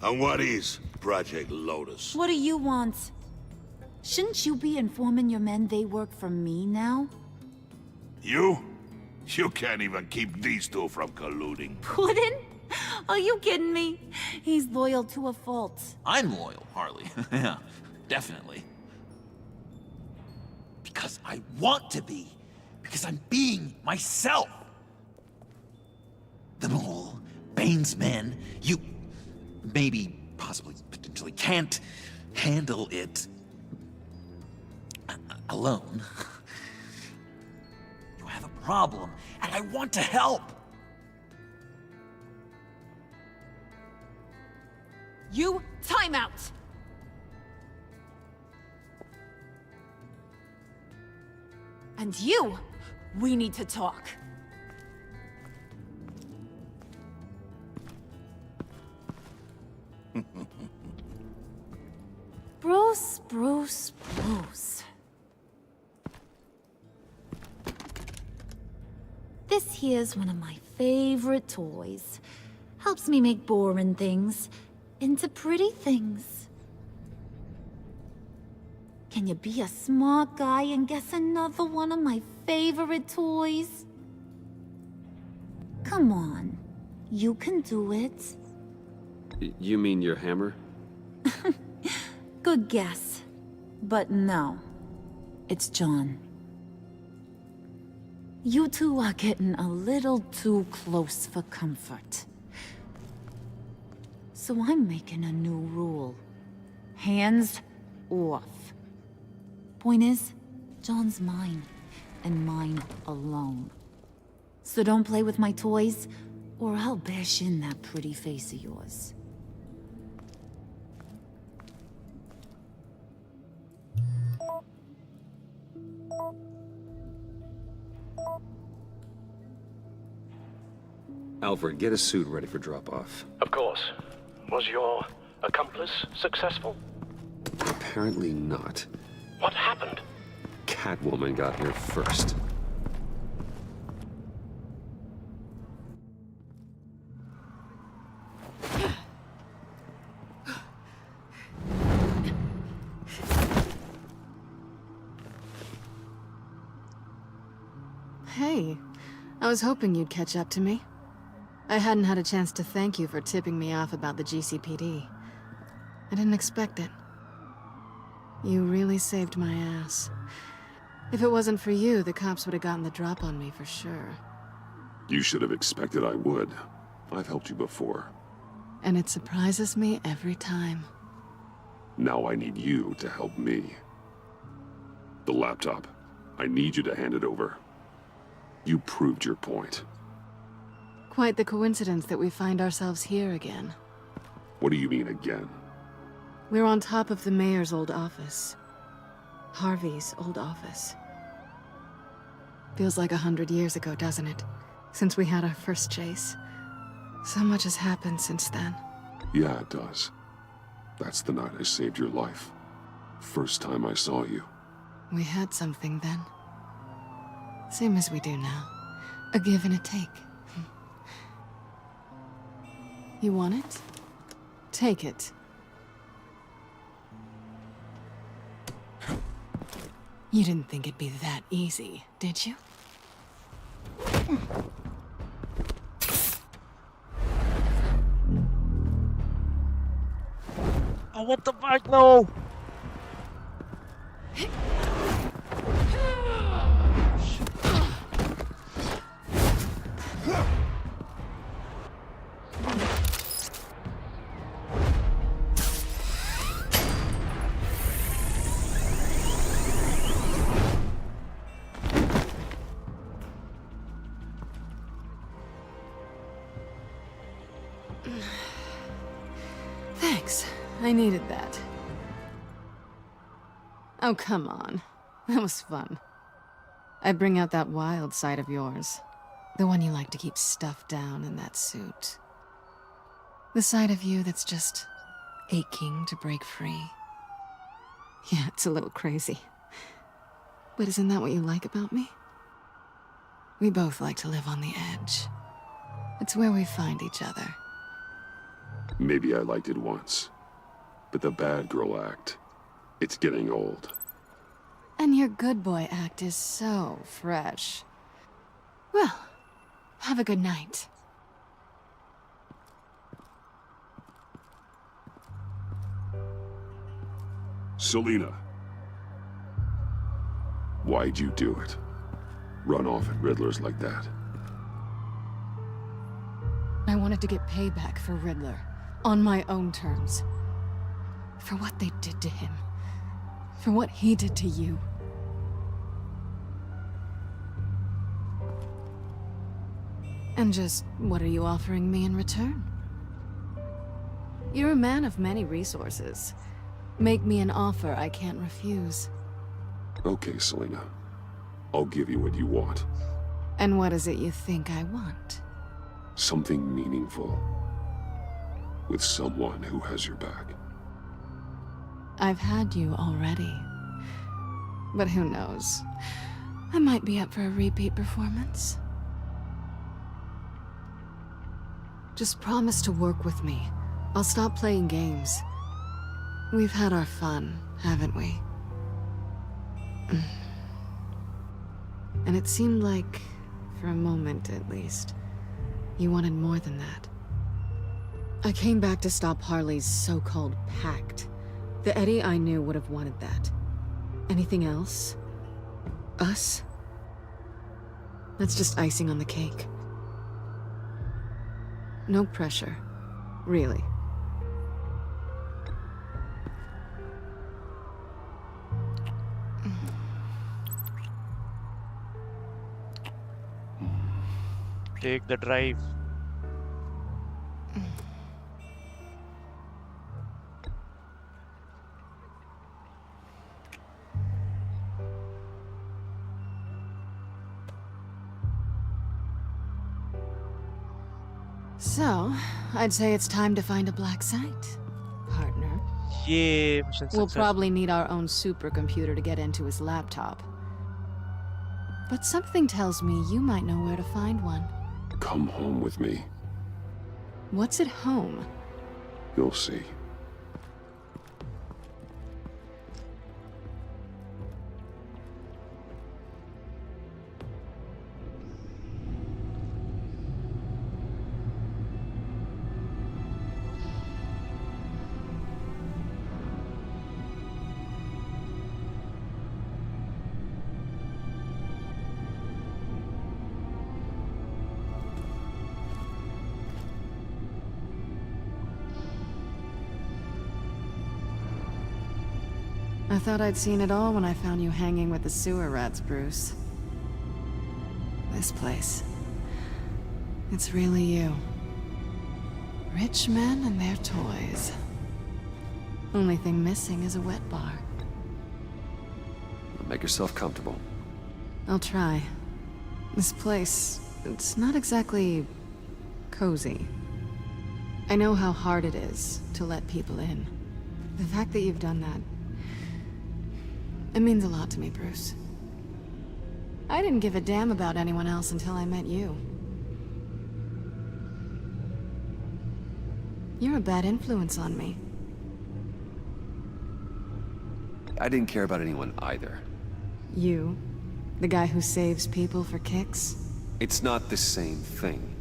And what is Project Lotus? What do you want? Shouldn't you be informing your men they work for me now? You? You can't even keep these two from colluding. Puddin'? Are you kidding me? He's loyal to a fault. I'm loyal, Harley. Yeah, definitely. Because I want to be. Because I'm being myself. The mole, Bane's men, you maybe, possibly, potentially can't handle it alone. You have a problem, and I want to help. You, time out! And you, we need to talk. Bruce. This here's one of my favorite toys. Helps me make boring things into pretty things. Can you be a smart guy and guess another one of my favorite toys? Come on, you can do it. You mean your hammer? Good guess. But no, it's John. You two are getting a little too close for comfort. So I'm making a new rule. Hands off. Point is, John's mine, and mine alone. So don't play with my toys, or I'll bash in that pretty face of yours. Alfred, get a suit ready for drop-off. Of course. Was your accomplice successful? Apparently not. What happened? Catwoman got here first. Hey, I was hoping you'd catch up to me. I hadn't had a chance to thank you for tipping me off about the GCPD. I didn't expect it. You really saved my ass. If it wasn't for you, the cops would have gotten the drop on me for sure. You should have expected I would. I've helped you before. And it surprises me every time. Now I need you to help me. The laptop. I need you to hand it over. You proved your point. Quite the coincidence that we find ourselves here again. What do you mean again? We're on top of the mayor's old office. Harvey's old office. Feels like 100 years ago, doesn't it? Since we had our first chase. So much has happened since then. Yeah, it does. That's the night I saved your life. First time I saw you. We had something then. Same as we do now. A give and a take. You want it? Take it. You didn't think it'd be that easy, did you? Oh, what the fuck? No! Thanks. I needed that. Oh, come on. That was fun. I bring out that wild side of yours. The one you like to keep stuffed down in that suit. The side of you that's just aching to break free. Yeah, it's a little crazy. But isn't that what you like about me? We both like to live on the edge. It's where we find each other. Maybe I liked it once. But the bad girl act, it's getting old. And your good boy act is so fresh. Well, have a good night. Selina. Why'd you do it? Run off at Riddlers like that? I wanted to get payback for Riddler. On my own terms. For what they did to him. For what he did to you. And just, what are you offering me in return? You're a man of many resources. Make me an offer I can't refuse. Okay, Selina. I'll give you what you want. And what is it you think I want? Something meaningful. With someone who has your back. I've had you already. But who knows? I might be up for a repeat performance. Just promise to work with me. I'll stop playing games. We've had our fun, haven't we? And it seemed like, for a moment at least, you wanted more than that. I came back to stop Harley's so-called pact. The Eddie I knew would have wanted that. Anything else? Us? That's just icing on the cake. No pressure. Really. Take the drive. So, I'd say it's time to find a black site, partner. Yeah, mission We'll success. probably need our own supercomputer to get into his laptop. But something tells me you might know where to find one. Come home with me. What's at home? You'll see. I thought I'd seen it all when I found you hanging with the sewer rats, Bruce. This place. It's really you. Rich men and their toys. Only thing missing is a wet bar. Make yourself comfortable. I'll try. This place, it's not exactly cozy. I know how hard it is to let people in. The fact that you've done that, it means a lot to me, Bruce. I didn't give a damn about anyone else until I met you. You're a bad influence on me. I didn't care about anyone either. You? The guy who saves people for kicks? It's not the same thing.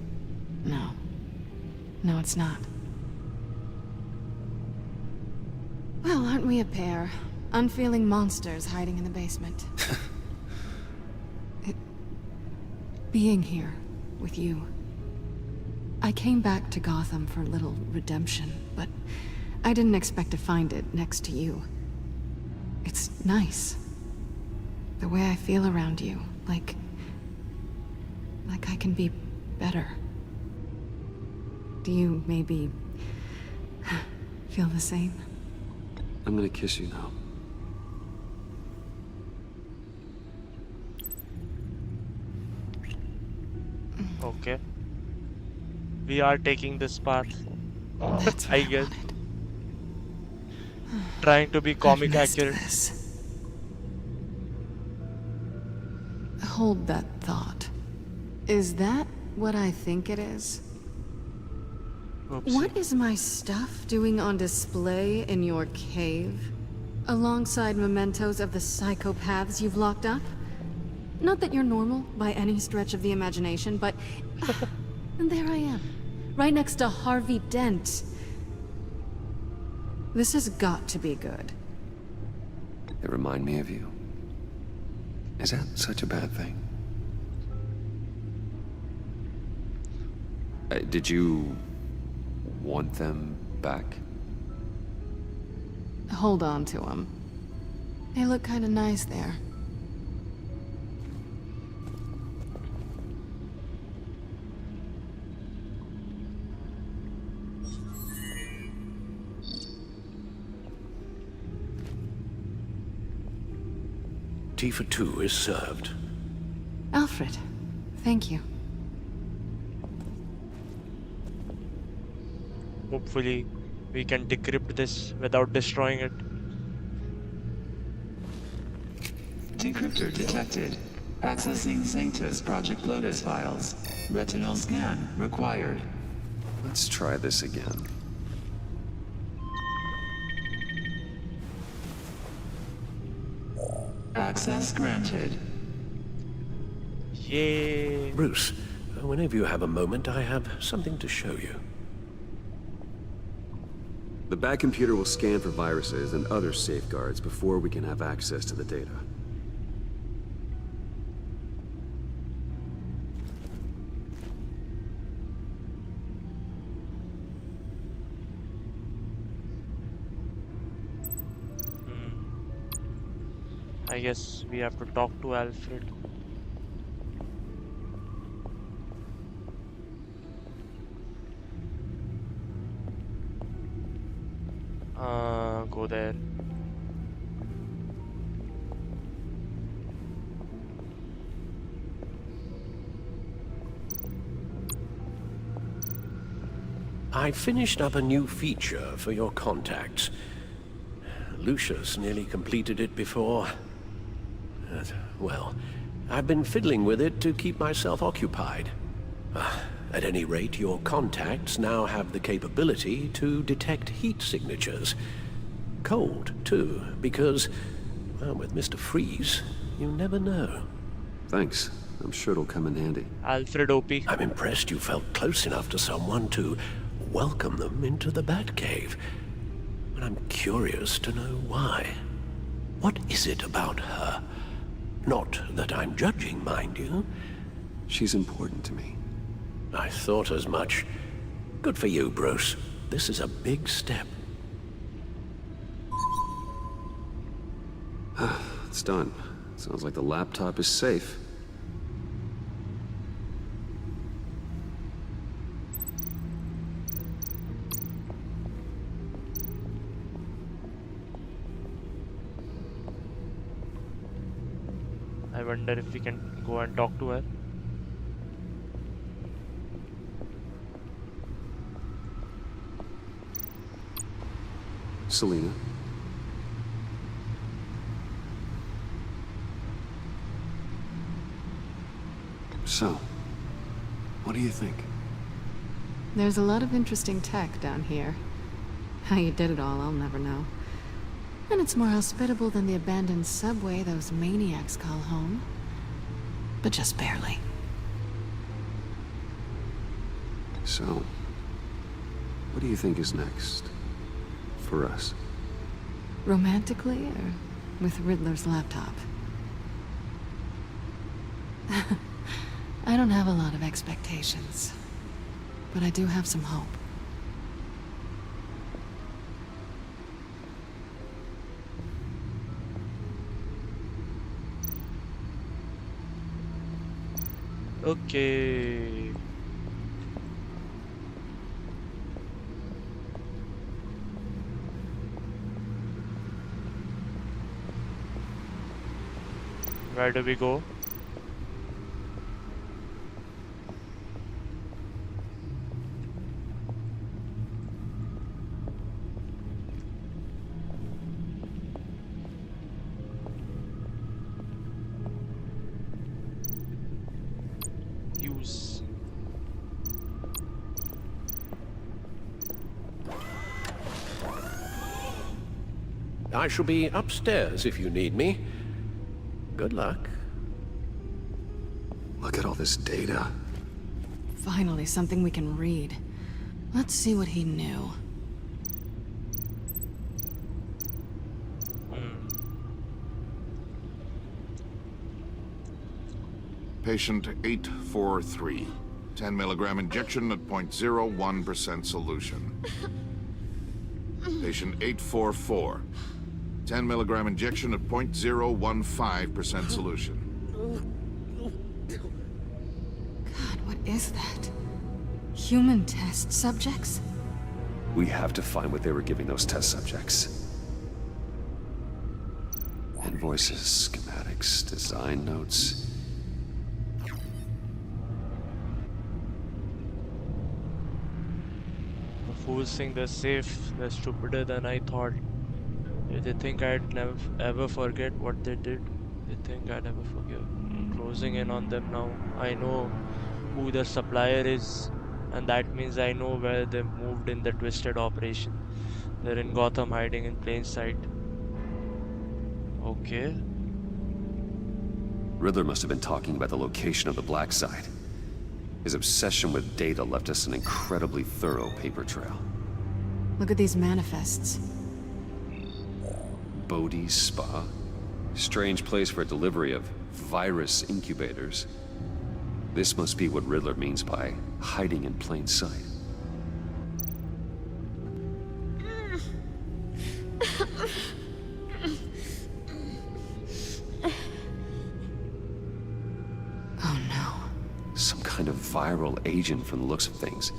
No. No, it's not. Well, aren't we a pair? Unfeeling monsters hiding in the basement. Being here with you. I came back to Gotham for a little redemption, but I didn't expect to find it next to you. It's nice. The way I feel around you, like I can be better. Do you maybe feel the same? I'm gonna kiss you now. Okay. We are taking this path. That's what I guess. Trying to be comic accurate. Hold that thought. Is that what I think it is? Oopsie. What is my stuff doing on display in your cave? Alongside mementos of the psychopaths you've locked up? Not that you're normal by any stretch of the imagination, but... and there I am, right next to Harvey Dent. This has got to be good. They remind me of you. Is that such a bad thing? Did you want them back? Hold on to them. They look kind of nice there. Tea for two is served. Alfred, thank you. Hopefully, we can decrypt this without destroying it. Decryptor detected. Accessing Sanctus Project Lotus files. Retinal scan required. Let's try this again. Access granted. Yay! Bruce, whenever you have a moment, I have something to show you. The back computer will scan for viruses and other safeguards before we can have access to the data. I guess we have to talk to Alfred. Go there. I finished up a new feature for your contacts. Lucius nearly completed it before. Well, I've been fiddling with it to keep myself occupied. At any rate, your contacts now have the capability to detect heat signatures. Cold, too, because, well, with Mr. Freeze, you never know. Thanks. I'm sure it'll come in handy. Alfred OP. I'm impressed you felt close enough to someone to welcome them into the Batcave. And I'm curious to know why. What is it about her? Not that I'm judging, mind you. She's important to me. I thought as much. Good for you, Bruce. This is a big step. It's done. Sounds like the laptop is safe. I wonder if we can go and talk to her. Selina. So, what do you think? There's a lot of interesting tech down here. How you did it all, I'll never know. And it's more hospitable than the abandoned subway those maniacs call home. But just barely. So, what do you think is next? For us? Romantically, or with Riddler's laptop? I don't have a lot of expectations. But I do have some hope. Okay. Where do we go? Use. I shall be upstairs if you need me. Good luck. Look at all this data. Finally, something we can read. Let's see what he knew. Patient 843. 10 milligram injection at 0.01% solution. Patient 844. 10 milligram injection at 0.015% solution. God, what is that? Human test subjects? We have to find what they were giving those test subjects. Invoices, schematics, design notes. The fools think they're safe. They're stupider than I thought. They think I'd never ever forget what they did. They think I'd ever forgive. Closing in on them now. I know who their supplier is, and that means I know where they moved in the twisted operation. They're in Gotham, hiding in plain sight. Okay. Riddler must have been talking about the location of the black site. His obsession with data left us an incredibly thorough paper trail. Look at these manifests. Bodhi's Spa? Strange place for a delivery of virus incubators. This must be what Riddler means by hiding in plain sight. Oh no. Some kind of viral agent from the looks of things.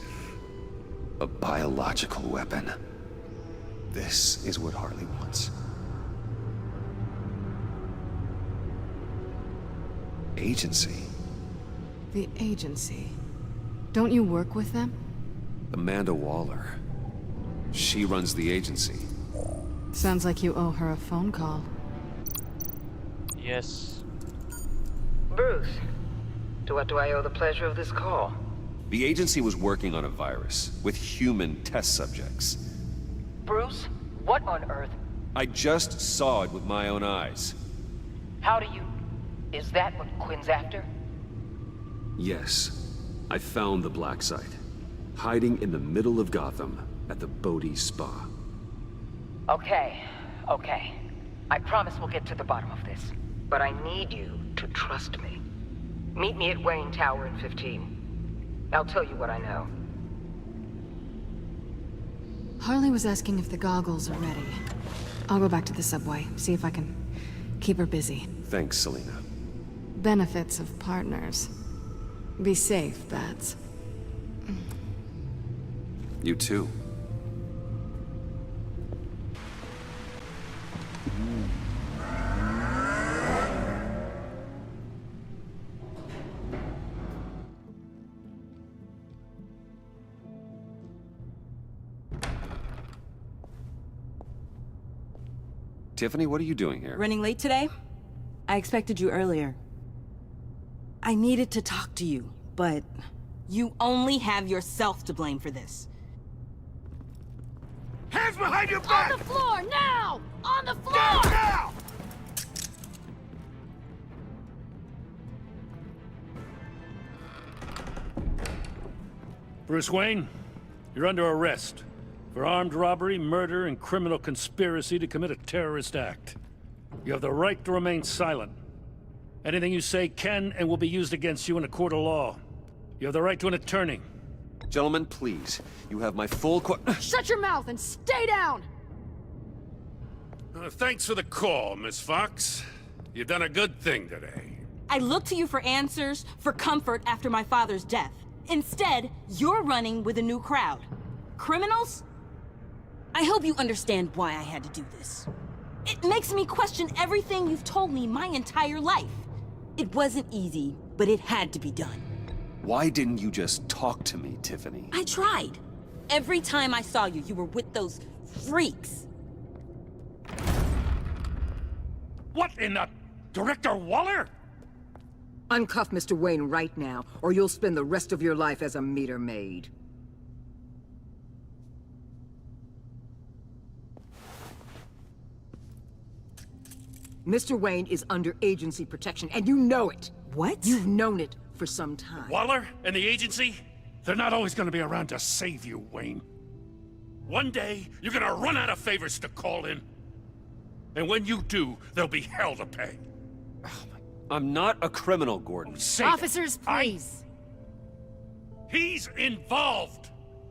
A biological weapon. This is what Harley wants. Agency. The agency. Don't you work with them? Amanda Waller. She runs the agency. Sounds like you owe her a phone call. Yes. Bruce, to what do I owe the pleasure of this call? The agency was working on a virus with human test subjects. Bruce, what on earth? I just saw it with my own eyes. How do you... Is that what Quinn's after? Yes. I found the black site. Hiding in the middle of Gotham at the Bodhi Spa. Okay. I promise we'll get to the bottom of this. But I need you to trust me. Meet me at Wayne Tower in 15. I'll tell you what I know. Harley was asking if the goggles are ready. I'll go back to the subway, see if I can keep her busy. Thanks, Selina. Benefits of partners. Be safe, Bats. You too. Tiffany, what are you doing here? Running late today? I expected you earlier. I needed to talk to you, but you only have yourself to blame for this. Hands behind your back! On the floor, now! On the floor! Get down! Bruce Wayne, you're under arrest for armed robbery, murder, and criminal conspiracy to commit a terrorist act. You have the right to remain silent. Anything you say can and will be used against you in a court of law. You have the right to an attorney. Gentlemen, please. You have my full Shut your mouth and stay down! Thanks for the call, Miss Fox. You've done a good thing today. I look to you for answers, for comfort after my father's death. Instead, you're running with a new crowd. Criminals? I hope you understand why I had to do this. It makes me question everything you've told me my entire life. It wasn't easy, but it had to be done. Why didn't you just talk to me, Tiffany? I tried. Every time I saw you, you were with those freaks. What in the... Director Waller? Uncuff Mr. Wayne right now, or you'll spend the rest of your life as a meter maid. Mr. Wayne is under agency protection, and you know it. What? You've known it for some time. Waller and the agency? They're not always gonna be around to save you, Wayne. One day, you're gonna run out of favors to call in. And when you do, there'll be hell to pay. I'm not a criminal, Gordon. Officers, please. He's involved.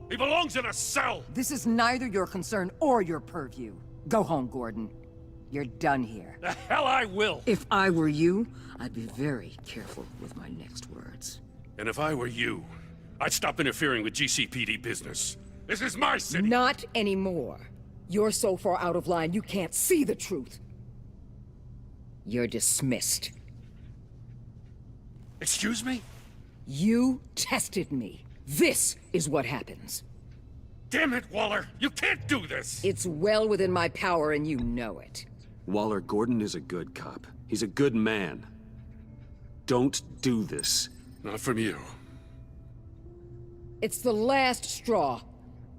He belongs in a cell. This is neither your concern or your purview. Go home, Gordon. You're done here. The hell I will. If I were you, I'd be very careful with my next words. And if I were you, I'd stop interfering with GCPD business. This is my city. Not anymore. You're so far out of line you can't see the truth. You're dismissed. Excuse me? You tested me. This is what happens. Damn it, Waller! You can't do this! It's well within my power and you know it. Waller, Gordon is a good cop. He's a good man. Don't do this. Not from you. It's the last straw.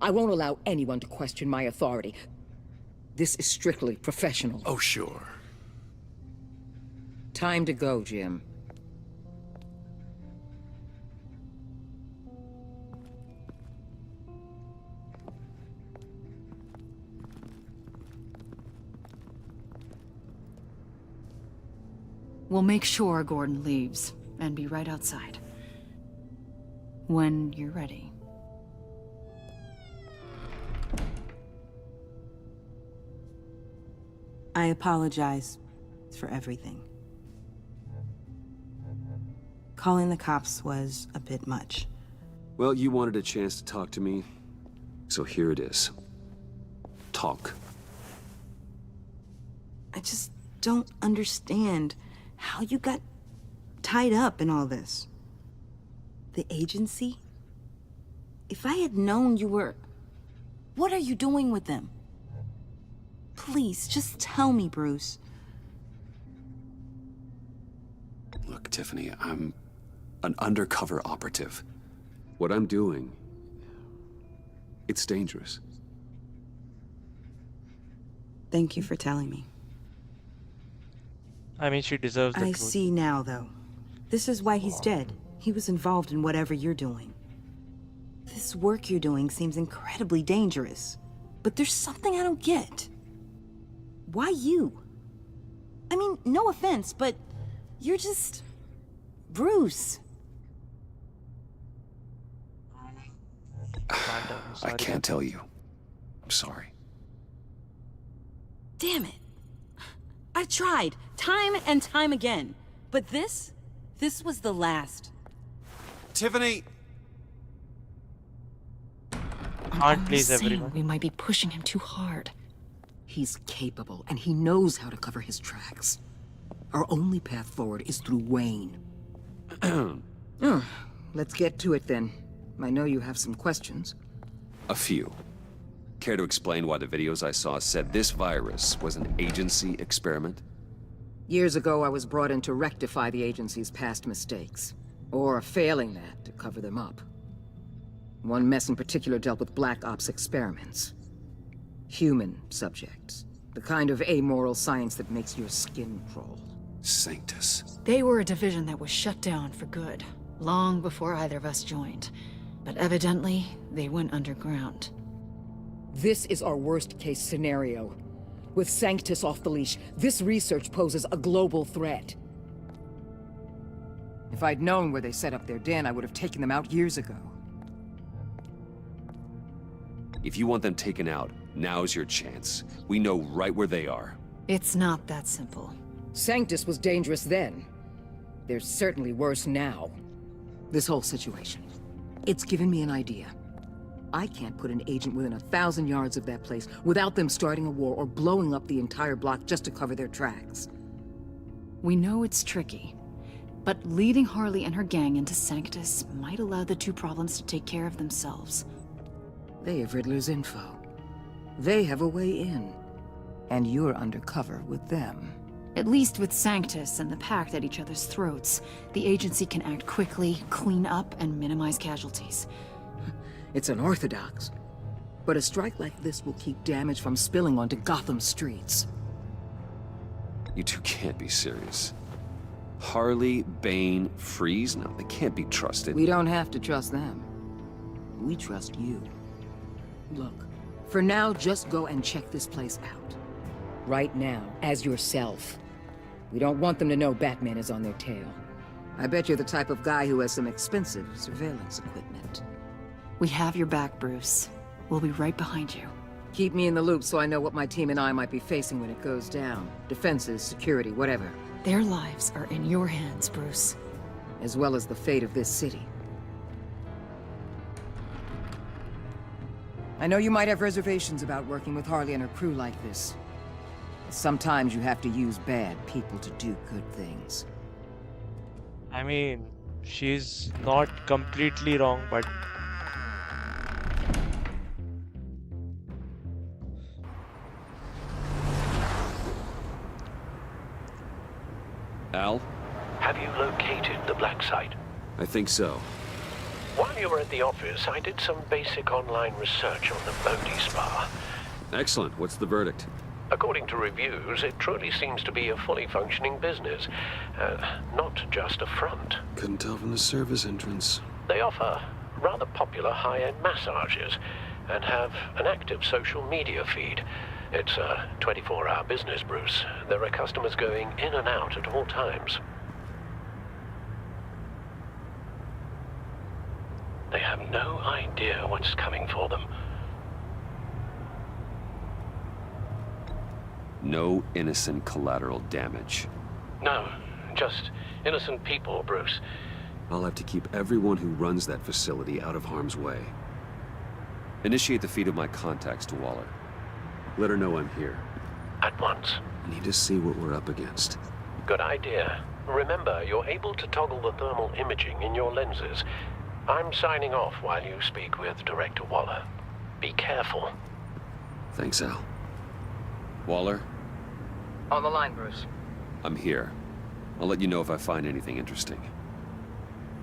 I won't allow anyone to question my authority. This is strictly professional. Oh, sure. Time to go, Jim. We'll make sure Gordon leaves, and be right outside. When you're ready. I apologize for everything. Calling the cops was a bit much. Well, you wanted a chance to talk to me, so here it is. Talk. I just don't understand how you got tied up in all this. The agency? If I had known you were... What are you doing with them? Please, just tell me, Bruce. Look, Tiffany, I'm an undercover operative. What I'm doing, it's dangerous. Thank you for telling me. I mean, she deserves the I truth. see now, though. This is why he's dead. He was involved in whatever you're doing. This work you're doing seems incredibly dangerous. But there's something I don't get. Why you? I mean, no offense, but you're just... Bruce. I can't tell you. I'm sorry. Damn it. I tried, time and time again. But this was the last. Tiffany! Can't please Saying everyone. we might be pushing him too hard. He's capable, and he knows how to cover his tracks. Our only path forward is through Wayne. Let's get to it then. I know you have some questions. A few. Care to explain why the videos I saw said this virus was an agency experiment? Years ago, I was brought in to rectify the agency's past mistakes. Or failing that, to cover them up. One mess in particular dealt with Black Ops experiments. Human subjects. The kind of amoral science that makes your skin crawl. Sanctus. They were a division that was shut down for good, long before either of us joined. But evidently, they went underground. This is our worst-case scenario. With Sanctus off the leash, this research poses a global threat. If I'd known where they set up their den, I would have taken them out years ago. If you want them taken out, now's your chance. We know right where they are. It's not that simple. Sanctus was dangerous then. They're certainly worse now. This whole situation, it's given me an idea. I can't put an agent within 1,000 yards of that place without them starting a war or blowing up the entire block just to cover their tracks. We know it's tricky, but leading Harley and her gang into Sanctus might allow the two problems to take care of themselves. They have Riddler's info. They have a way in. And you're undercover with them. At least with Sanctus and the Pact at each other's throats, the agency can act quickly, clean up, and minimize casualties. It's unorthodox. But a strike like this will keep damage from spilling onto Gotham streets. You two can't be serious. Harley, Bane, Freeze? No, they can't be trusted. We don't have to trust them. We trust you. Look, for now, just go and check this place out. Right now, as yourself. We don't want them to know Batman is on their tail. I bet you're the type of guy who has some expensive surveillance equipment. We have your back, Bruce. We'll be right behind you. Keep me in the loop so I know what my team and I might be facing when it goes down. Defenses, security, whatever. Their lives are in your hands, Bruce. As well as the fate of this city. I know you might have reservations about working with Harley and her crew like this. Sometimes you have to use bad people to do good things. I mean, she's not completely wrong, but Al? Have you located the black site? I think so. While you were at the office, I did some basic online research on the Bodhi Spa. Excellent. What's the verdict? According to reviews, it truly seems to be a fully functioning business, not just a front. Couldn't tell from the service entrance. They offer rather popular high-end massages and have an active social media feed. It's a 24-hour business, Bruce. There are customers going in and out at all times. They have no idea what's coming for them. No innocent collateral damage. No, just innocent people, Bruce. I'll have to keep everyone who runs that facility out of harm's way. Initiate the feed of my contacts to Waller. Let her know I'm here. At once. I need to see what we're up against. Good idea. Remember, you're able to toggle the thermal imaging in your lenses. I'm signing off while you speak with Director Waller. Be careful. Thanks, Al. Waller? On the line, Bruce. I'm here. I'll let you know if I find anything interesting.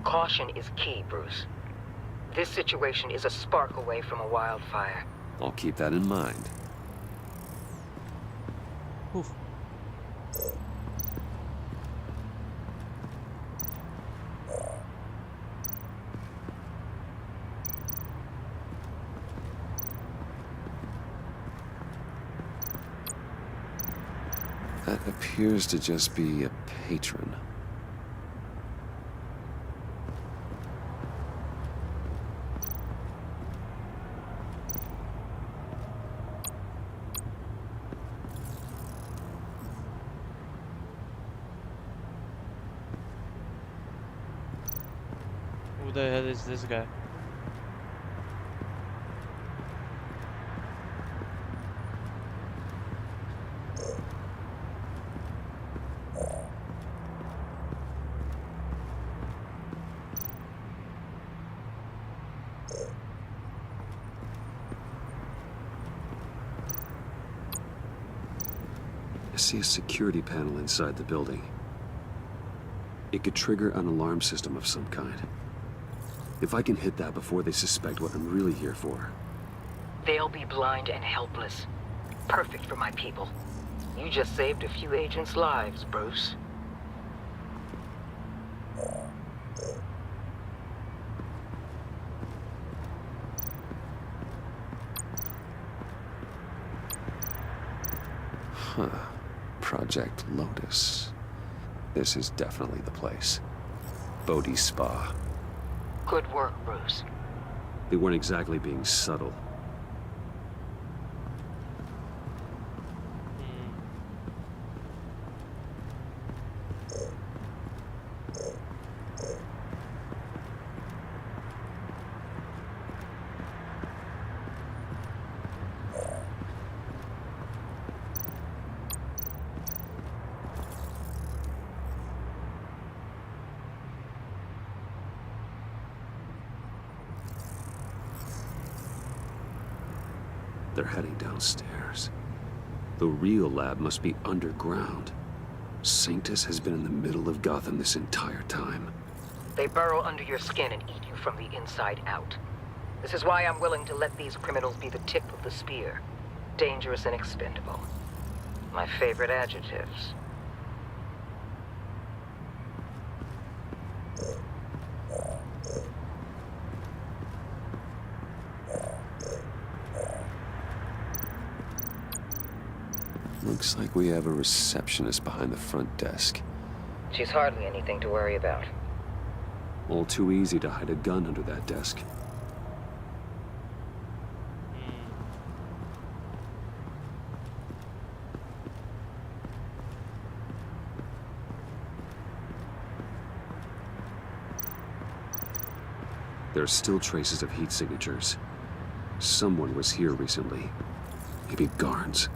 Caution is key, Bruce. This situation is a spark away from a wildfire. I'll keep that in mind. Oof. That appears to just be a patron. Who the hell is this guy? I see a security panel inside the building. It could trigger an alarm system of some kind. If I can hit that before they suspect what I'm really here for. They'll be blind and helpless. perfect for my people. You just saved a few agents' lives, Bruce. Huh. Project Lotus. This is definitely the place. Bodhi's Spa. Good work, Bruce. They weren't exactly being subtle. They're heading downstairs. The real lab must be underground. Sanctus has been in the middle of Gotham this entire time. They burrow under your skin and eat you from the inside out. This is why I'm willing to let these criminals be the tip of the spear. Dangerous and expendable. My favorite adjectives. Looks like we have a receptionist behind the front desk. She's hardly anything to worry about. All too easy to hide a gun under that desk. There are still traces of heat signatures. Someone was here recently. Maybe guards.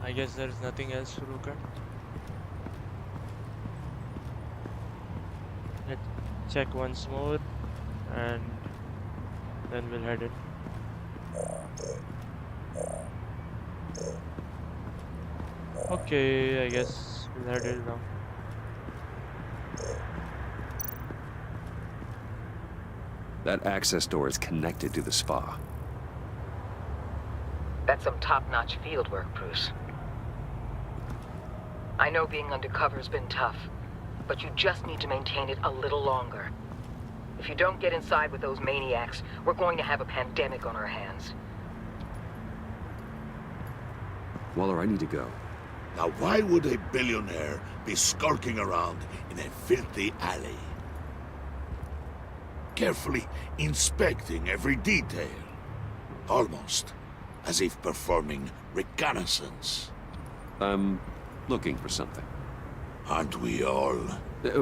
I guess there's nothing else to look at. Let's check once more and then we'll head in. Okay, I guess we'll head in now. That access door is connected to the spa. That's some top-notch field work, Bruce. I know being undercover's been tough, but you just need to maintain it a little longer. If you don't get inside with those maniacs, we're going to have a pandemic on our hands. Waller, I need to go. Now why would a billionaire be skulking around in a filthy alley? Carefully inspecting every detail. Almost as if performing reconnaissance. I'm looking for something. Aren't we all?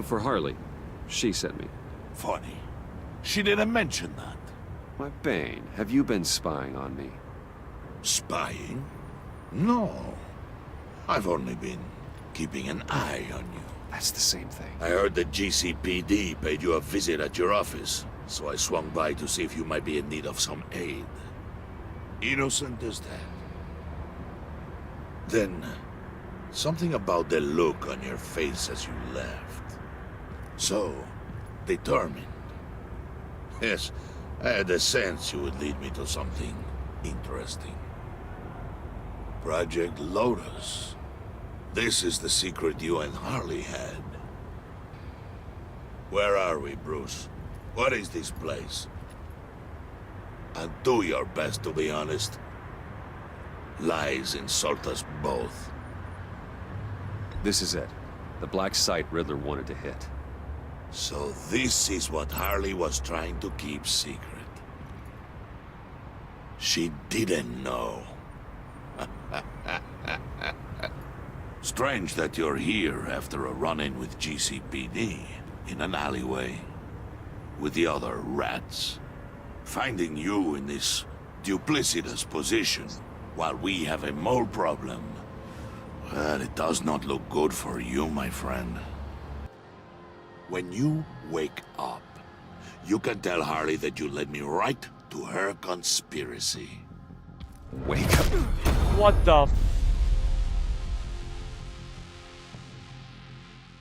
For Harley. She sent me. Funny. She didn't mention that. Why, Bane, have you been spying on me? Spying? No. I've only been keeping an eye on you. That's the same thing. I heard the GCPD paid you a visit at your office, so I swung by to see if you might be in need of some aid. Innocent as that. Then, something about the look on your face as you left. So, determined. Yes, I had a sense you would lead me to something interesting. Project Lotus. This is the secret you and Harley had. Where are we, Bruce? What is this place? And do your best to be honest. Lies insult us both. This is it. The black site Riddler wanted to hit. So this is what Harley was trying to keep secret. She didn't know. Strange that you're here after a run-in with GCPD in an alleyway with the other rats. Finding you in this duplicitous position while we have a mole problem. Well, it does not look good for you, my friend. When you wake up, You can tell Harley that you led me right to her conspiracy. Wake up. What the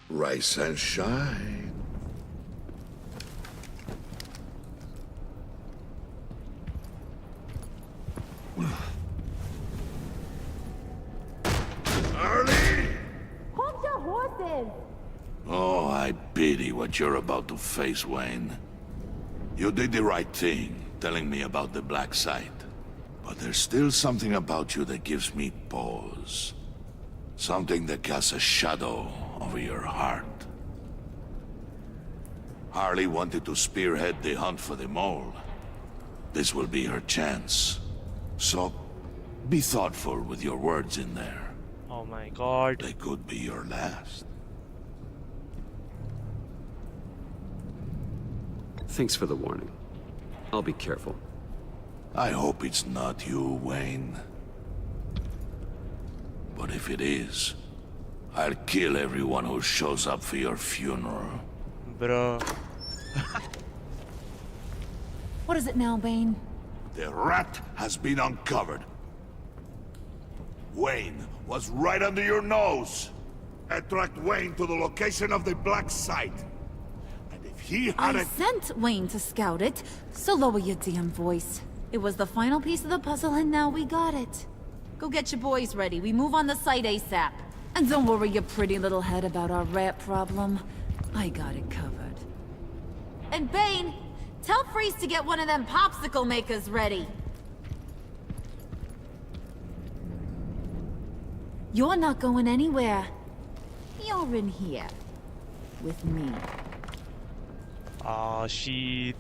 Rise and shine. Harley! Hold your horses! Oh, I pity what you're about to face, Wayne. You did the right thing, telling me about the black site. But there's still something about you that gives me pause. Something that casts a shadow over your heart. Harley wanted to spearhead the hunt for the mole. This will be her chance. So, be thoughtful with your words in there. Oh my god. They could be your last. Thanks for the warning. I'll be careful. I hope it's not you, Wayne. But if it is, I'll kill everyone who shows up for your funeral. Bro. What is it now, Bane? The rat has been uncovered. Wayne was right under your nose. I tracked Wayne to the location of the black site. And if he had I sent Wayne to scout it, so lower your damn voice. It was the final piece of the puzzle and now we got it. Go get your boys ready. We move on the site ASAP. And don't worry your pretty little head about our rat problem. I got it covered. And Bane, tell Freeze to get one of them popsicle makers ready. You're not going anywhere. You're in here. With me. Ah, shit.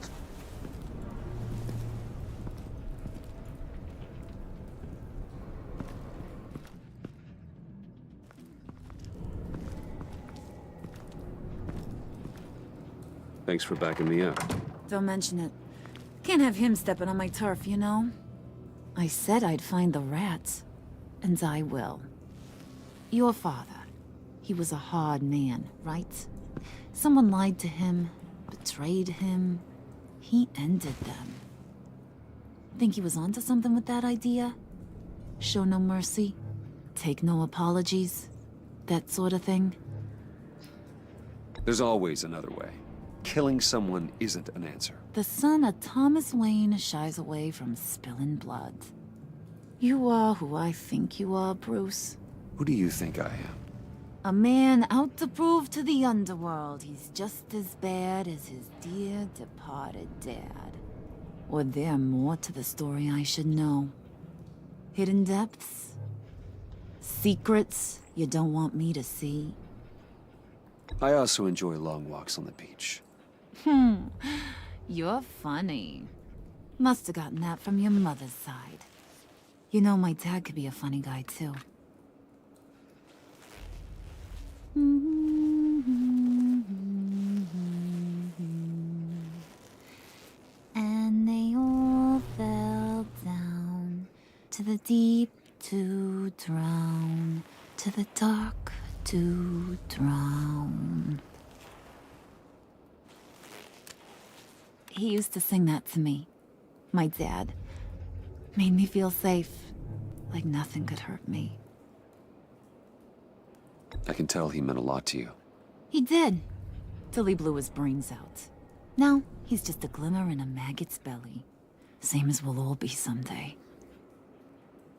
Thanks for backing me up. Don't mention it. Can't have him stepping on my turf, you know? I said I'd find the rats. And I will. Your father. He was a hard man, right? Someone lied to him, betrayed him. He ended them. Think he was onto something with that idea? Show no mercy? Take no apologies? That sort of thing? There's always another way. Killing someone isn't an answer. The son of Thomas Wayne shies away from spilling blood. You are who I think you are, Bruce. Who do you think I am? A man out to prove to the underworld he's just as bad as his dear departed dad. Or there more to the story I should know? Hidden depths? Secrets you don't want me to see? I also enjoy long walks on the beach. You're funny. Must have gotten that from your mother's side. You know my dad could be a funny guy, too. And they all fell down to the deep to drown, to the dark to drown. He used to sing that to me. My dad. Made me feel safe. Like nothing could hurt me. I can tell he meant a lot to you. He did. Till he blew his brains out. Now, he's just a glimmer in a maggot's belly. Same as we'll all be someday.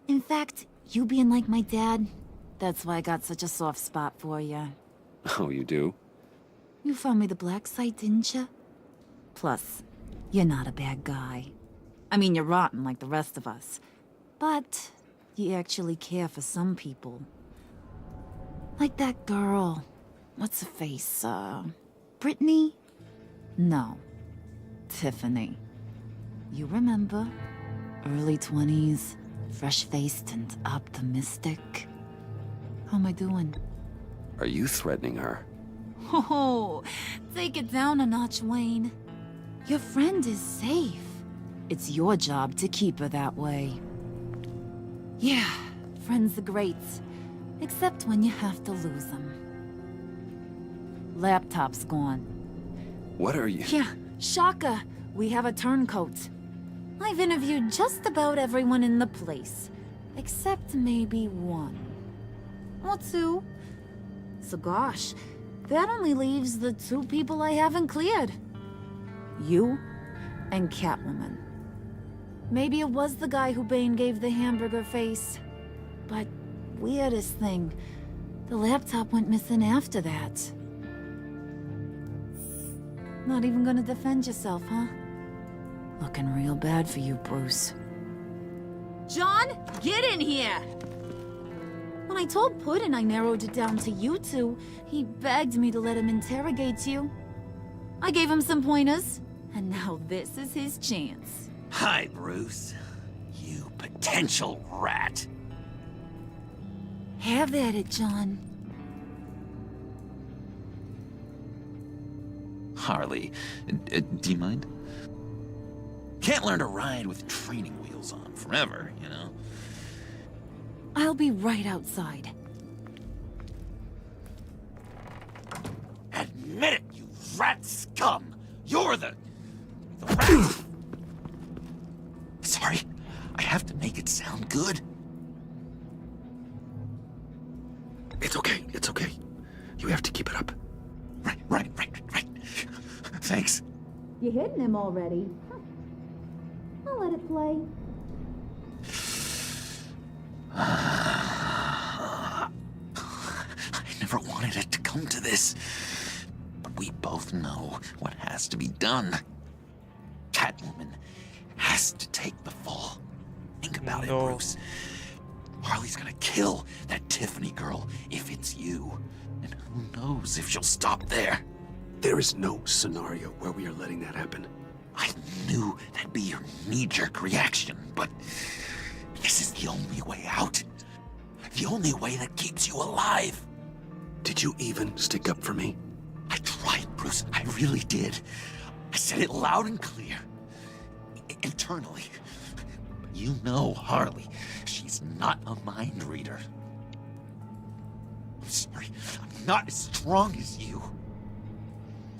In fact, you being like my dad, that's why I got such a soft spot for you. Oh, you do? You found me the black site, didn't you? Plus, you're not a bad guy. I mean, you're rotten like the rest of us. But you actually care for some people. Like that girl. What's her face? Brittany? No. Tiffany. You remember? Early 20s, fresh-faced and optimistic. How am I doing? Are you threatening her? Oh, take it down a notch, Wayne. Your friend is safe. It's your job to keep her that way. Yeah, friends are great. Except when you have to lose them. Laptop's gone. What are you? Yeah, Shaka, we have a turncoat. I've interviewed just about everyone in the place. Except maybe one. Or two. So gosh, that only leaves the two people I haven't cleared. You and Catwoman. Maybe it was the guy who Bane gave the hamburger face. But weirdest thing, the laptop went missing after that. Not even gonna defend yourself, huh? Looking real bad for you, Bruce. John, get in here! When I told Puddin' I narrowed it down to you two, he begged me to let him interrogate you. I gave him some pointers, and now this is his chance. Hi, Bruce. You potential rat. Have at it, John. Harley, do you mind? Can't learn to ride with training wheels on forever, you know? I'll be right outside. Admit it, you rat scum! You're the rat! Sorry, I have to make it sound good. It's okay, it's okay. You have to keep it up. Right. Thanks. You hitting him already? I'll let it play. I never wanted it to come to this. But we both know what has to be done. Catwoman has to take the fall. Think about it, Bruce. Harley's gonna kill that Tiffany girl if it's you. And who knows if she'll stop there. There is no scenario where we are letting that happen. I knew that'd be your knee-jerk reaction, but this is the only way out. The only way that keeps you alive. Did you even stick up for me? I tried, Bruce. I really did. I said it loud and clear. Internally. But you know Harley. She's not a mind reader. I'm sorry. I'm not as strong as you.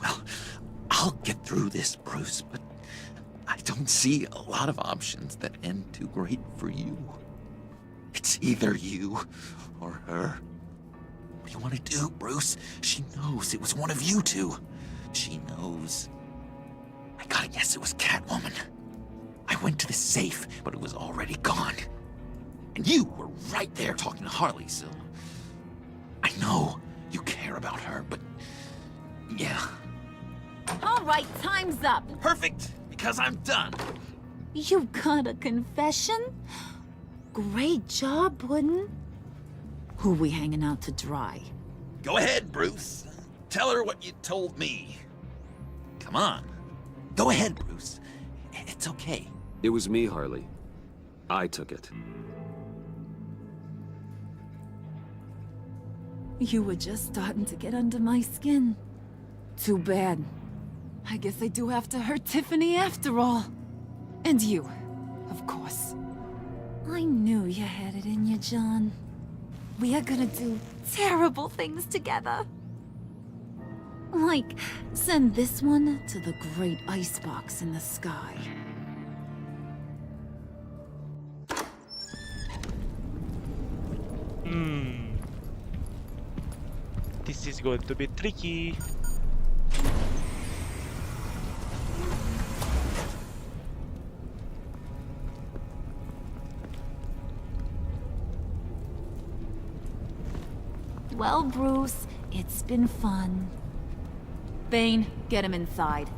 Well, I'll get through this, Bruce, but I don't see a lot of options that end too great for you. It's either you or her. What do you want to do, Bruce? She knows it was one of you two. She knows. I gotta guess it was Catwoman. I went to the safe, but it was already gone. And you were right there talking to Harley, so... I know you care about her, but... yeah. All right, time's up. Perfect, because I'm done. You got a confession? Great job, Puddin'. Who we hanging out to dry? Go ahead, Bruce. Tell her what you told me. Come on. Go ahead, Bruce. It's okay. It was me, Harley. I took it. You were just starting to get under my skin. Too bad. I guess I do have to hurt Tiffany after all. And you, of course. I knew you had it in you, John. We are gonna do terrible things together. Like, send this one to the great icebox in the sky. This is going to be tricky. Well, Bruce, it's been fun. Bane, get him inside.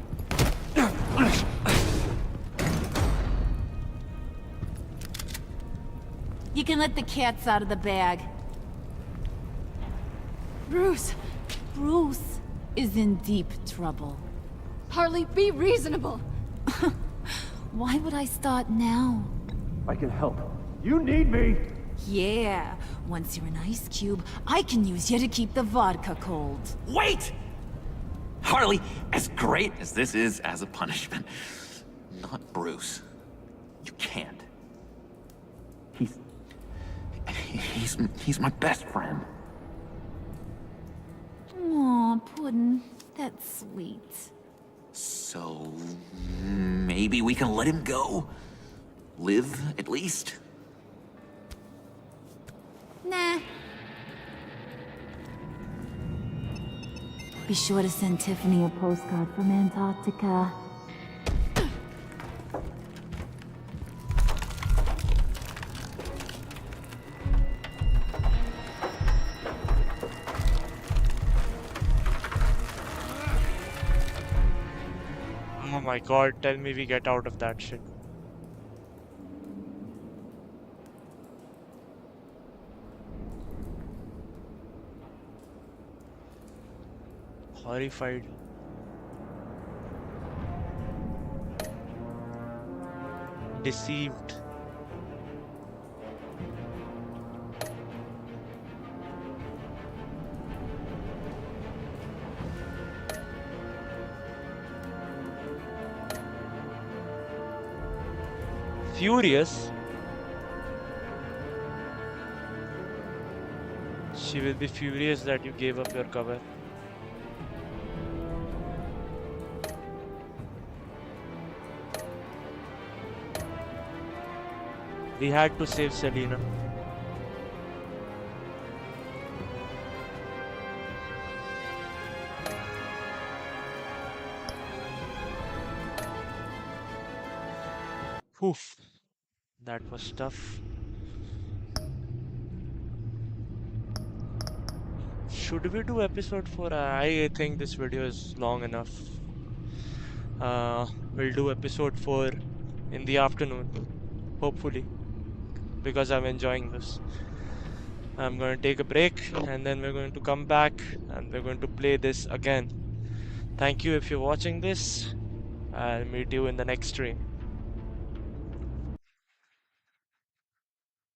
You can let the cats out of the bag. Bruce! Bruce is in deep trouble. Harley, be reasonable! Why would I start now? I can help. You need me! Yeah, once you're an ice cube, I can use you to keep the vodka cold. Wait! Harley, as great as this is as a punishment, not Bruce. You can't. He's my best friend. Aw, Puddin', that's sweet. So maybe we can let him go? Live, at least? Nah. Be sure to send Tiffany a postcard from Antarctica. Oh my god, tell me we get out of that shit. Horrified. Deceived. Furious. She will be furious that you gave up your cover. We had to save Selena. Oof, that was tough. Should we do episode 4? I think this video is long enough. We'll do episode 4 in the afternoon, hopefully, because I'm enjoying this. I'm going to take a break and then we're going to come back and we're going to play this again. Thank you if you're watching this. I'll meet you in the next stream.